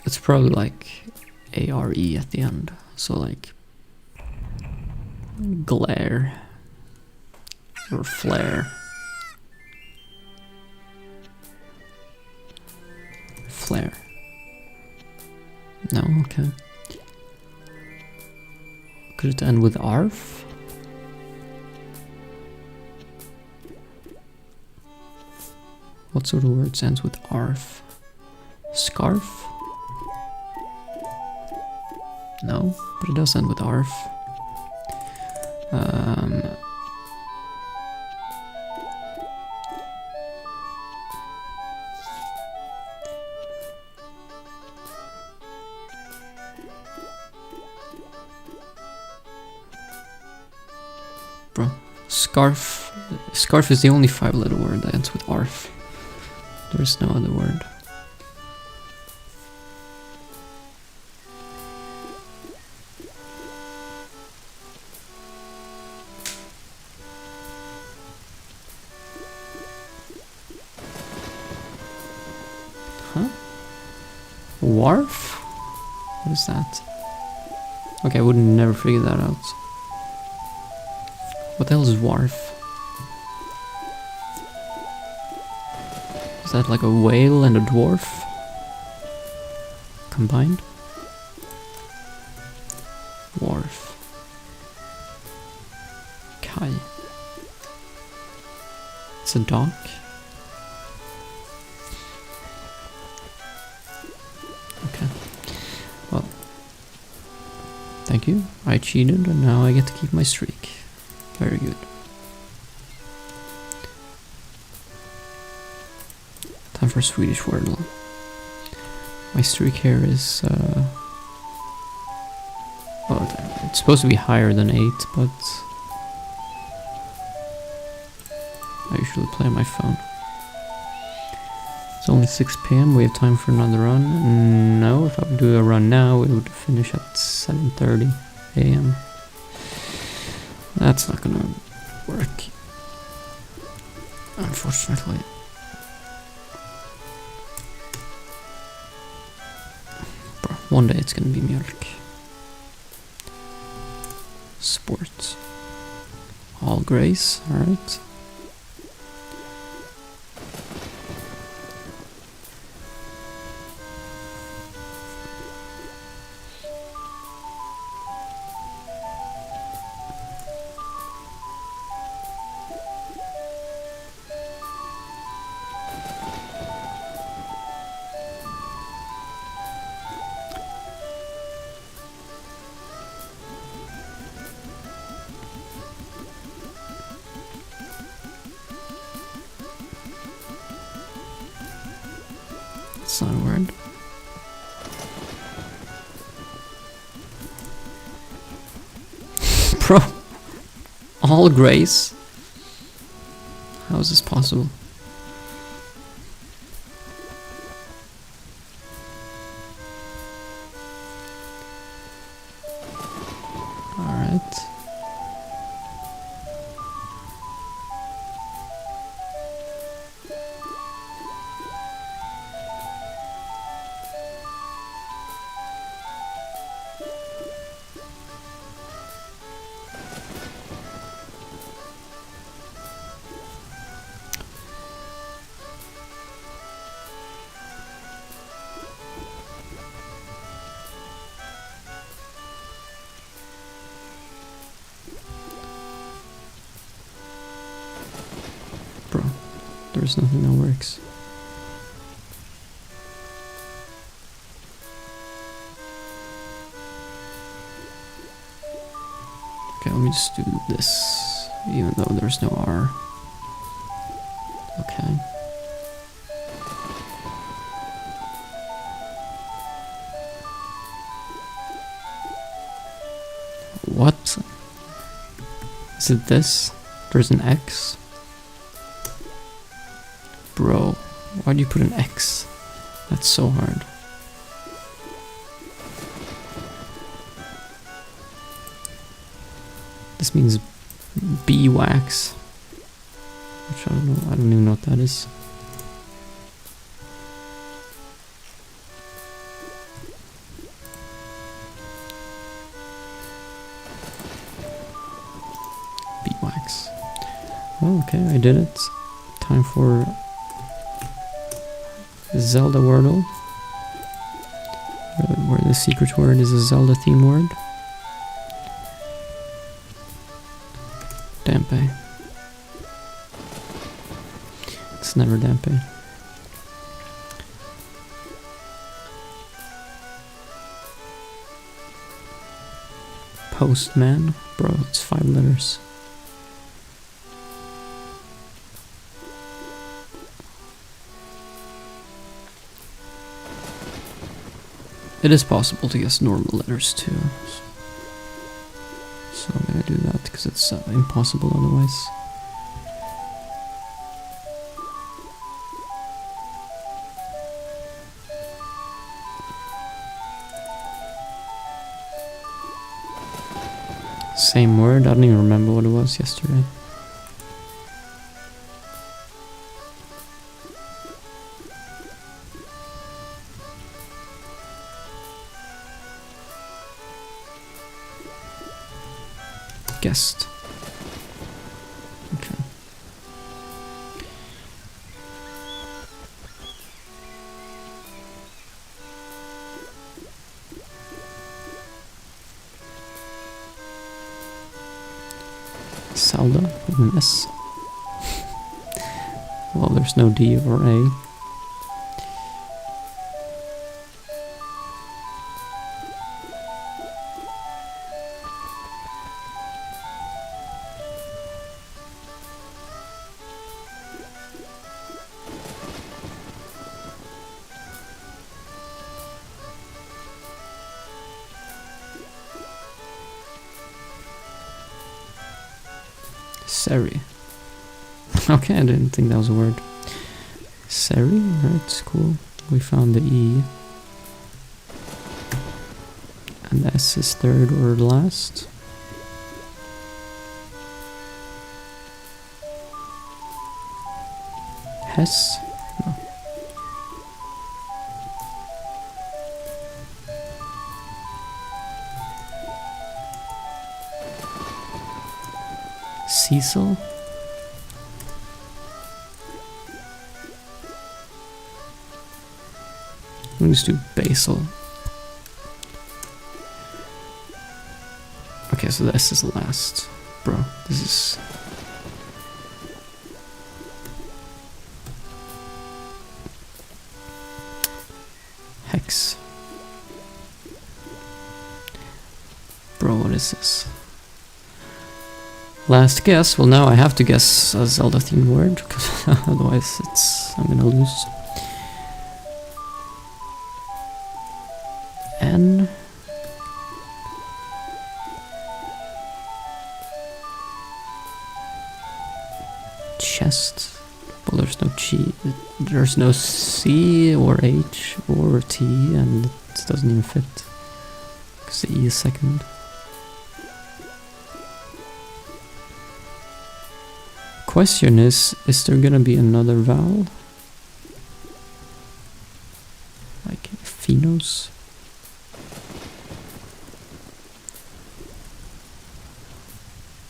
Speaker 1: it's probably like A-R-E at the end, so like glare or flare. Flare. No, okay. Could it end with ARF? What sort of words ends with ARF? Scarf? No, but it does end with ARF. Bro, scarf. Scarf is the only 5-letter word that ends with ARF. There's no other word. Wharf? What is that? Okay, I would never figure that out. What the hell is Wharf? Is that like a whale and a dwarf? Combined? Wharf. Kai. It's a dock. Okay. Well. Thank you. I cheated and now I get to keep my streak. Very good. Time for Swedish Wordle. My streak here is well, it's supposed to be higher than 8, but I usually play on my phone. It's only 6 PM, we have time for another run. No, if I would do a run now, it would finish at 7:30 AM. That's not gonna work, unfortunately. Bro, one day it's gonna be Mjölk. Sports. All grace, alright. That's not a word. Bro, all grace? How is this possible? Alright. Bro, there's nothing that works. Okay, let me just do this, even though there's no R. Okay. What? Is it this? There's an X? Bro, why do you put an X? That's so hard. This means beeswax, which I don't know. I don't even know what that is. Beeswax. Oh, okay, I did it. Time for Zelda Wordle, where the secret word is a Zelda theme word. Dampe. It's never Dampe. Postman? Bro, it's 5 letters. It is possible to guess normal letters too. So I'm gonna do that because it's impossible otherwise. Same word, I don't even remember what it was yesterday. guessed. Okay. Zelda with an S. Well, there's no D or A. Seri. Okay, I didn't think that was a word. Seri, right, cool. We found the E. And the S is third or last. Hess? No. Cecil? Let's do Basil. Okay, so the S is last. Bro, this is... Hex. Bro, what is this? Last guess. Well, now I have to guess a Zelda themed word, because otherwise I'm gonna lose. N. Chest. Well, there's no G. There's no C or H or T, and it doesn't even fit because the E is second. Question is there gonna be another vowel? Like Phenos?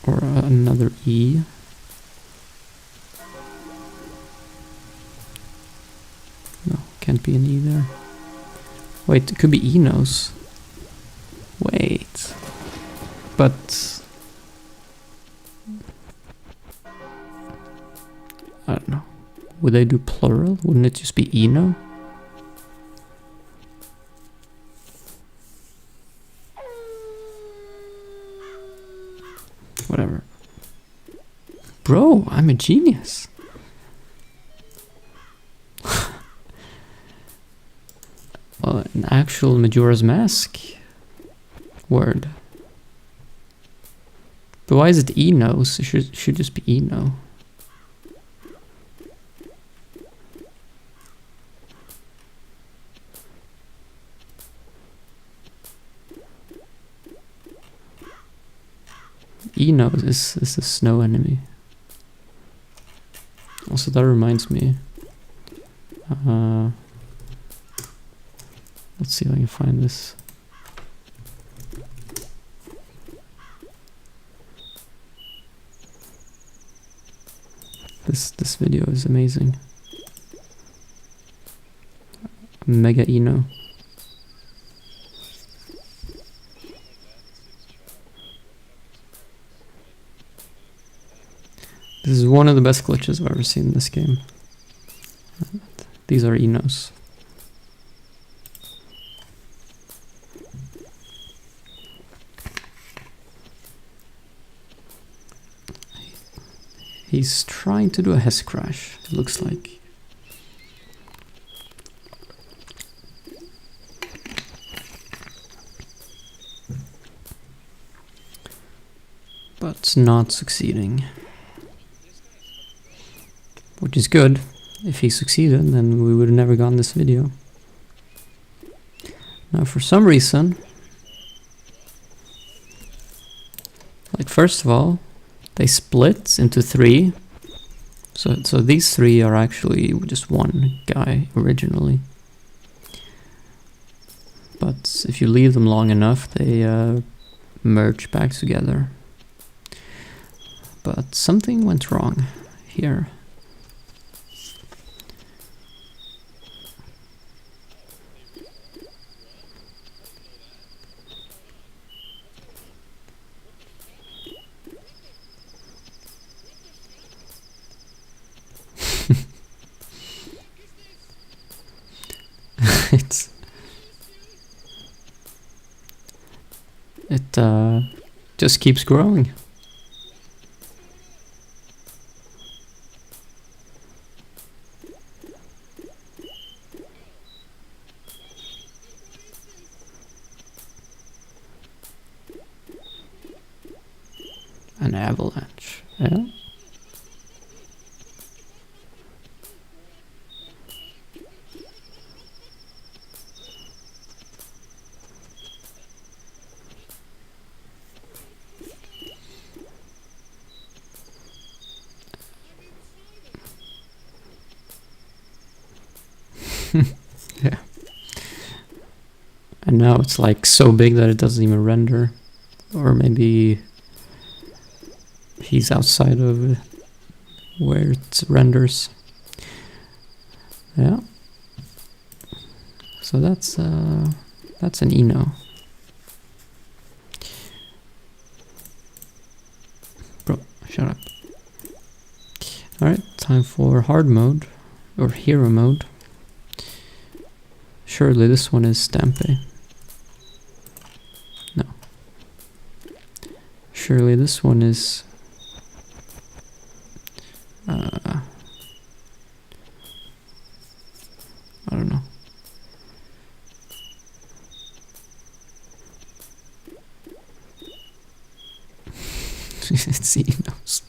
Speaker 1: Or another E? No, can't be an E there. Wait, it could be Enos. Wait. But... I don't know. Would they do plural? Wouldn't it just be Eno? Whatever. Bro, I'm a genius. Well, an actual Majora's Mask word. But why is it Enos? It should just be Eno. Eno is a snow enemy. Also, that reminds me. Let's see if I can find this. This video is amazing. Mega Eno. This is one of the best glitches I've ever seen in this game. These are Enos. He's trying to do a Hess crash, it looks like. But not succeeding. Which is good. If he succeeded, then we would have never gotten this video. Now, for some reason, like, first of all, they split into three. So these three are actually just one guy originally. But if you leave them long enough, they merge back together. but something went wrong here. It just keeps growing. An avalanche, yeah. Yeah. And now it's like so big that it doesn't even render. Or maybe he's outside of where it renders. Yeah. So that's an Eno. Bro, shut up. Alright, time for hard mode. Or hero mode. Surely this one is Stampe. No. Surely this one is... I don't know. It's Enos.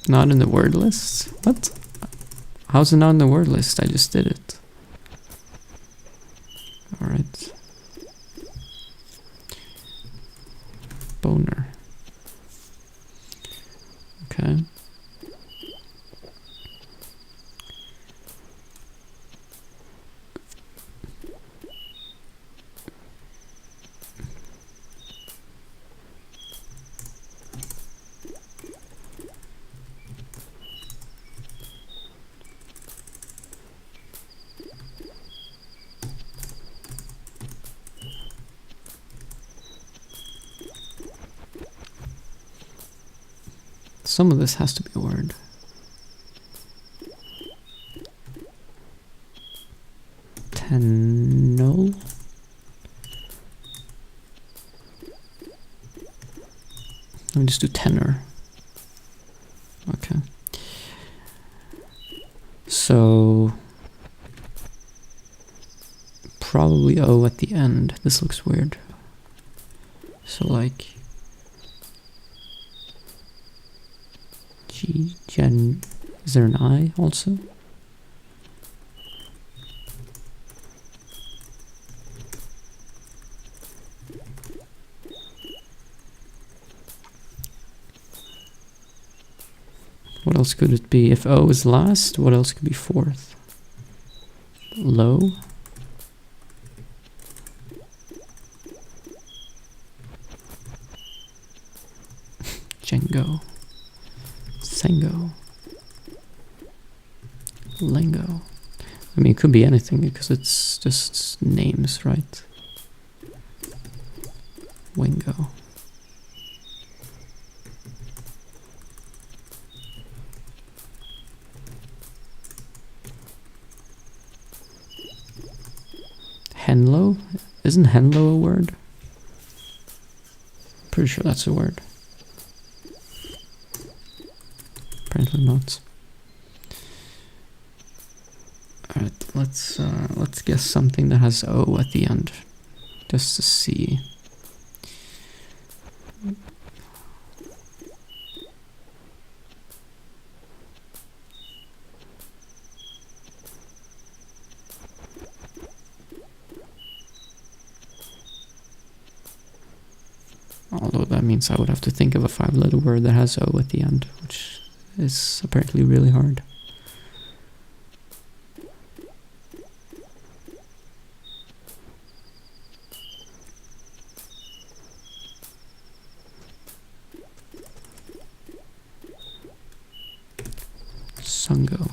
Speaker 1: Not in the word list? What? How's it not in the word list? I just did it. Alright. Boner. Okay. Some of this has to be a word. Tenno? Let me just do tenor. Okay. So... probably O at the end. This looks weird. So like... Gen... Is there an I also? What else could it be? If O is last, what else could be fourth? Low? Django. Sengo. Lengo. I mean, it could be anything because it's just names, right? Wingo. Henlo? Isn't Henlo a word? Pretty sure that's a word. Apparently not. Alright, let's guess something that has O at the end, just to see. Although that means I would have to think of a 5-letter word that has O at the end, which is apparently really hard. Sungo.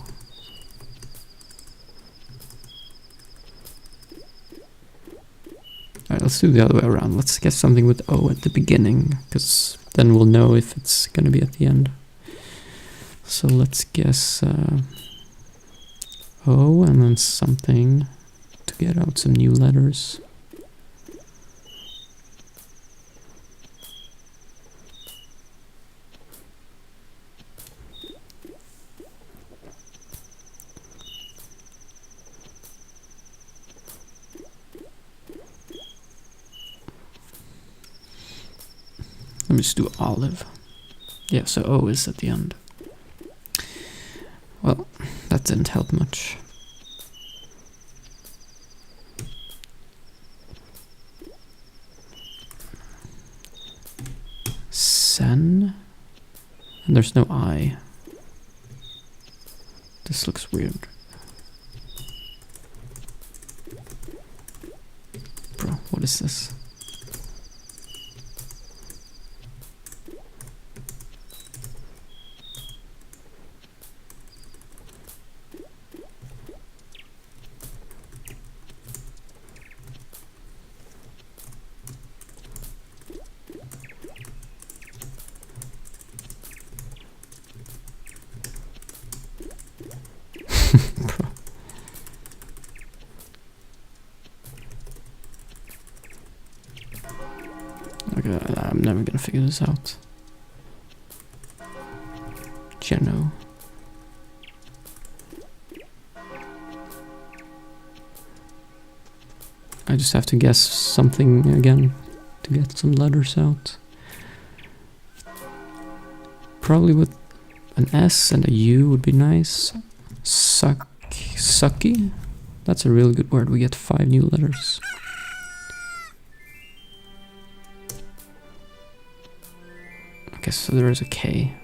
Speaker 1: Alright, let's do the other way around. Let's get something with O at the beginning, because then we'll know if it's gonna be at the end. So let's guess O and then something to get out some new letters. Let me just do olive. Yeah, so O is at the end. Well, that didn't help much. Sen? And there's no I. This looks weird. Bro, what is this? Okay, I'm never gonna figure this out. Geno. I just have to guess something again to get some letters out. Probably with an S and a U would be nice. Sucky? That's a really good word. We get 5 new letters. Okay, so there is a K.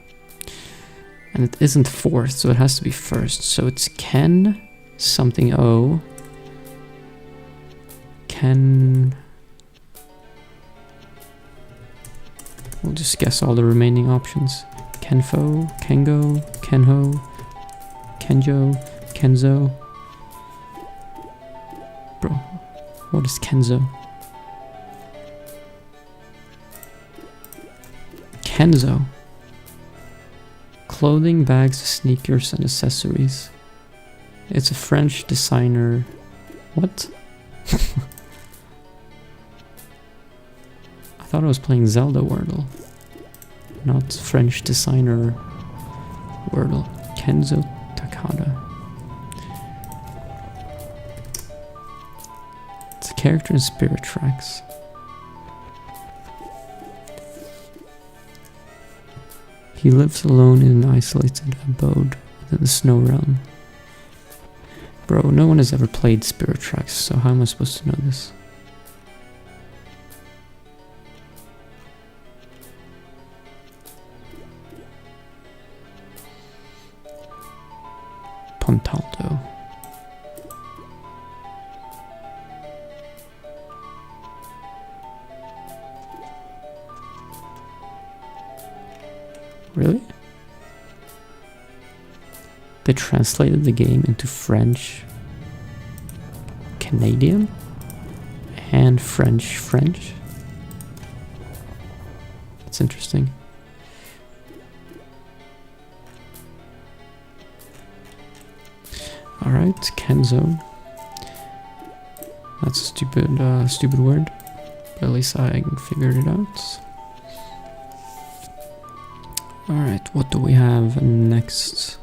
Speaker 1: And it isn't fourth, so it has to be first. So it's Ken, something O. Ken... We'll just guess all the remaining options. Kenfo, Kengo, Kenho, Kenjo, Kenzo. Bro, what is Kenzo? Kenzo. Clothing, bags, sneakers, and accessories. It's a French designer. What? I thought I was playing Zelda Wordle, not French designer Wordle. Kenzo Takada. It's a character in Spirit Tracks. He lives alone in an isolated abode within the snow realm. Bro, no one has ever played Spirit Tracks, so how am I supposed to know this? Pontaldo. Really? They translated the game into French, Canadian, and French. That's interesting. Alright, Kenzo. That's a stupid word, but at least I figured it out. Alright, what do we have next?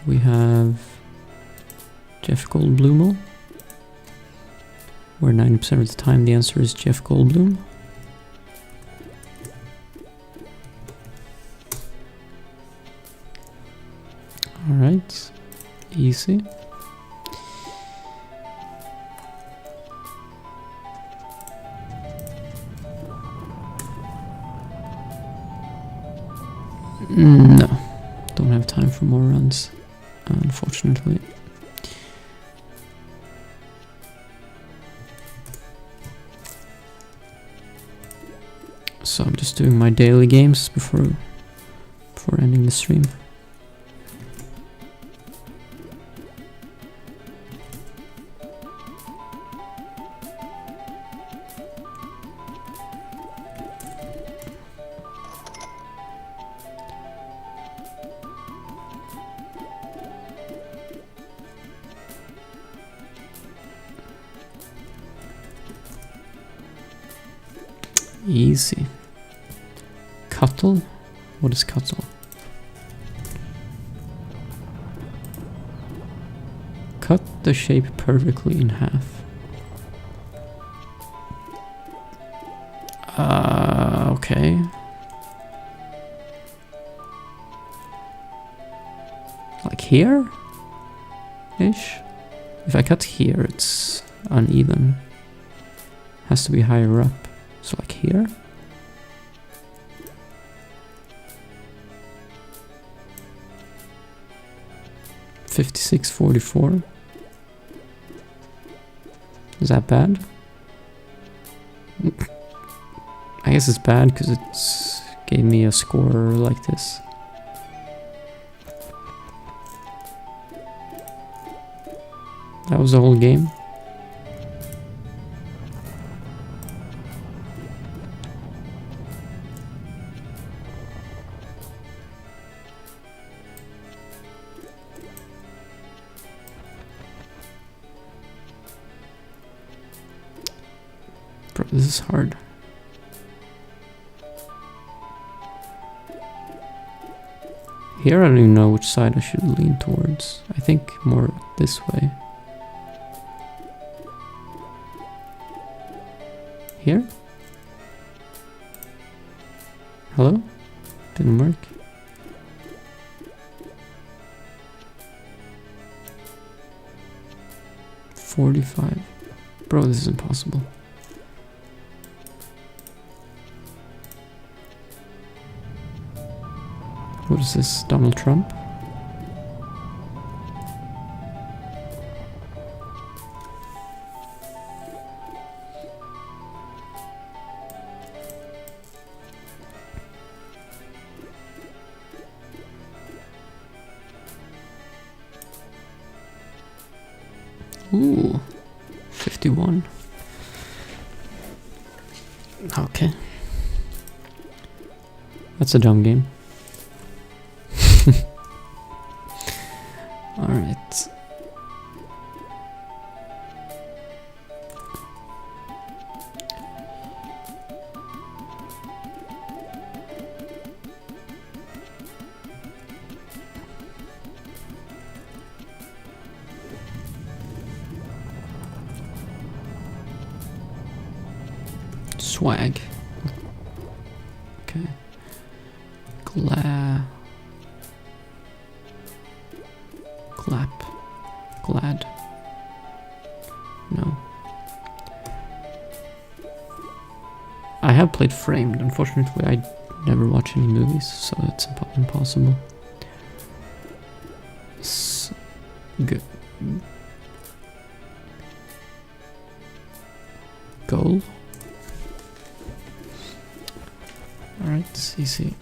Speaker 1: We have Jeff Goldblum, where 90% of the time the answer is Jeff Goldblum. Alright, easy. No, don't have time for more runs, unfortunately. So I'm just doing my daily games before ending the stream. Easy. Cuttle? What is cuttle? Cut the shape perfectly in half. Okay. Like here? Ish? If I cut here, it's uneven. Has to be higher up. So like here? $56.44. Is that bad? I guess it's bad because it's gave me a score like this. That was the whole game. Bro, this is hard. Here I don't even know which side I should lean towards. I think more this way. Here? Hello? Didn't work. $45. Bro, this is impossible. What is this? Donald Trump? Ooh, 51. Okay. That's a dumb game. Alright. Swag. Okay. Clap. Glad. No. I have played Framed. Unfortunately, I never watch any movies, so it's impossible. Good. Goal. Alright, it's easy.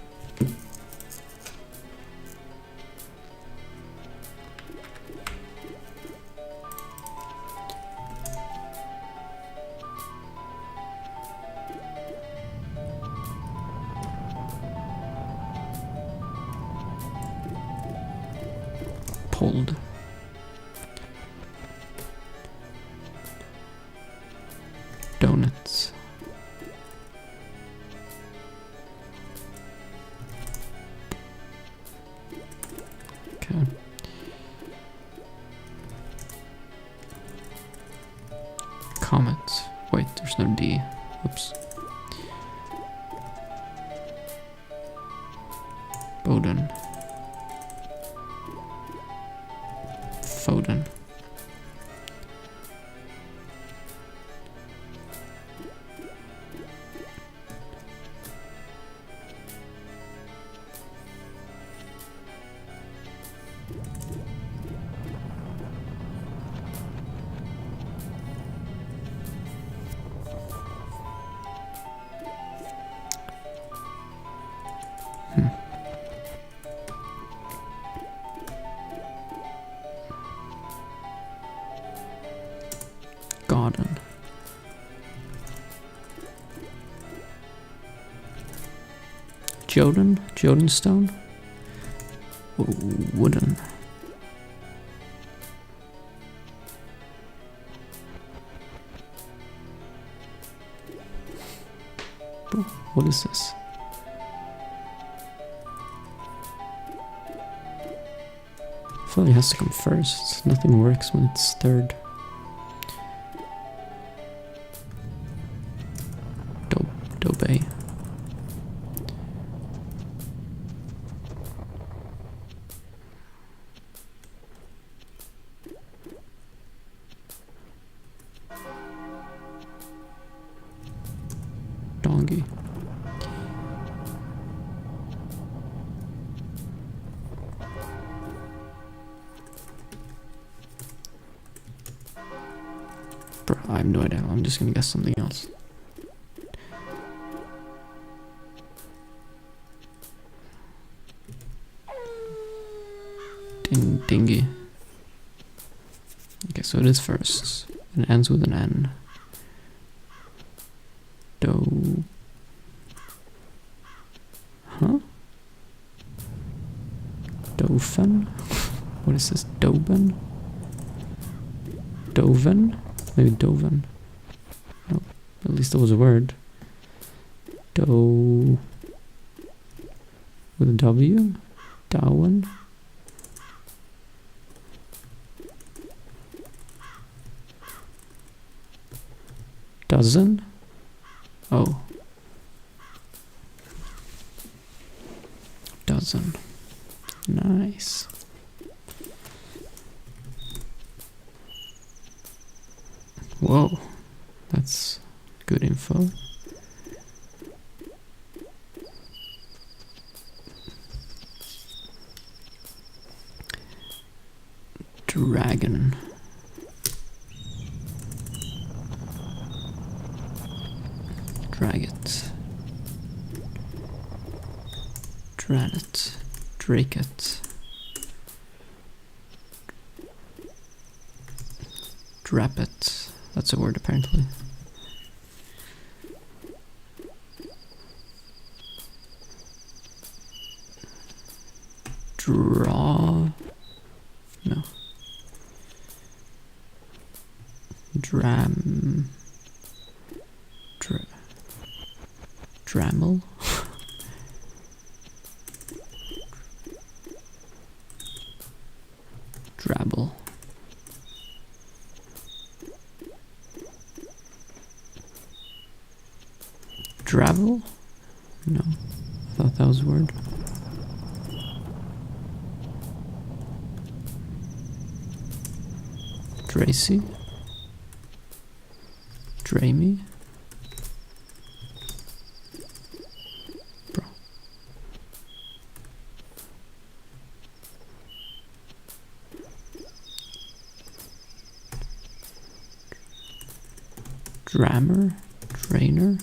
Speaker 1: Pulled. Donuts. Okay. Comments. Wait, there's no D. Oops. Bowden. Foden. Garden. Joden stone? Wooden. Bro, What is this? I feel like it has to come first. Nothing works when it's third. Dobay. Dongy. Bro, I have no idea. I'm just gonna guess something else. Dingy. Okay, so it is first. It ends with an N. Huh? Dofen? What is this? Doben? Doven? Maybe Doven. No, at least that was a word. With a W? Dowen? Dozen? Oh. Dozen. Nice. Whoa. That's good info. Dragon. Drag it. Dran it. Drake it. Drap it. That's a word apparently. Draw. No. Dramel. Drabble. Dravel? No. I thought that was a word. Tracy? Dramey? Bro. Drammer? Trainer?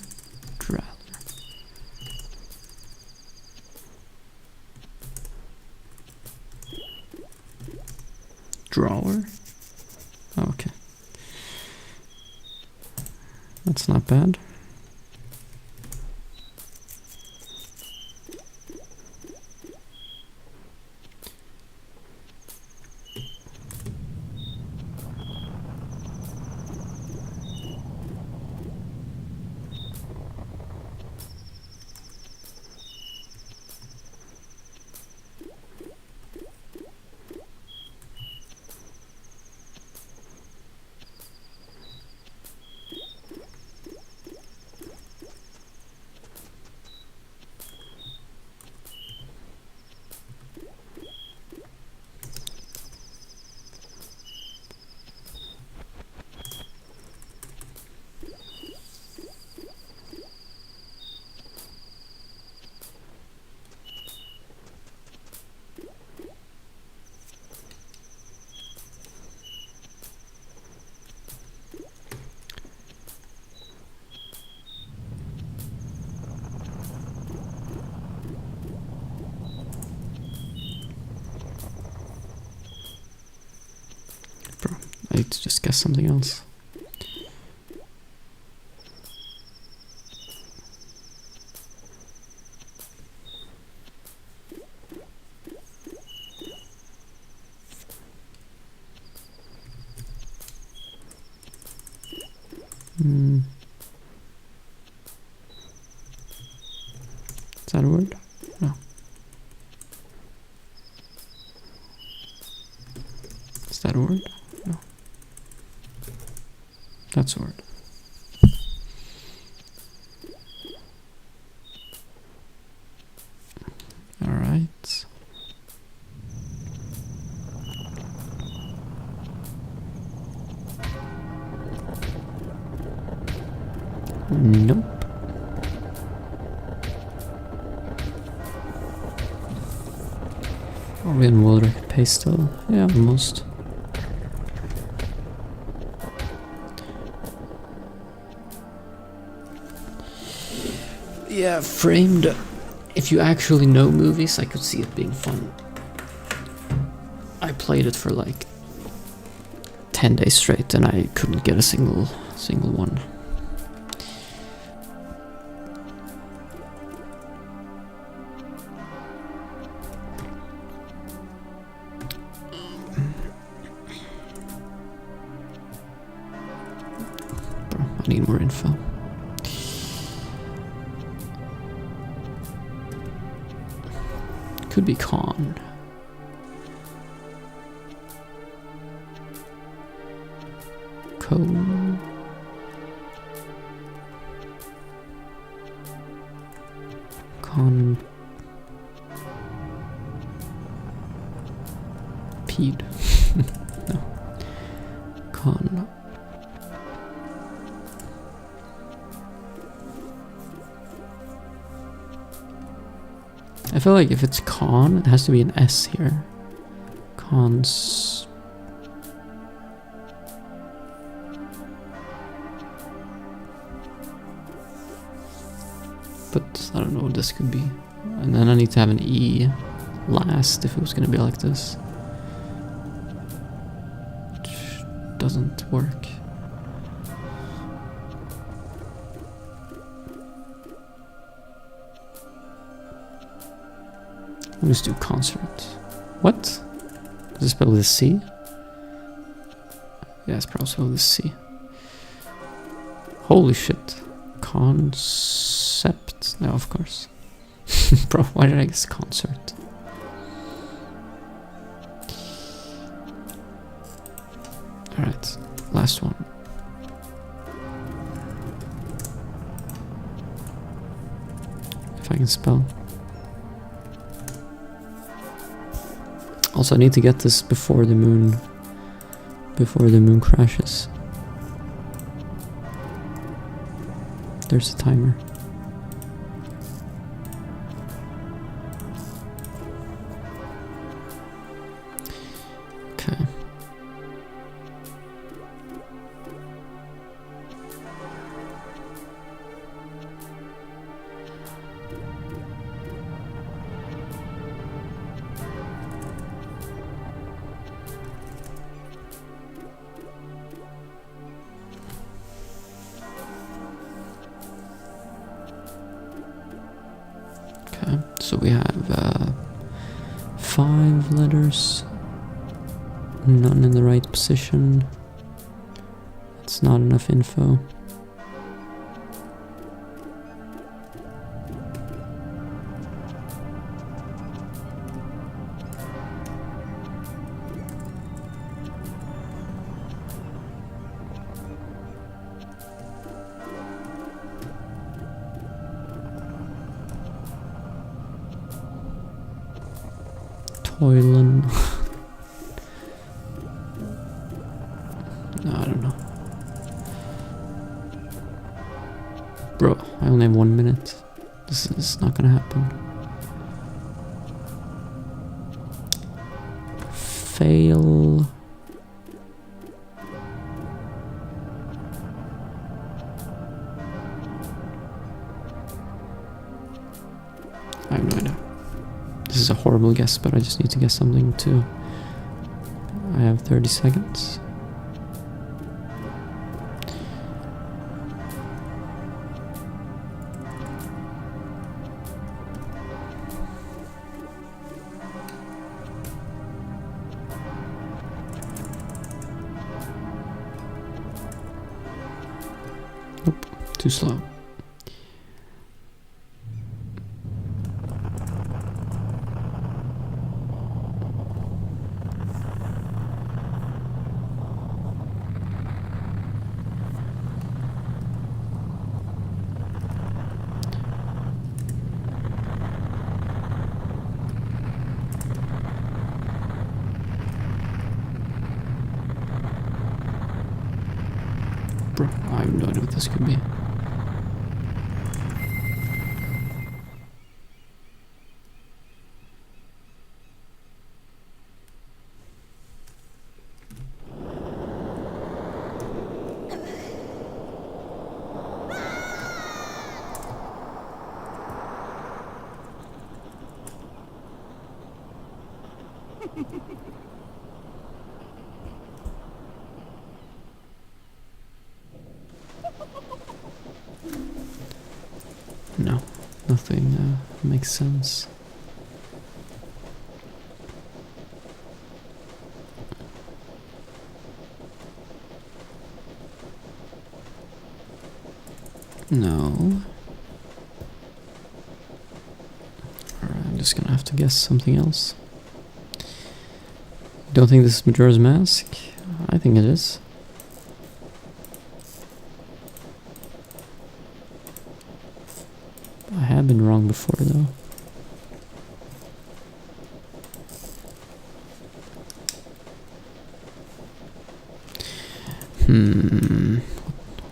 Speaker 1: Draller. Drawer? Okay. That's not bad. I need to just guess something else. Is that a word? No. That's a word. Alright. Nope. Are we in world record pace still? Yeah, almost. Yeah, framed. If you actually know movies, I could see it being fun. I played it for like 10 days straight and I couldn't get a single one. Bro, I need more info. Could be con. Cone. Con. Peed. No. Con. I feel like if it's con, it has to be an S here. Cons. But I don't know what this could be. And then I need to have an E last if it was gonna be like this. Which doesn't work. Let's do concert. What? Does it spell with a C? Yeah, it's probably spelled with a C. Holy shit. Concept. No, of course. Bro, why did I guess concert? Alright, last one. If I can spell. Also, I need to get this before the moon crashes. There's a timer. Okay. So we have 5 letters, none in the right position. It's not enough info. Toilen. No, I don't know. Bro, I only have 1 minute. This is not gonna happen. Fail. I have no idea. This is a horrible guess, but I just need to guess something too. I have 30 seconds. Nope, too slow. Bro, I have no idea what this could be. No, nothing makes sense. No. Alright, I'm just gonna have to guess something else. Don't think this is Majora's Mask? I think it is. I have been wrong before though.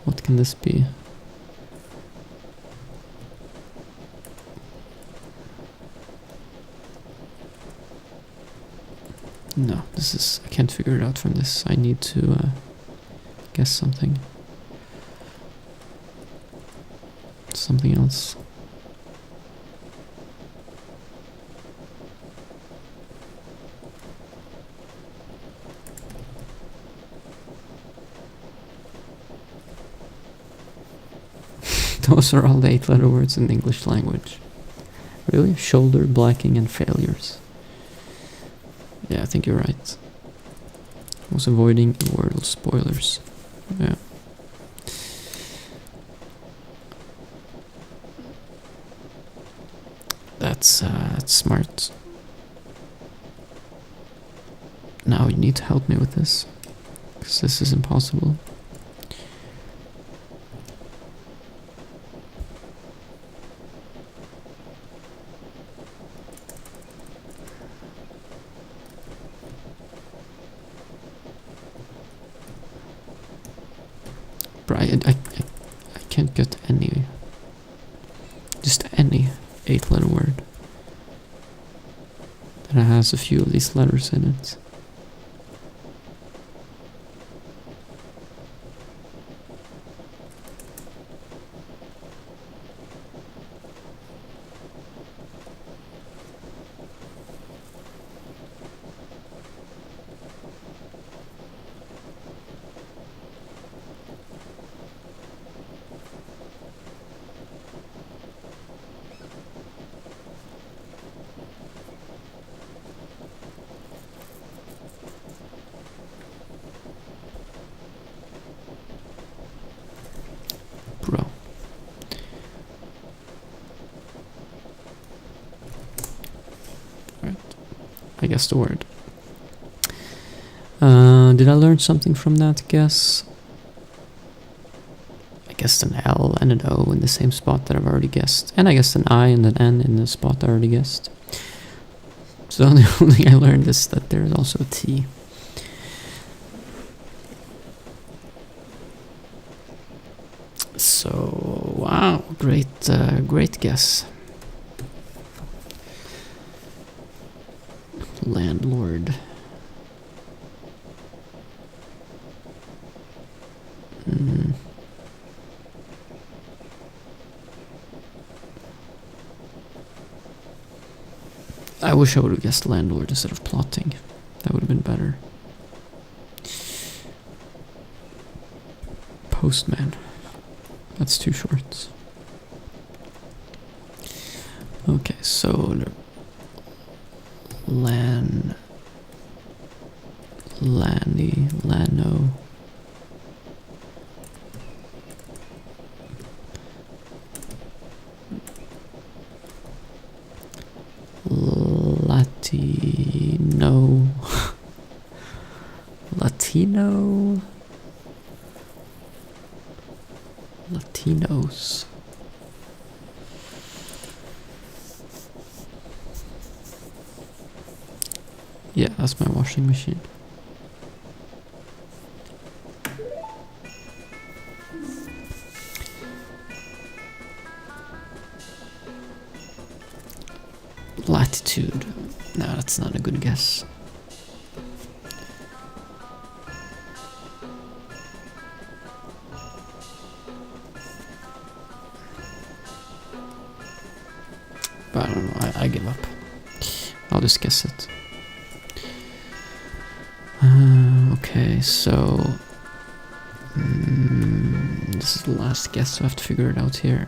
Speaker 1: What can this be? No, this is... I can't figure it out from this. I need to guess something. Something else. Those are all the 8-letter words in the English language. Really? Shoulder, blacking, and failures. Yeah, I think you're right. I was avoiding Wordle spoilers. Yeah. That's smart. Now you need to help me with this, because this is impossible. Brian, I can't get any, just any 8-letter word that has a few of these letters in it. Bro. Right. I guessed the word. Did I learn something from that guess? I guessed an L and an O in the same spot that I've already guessed. And I guessed an I and an N in the spot I already guessed. So the only thing I learned is that there's also a T. So, wow, great guess. Landlord. I wish I would have guessed landlord instead of plotting. That would have been better. Postman. That's too short. Okay, so Lanny, Lano. Latino. Latino. Latinos. Yeah, that's my washing machine. Latitude. No, that's not a good guess. But I don't know, I give up. I'll just guess it. Okay, so... this is the last guess, so I have to figure it out here.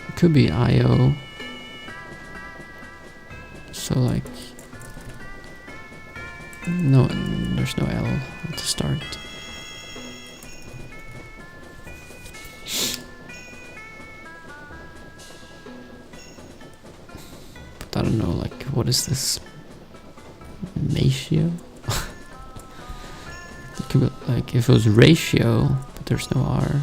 Speaker 1: It could be IO. So like... no, there's no L at the start. But I don't know, like, what is this? Ratio? It could be, like, if it was ratio, but there's no R.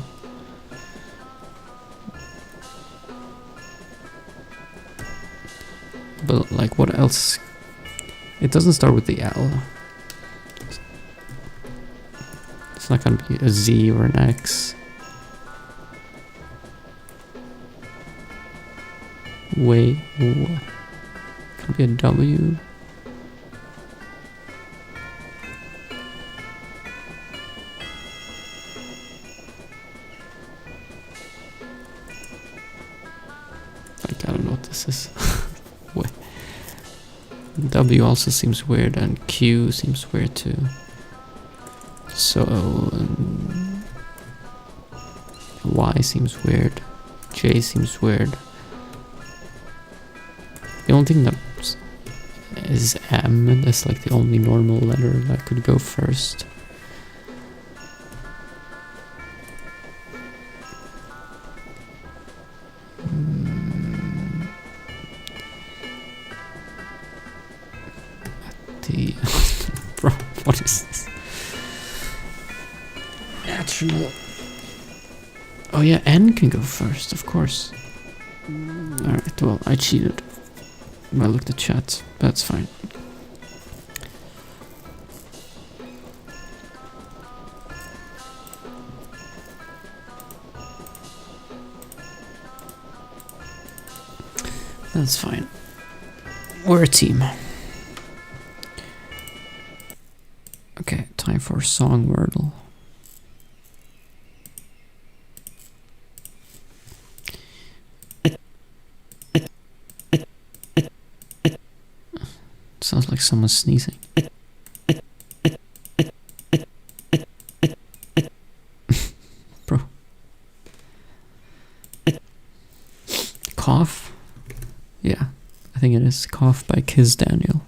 Speaker 1: But like, what else? It doesn't start with the L. It's not gonna be a Z or an X. Wait, what? Could be a W. Like, I don't know what this is. Wait. W also seems weird, and Q seems weird too. So Y seems weird. J seems weird. The only thing that is M, that's like the only normal letter that could go first. Bro, what is this? Natural. Oh yeah, N can go first, of course. Alright, well, I cheated. I looked at chat, that's fine. That's fine. We're a team. Okay, time for Song Wordle. Sounds like someone's sneezing. Bro. Cough? Yeah, I think it is. Cough by Kiz Daniel.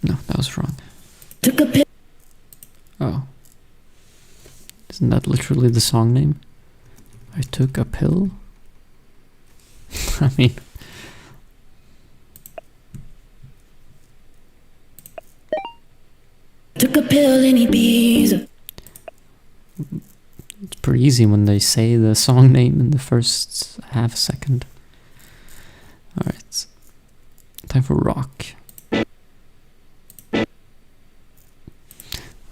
Speaker 1: No, that was wrong.
Speaker 2: Took a pill.
Speaker 1: Oh. Isn't that literally the song name? I took a pill? I mean...
Speaker 2: Took a pill in Ibiza.
Speaker 1: It's pretty easy when they say the song name in the first half second. Alright. Time for rock.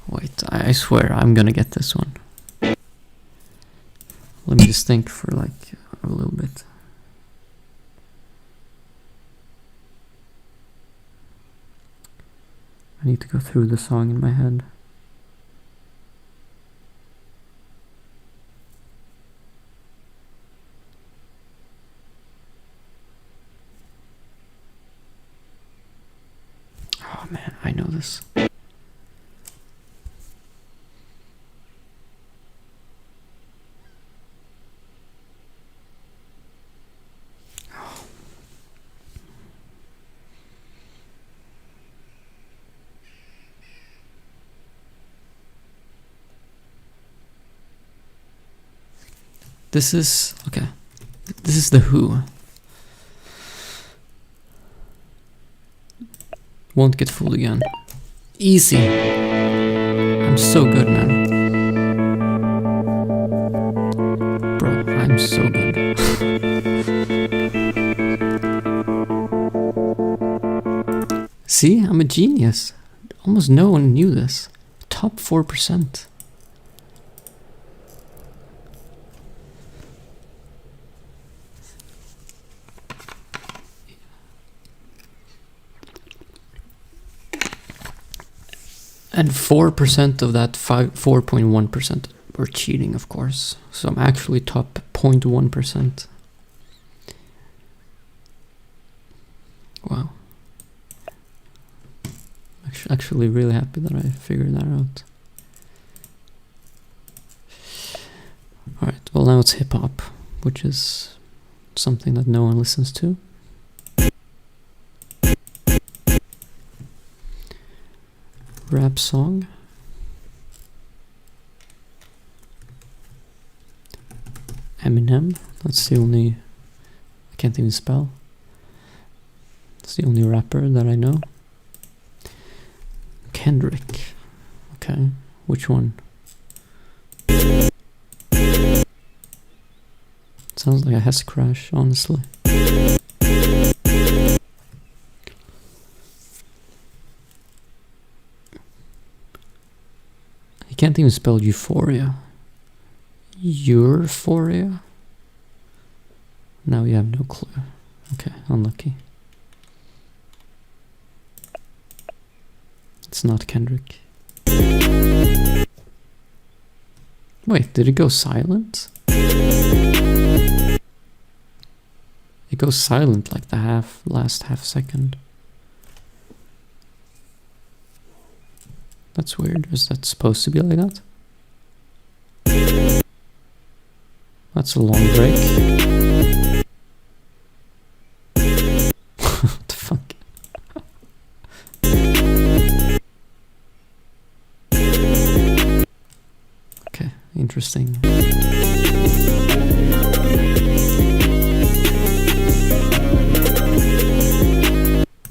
Speaker 1: Wait, I swear I'm gonna get this one. Let me just think for like a little bit. I need to go through the song in my head. Oh man, I know this. This is, okay, this is The Who. Won't Get Fooled Again. Easy. I'm so good, man. Bro, I'm so good. See, I'm a genius. Almost no one knew this. Top 4%. And 4% of that 4.1% were cheating, of course. So I'm actually top 0.1%. Wow. Actually really happy that I figured that out. Alright, well now it's hip hop, which is something that no one listens to. Rap song. Eminem, that's the only, I can't even spell. That's the only rapper that I know. Kendrick, okay, which one? Sounds like a Hess crash, honestly. You can't even spell euphoria. Euphoria? Now you have no clue. Okay, unlucky. It's not Kendrick. Wait, did it go silent? It goes silent like the last half second. That's weird. Is that supposed to be like that? That's a long break. What the fuck? Okay, interesting.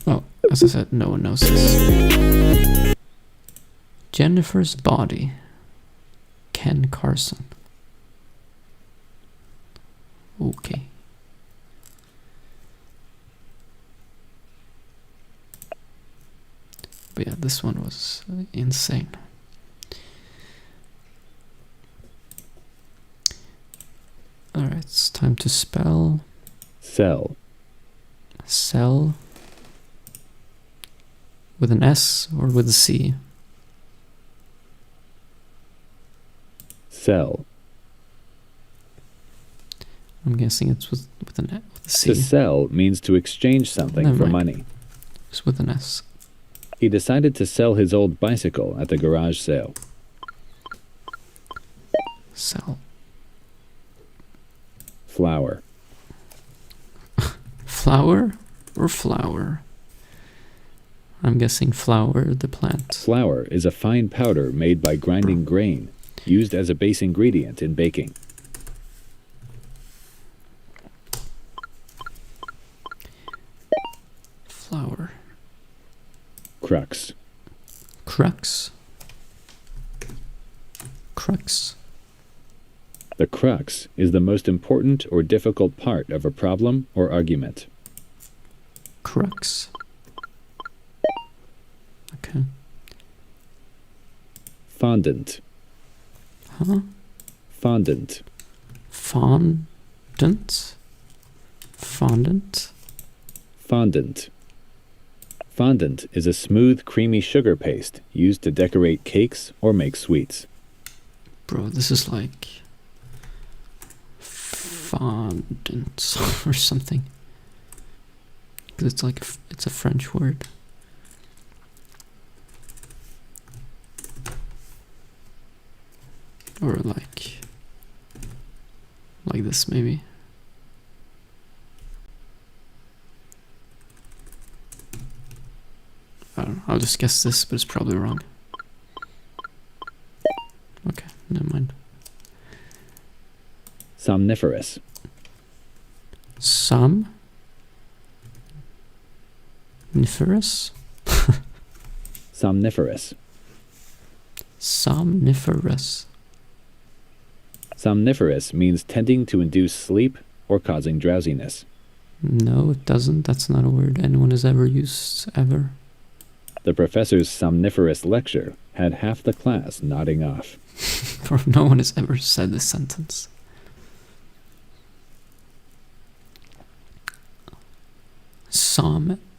Speaker 1: Oh, as I said, no one knows this. Jennifer's Body. Ken Carson. Okay. But yeah, this one was insane. Alright, it's time to spell.
Speaker 3: Cell.
Speaker 1: Cell. With an S or with a C?
Speaker 3: Sell.
Speaker 1: I'm guessing it's with a C.
Speaker 3: To sell means to exchange something
Speaker 1: Never
Speaker 3: for
Speaker 1: mind.
Speaker 3: money.
Speaker 1: It's with an S.
Speaker 3: He decided to sell his old bicycle at the garage sale.
Speaker 1: Sell.
Speaker 3: Flower.
Speaker 1: Flower or flower? I'm guessing flower, the plant.
Speaker 3: Flour is a fine powder made by grinding grain, used as a base ingredient in baking.
Speaker 1: Flower.
Speaker 3: Crux.
Speaker 1: Crux. Crux.
Speaker 3: The crux is the most important or difficult part of a problem or argument.
Speaker 1: Crux. Okay.
Speaker 3: Fondant.
Speaker 1: Huh?
Speaker 3: Fondant.
Speaker 1: Fondant? Fondant?
Speaker 3: Fondant. Fondant is a smooth, creamy sugar paste used to decorate cakes or make sweets.
Speaker 1: Bro, this is like fondant or something. 'Cause it's like it's a French word. Or like this maybe. I don't know, I'll just guess this, but it's probably wrong. Okay, never mind.
Speaker 3: Somniferous.
Speaker 1: Somniferous?
Speaker 3: Somniferous.
Speaker 1: Somniferous.
Speaker 3: Somniferous means tending to induce sleep or causing drowsiness.
Speaker 1: No, it doesn't. That's not a word anyone has ever used, ever.
Speaker 3: The professor's somniferous lecture had half the class nodding off.
Speaker 1: Bro, no one has ever said this sentence. Somniferous.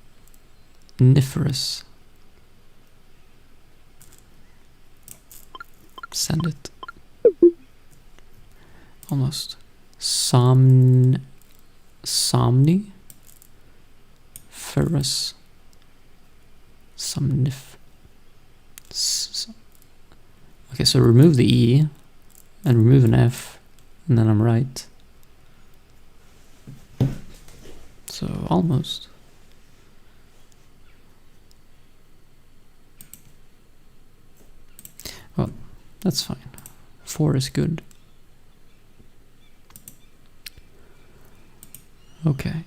Speaker 1: Send it. Almost. Somni? Ferrous. Somnif. Okay, so remove the E and remove an F, and then I'm right. So almost. Well, that's fine. 4 is good. Okay.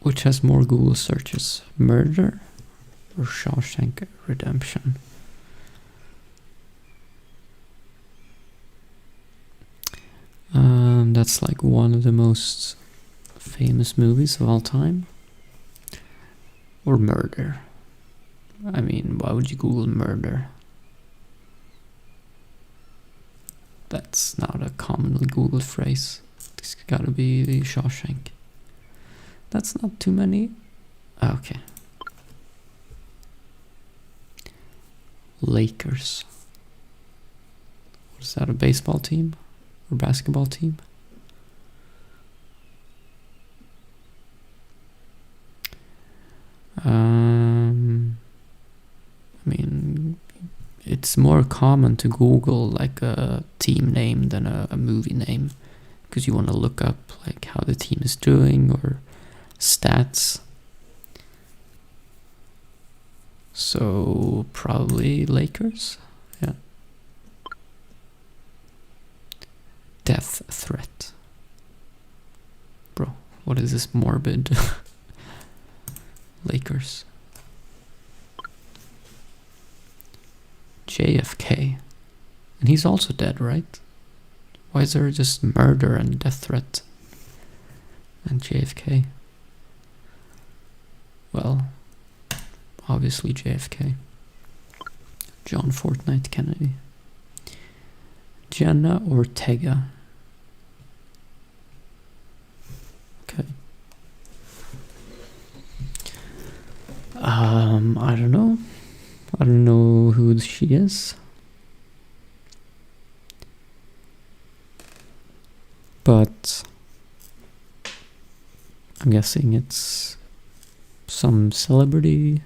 Speaker 1: Which has more Google searches? Murder or Shawshank Redemption? That's like one of the most famous movies of all time. Or murder. I mean, why would you Google murder? That's not a commonly Googled phrase. It's gotta be the Shawshank. That's not too many. Okay. Lakers. What is that, a baseball team? Or basketball team? I mean, it's more common to Google like a team name than a movie name, because you want to look up like how the team is doing or stats. So probably Lakers. Yeah. Death threat. Bro, what is this morbid? Lakers. JFK. And he's also dead, right? Why is there just murder and death threat? And JFK? Well, obviously JFK. John Fortnite Kennedy. Jenna Ortega. Okay. I don't know. I don't know who she is. But I'm guessing it's some celebrity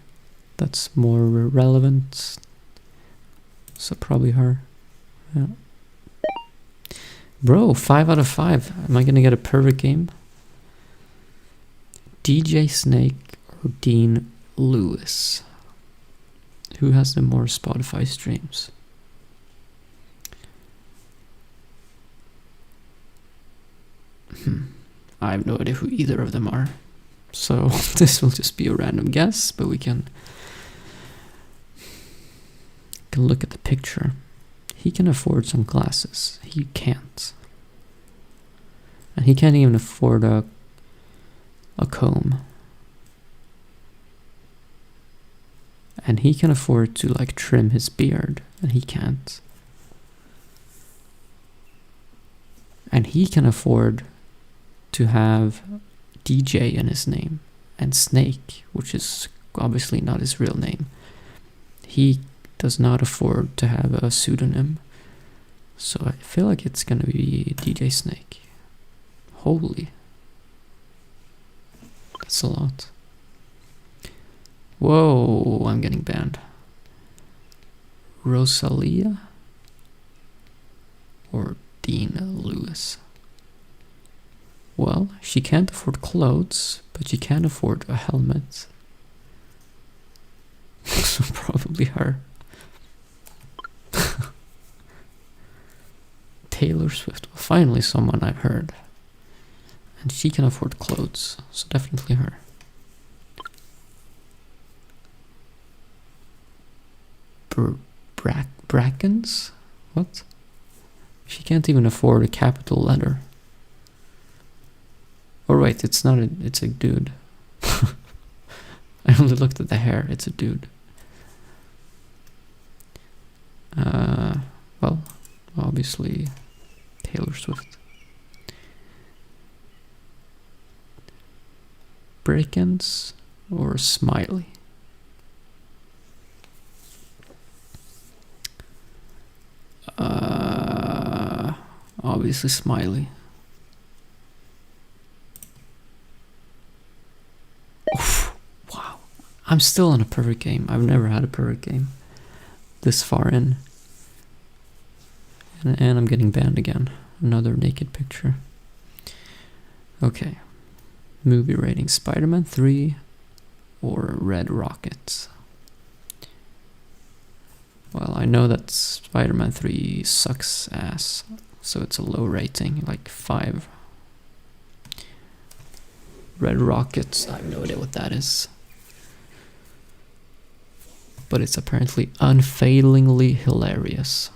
Speaker 1: that's more relevant. So probably her. Yeah. Bro, 5 out of 5. Am I gonna get a perfect game? DJ Snake or Dean Lewis? Who has the more Spotify streams? I have no idea who either of them are. So this will just be a random guess, but we can look at the picture. He can afford some glasses. He can't. And he can't even afford a comb. And he can afford to like trim his beard, and he can't. And he can afford to have DJ in his name, and Snake, which is obviously not his real name. He does not afford to have a pseudonym. So I feel like it's gonna be DJ Snake. Holy. That's a lot. Whoa, I'm getting banned. Rosalia or Dean Lewis? Well, she can't afford clothes, but she can afford a helmet. So probably her. Taylor Swift. Well, finally someone I've heard. And she can afford clothes, so definitely her. Brackens? What? She can't even afford a capital letter. Oh wait, it's not a, it's a dude. I only looked at the hair, it's a dude. Well, obviously Taylor Swift. Brackens or Smiley? obviously smiley. Oof, wow. I'm still on a perfect game. I've never had a perfect game this far in. And I'm getting banned again. Another naked picture. Okay. Movie rating: Spider-Man 3 or Red Rocket? Well, I know that Spider-Man 3 sucks ass, so it's a low rating, like 5. Red Rocket, I have no idea what that is. But it's apparently unfailingly hilarious.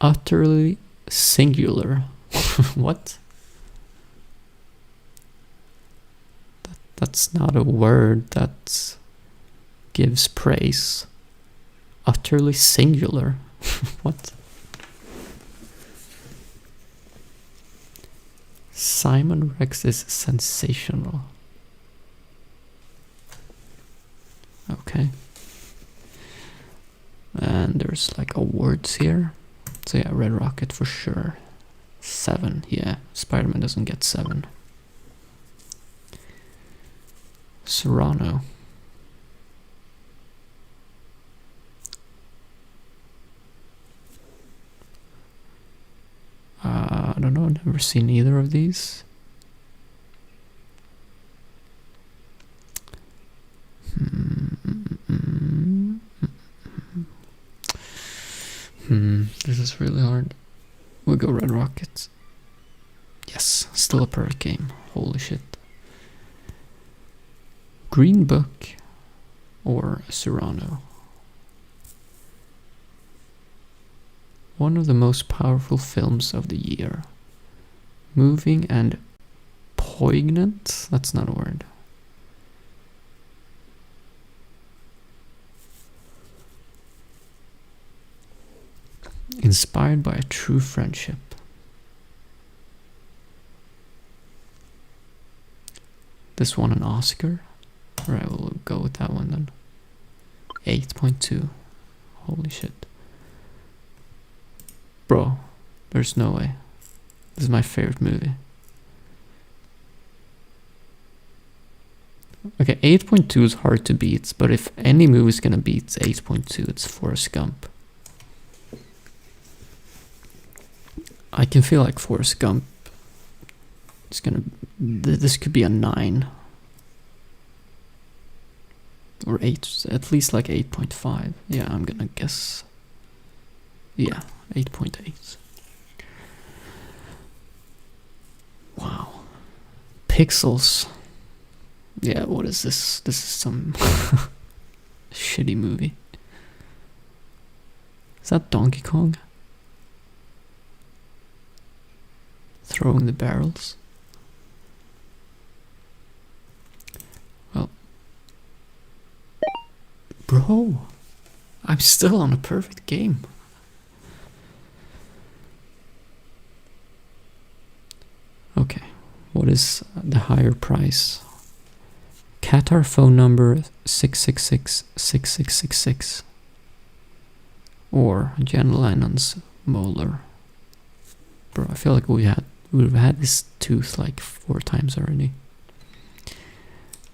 Speaker 1: Utterly singular. What? That's not a word that gives praise. Utterly singular. What? Simon Rex is sensational. Okay. And there's like awards here. So yeah, Red Rocket for sure. 7, yeah. Spider-Man doesn't get 7. Serrano. I don't know, never seen either of these. This is really hard. We'll go Red Rocket. Yes, still a perfect game. Holy shit. Green Book or Serrano? One of the most powerful films of the year. Moving and poignant? That's not a word. Inspired by a true friendship. This won an Oscar? Alright, we'll go with that one then. 8.2. Holy shit. Bro, there's no way. This is my favorite movie. Okay, 8.2 is hard to beat, but if any movie is gonna beat 8.2, it's Forrest Gump. I can feel like Forrest Gump is gonna... This could be a 9. Or 8, at least like 8.5. Yeah, I'm gonna guess. Yeah, 8.8. Wow. Pixels. Yeah, what is this? This is some shitty movie. Is that Donkey Kong? Throwing the barrels? Well. Bro, I'm still on a perfect game. Okay, what is the higher price? Qatar phone number 666-6666 or John Lennon's molar. Bro, I feel like we've had this tooth like 4 times already.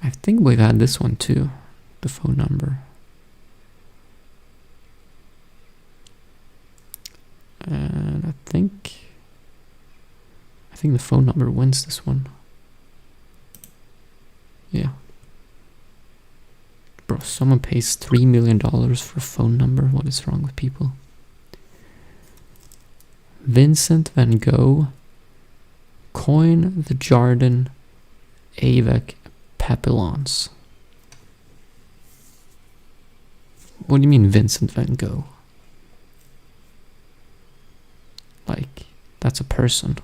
Speaker 1: I think we've had this one too, the phone number. And I think the phone number wins this one. Yeah. Bro, someone pays $3 million for a phone number. What is wrong with people? Vincent van Gogh, Coin the Jardin, Avec Papillons. What do you mean Vincent van Gogh? Like, that's a person.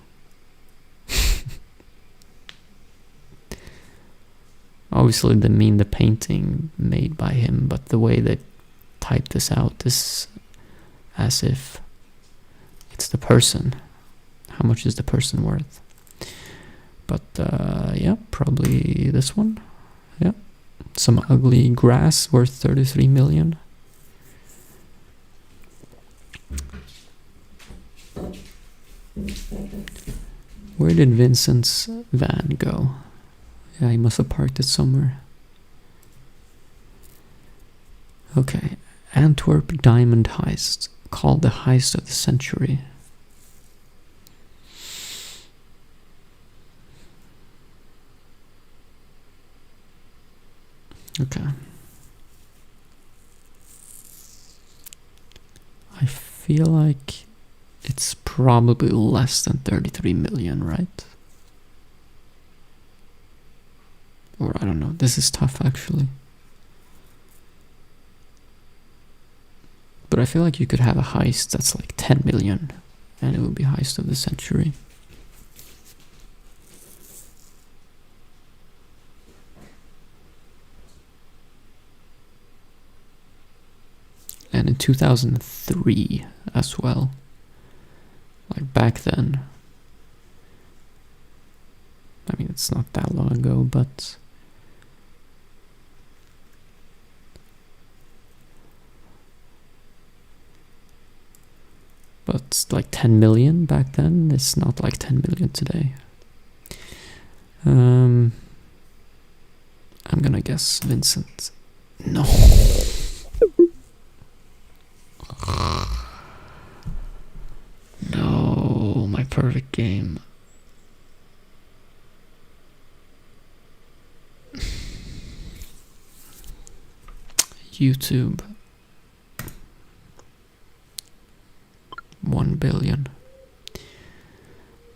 Speaker 1: Obviously they mean the painting made by him, but the way they type this out is as if it's the person. How much is the person worth? But yeah, probably this one. Yeah, some ugly grass worth 33 million. Where did Vincent's van go? Yeah, he must have parked it somewhere. Okay, Antwerp diamond heist, called the heist of the century. Okay. I feel like it's probably less than 33 million, right? Or I don't know, this is tough actually. But I feel like you could have a heist that's like 10 million and it would be heist of the century. And in 2003 as well. Like back then. I mean, it's not that long ago, but like 10 million back then, it's not like 10 million today. I'm gonna guess Vincent. No. No, my perfect game. YouTube. 1 billion.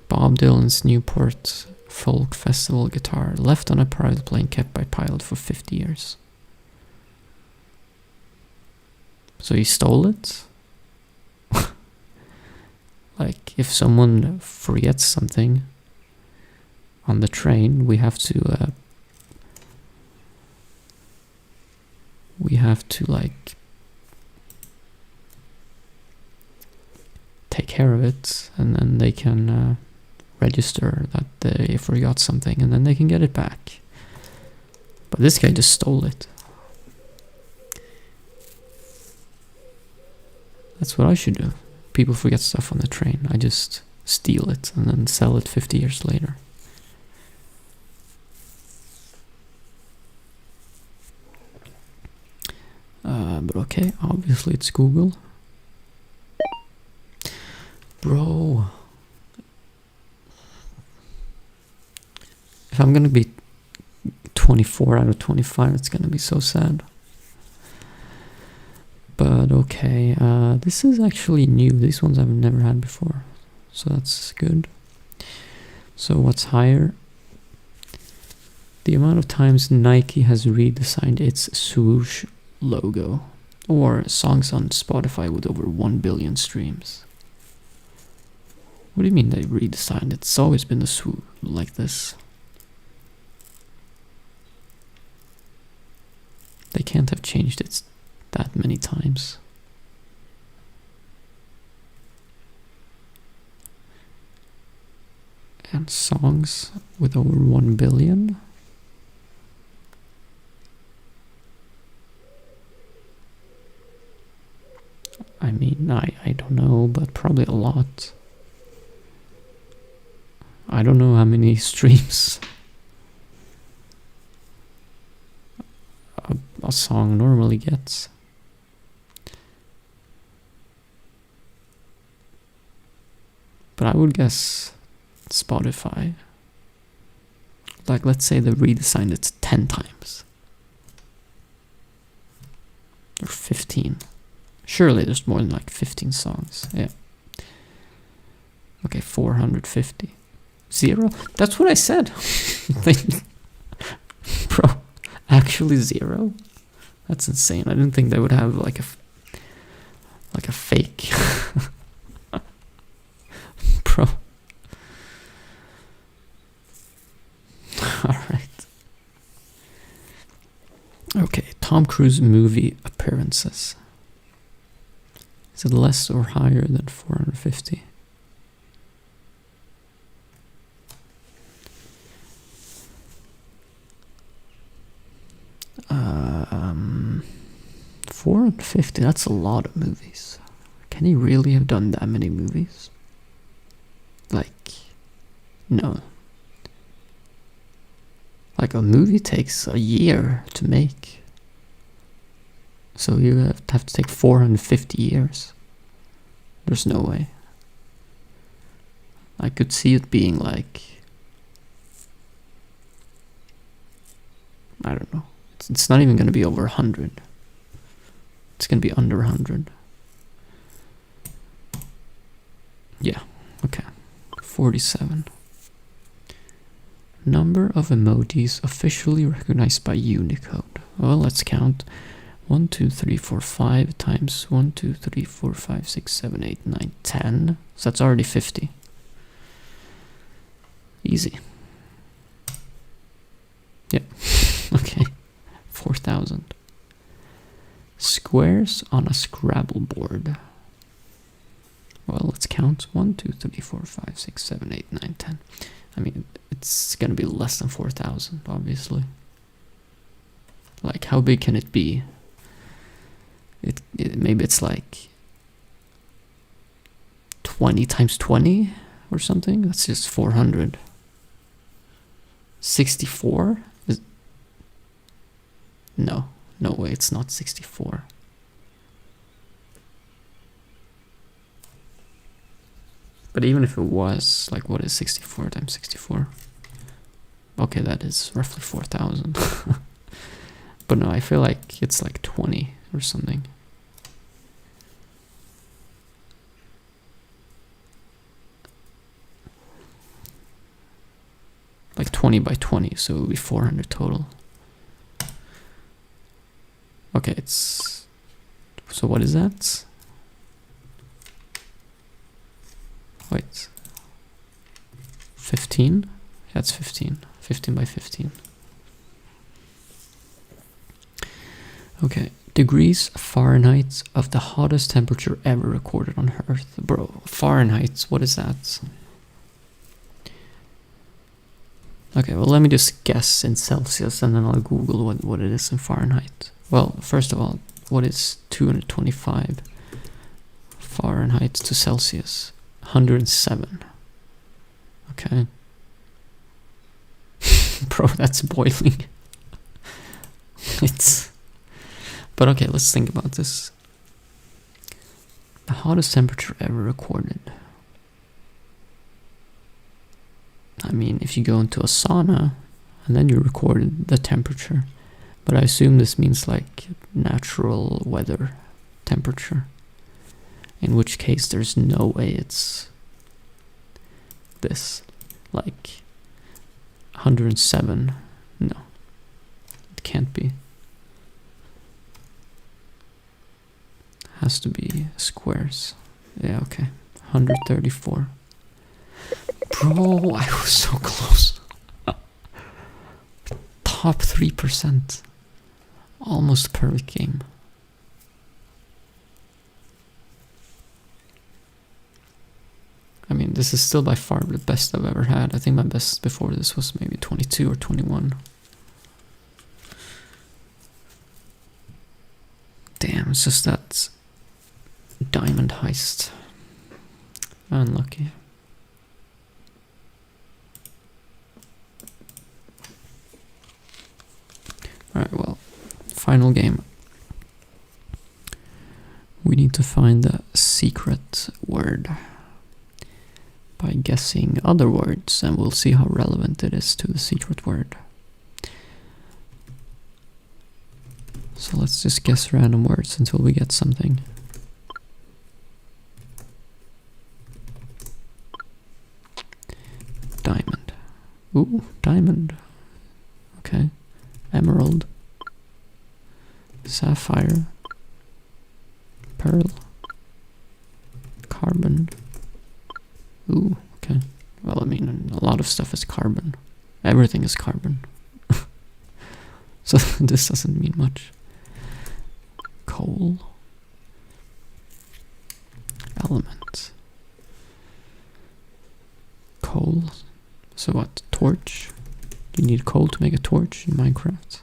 Speaker 1: Bob Dylan's Newport Folk Festival guitar, left on a private plane kept by pilot for 50 years. So he stole it? Like, if someone forgets something on the train, we have to like take care of it, and then they can register that they forgot something, and then they can get it back. But this guy just stole it. That's what I should do. People forget stuff on the train. I just steal it and then sell it 50 years later. But okay, obviously it's Google. Bro. If I'm gonna be 24 out of 25, it's gonna be so sad. But okay, this is actually new. These ones I've never had before, so that's good. So what's higher? The amount of times Nike has redesigned its swoosh logo, or songs on Spotify with over 1 billion streams. What do you mean they redesigned it? It's always been the swoosh like this. They can't have changed it that many times. And songs with over 1 billion. I mean, I don't know, but probably a lot. I don't know how many streams a song normally gets. But I would guess Spotify. Like, let's say they redesigned it 10 times. Or 15. Surely there's more than like 15 songs. Yeah. Okay, 450. 0? That's what I said. Bro, actually 0? That's insane. I didn't think they would have like a fake. Bro. Alright. Okay, Tom Cruise movie appearances. Is it less or higher than 450? Um, 450, that's a lot of movies. Can he really have done that many movies? like, no. Like, a movie takes a year to make. So you have to take 450 years. There's no way. I could see it being like, I don't know. It's not even going to be over 100. It's going to be under 100. Yeah, okay. 47. Number of emojis officially recognized by Unicode. Well, let's count. 1, 2, 3, 4, 5 times 1, 2, 3, 4, 5, 6, 7, 8, 9, 10. So that's already 50. Easy. Yeah. Okay. 4,000. Squares on a Scrabble board. Well, let's count. 1, 2, 3, 4, 5, 6, 7, 8, 9, 10. I mean, it's gonna be less than 4,000, obviously. Like, how big can it be? Maybe it's like 20 times 20 or something. That's just 400. 64? No way, it's not 64. But even if it was, like, what is 64 times 64? Okay, that is roughly 4,000. But no, I feel like it's like 20 or something. Like 20 by 20, so it would be 400 total. Okay, it's... So what is that? Wait. 15? That's 15. 15 by 15. Okay. Degrees Fahrenheit of the hottest temperature ever recorded on Earth. Bro, Fahrenheit, what is that? Okay, well, let me just guess in Celsius and then I'll Google what it is in Fahrenheit. Well, first of all, what is 225 Fahrenheit to Celsius? 107. Okay. Bro, that's boiling. But okay, let's think about this. The hottest temperature ever recorded. I mean, if you go into a sauna and then you record the temperature, but I assume this means like natural weather temperature, in which case there's no way it's this, like 107. No, it can't be. Has to be squares. Yeah, okay. 134. Bro, I was so close. Top 3%. Almost perfect game. I mean, this is still by far the best I've ever had. I think my best before this was maybe 22 or 21. Damn, it's just that diamond heist. Unlucky. Alright, well, final game. We need to find the secret word by guessing other words, and we'll see how relevant it is to the secret word. So let's just guess random words until we get something. Diamond. Ooh, diamond. Okay. Emerald. Sapphire. Pearl. Carbon. Ooh, okay. Well, I mean, a lot of stuff is carbon. Everything is carbon. So this doesn't mean much. Coal. Element. Coal. So what? Torch. You need coal to make a torch in Minecraft.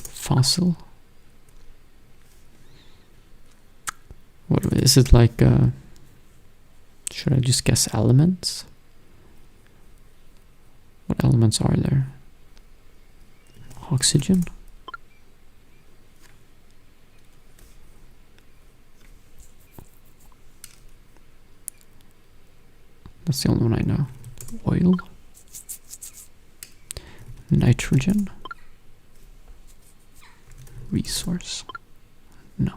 Speaker 1: Fossil. What is it like? Should I just guess elements? What elements are there? Oxygen? That's the only one I know. Oil? Nitrogen? Resource? No.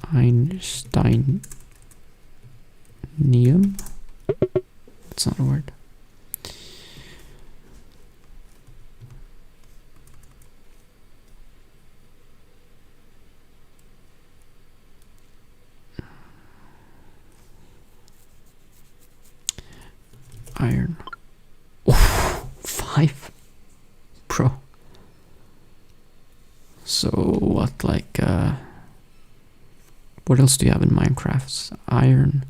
Speaker 1: Einsteinium? That's not a word. Iron. Oh, 5? Bro. So what, like, what else do you have in Minecraft? Iron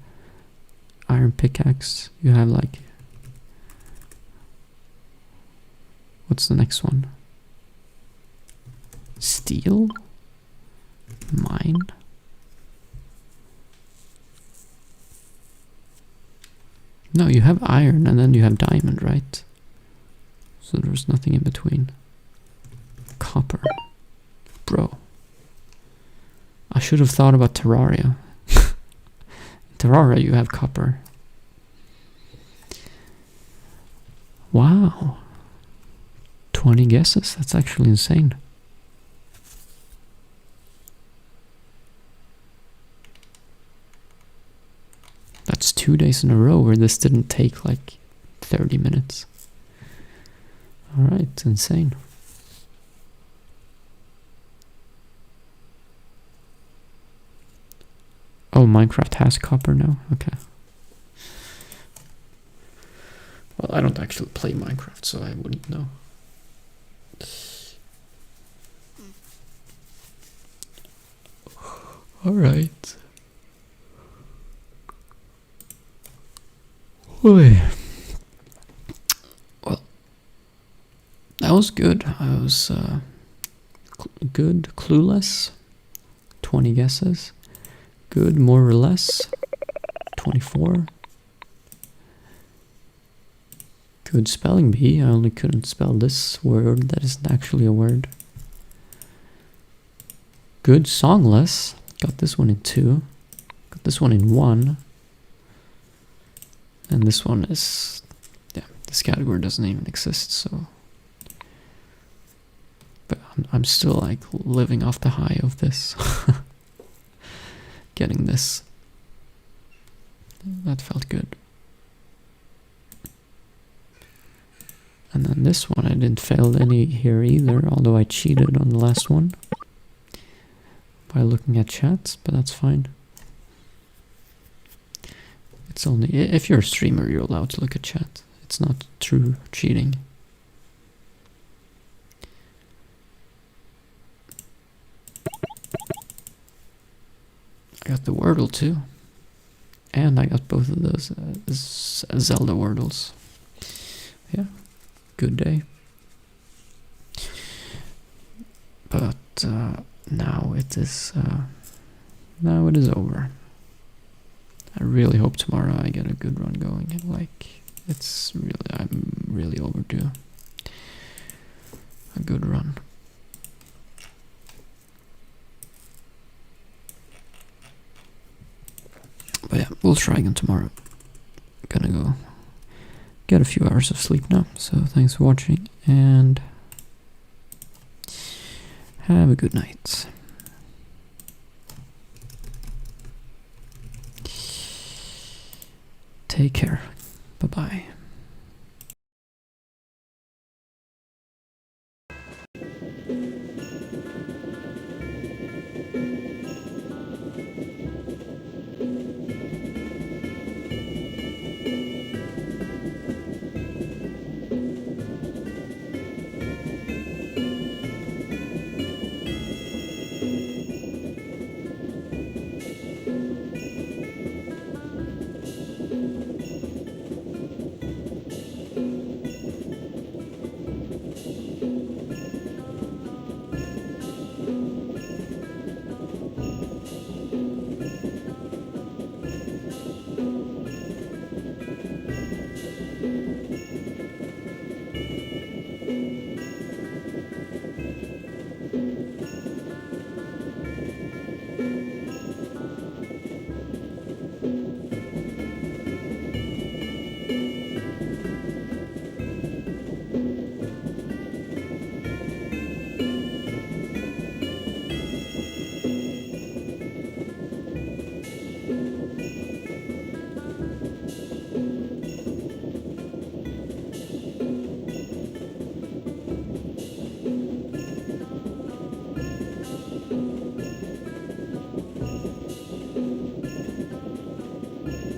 Speaker 1: pickaxe. You have, like, what's the next one? Steel? Mine? No, you have iron and then you have diamond, right? So there's nothing in between. Copper. Bro. I should have thought about Terraria. Terraria, you have copper. Wow. 20 guesses. That's actually insane. That's 2 days in a row where this didn't take like 30 minutes. Alright, insane. Oh, Minecraft has copper now? Okay. Well, I don't actually play Minecraft, so I wouldn't know. Alright. Well, that was good. I was good, clueless, 20 guesses. Good, more or less, 24. Good spelling bee. I only couldn't spell this word that isn't actually a word. Good, songless. Got this one in 2. Got this one in 1. And this one is, yeah, this category doesn't even exist, so. But I'm still like living off the high of this. Getting this. That felt good. And then this one, I didn't fail any here either, although I cheated on the last one by looking at chats, but that's fine. It's only, if you're a streamer, you're allowed to look at chat. It's not true cheating. I got the Wordle too. And I got both of those Zelda Wordles. Yeah, good day. But now it is over. I really hope tomorrow I get a good run going. Like, I'm really overdue a good run. But yeah, we'll try again tomorrow. Gonna go get a few hours of sleep now. So thanks for watching and have a good night. Take care. Bye-bye.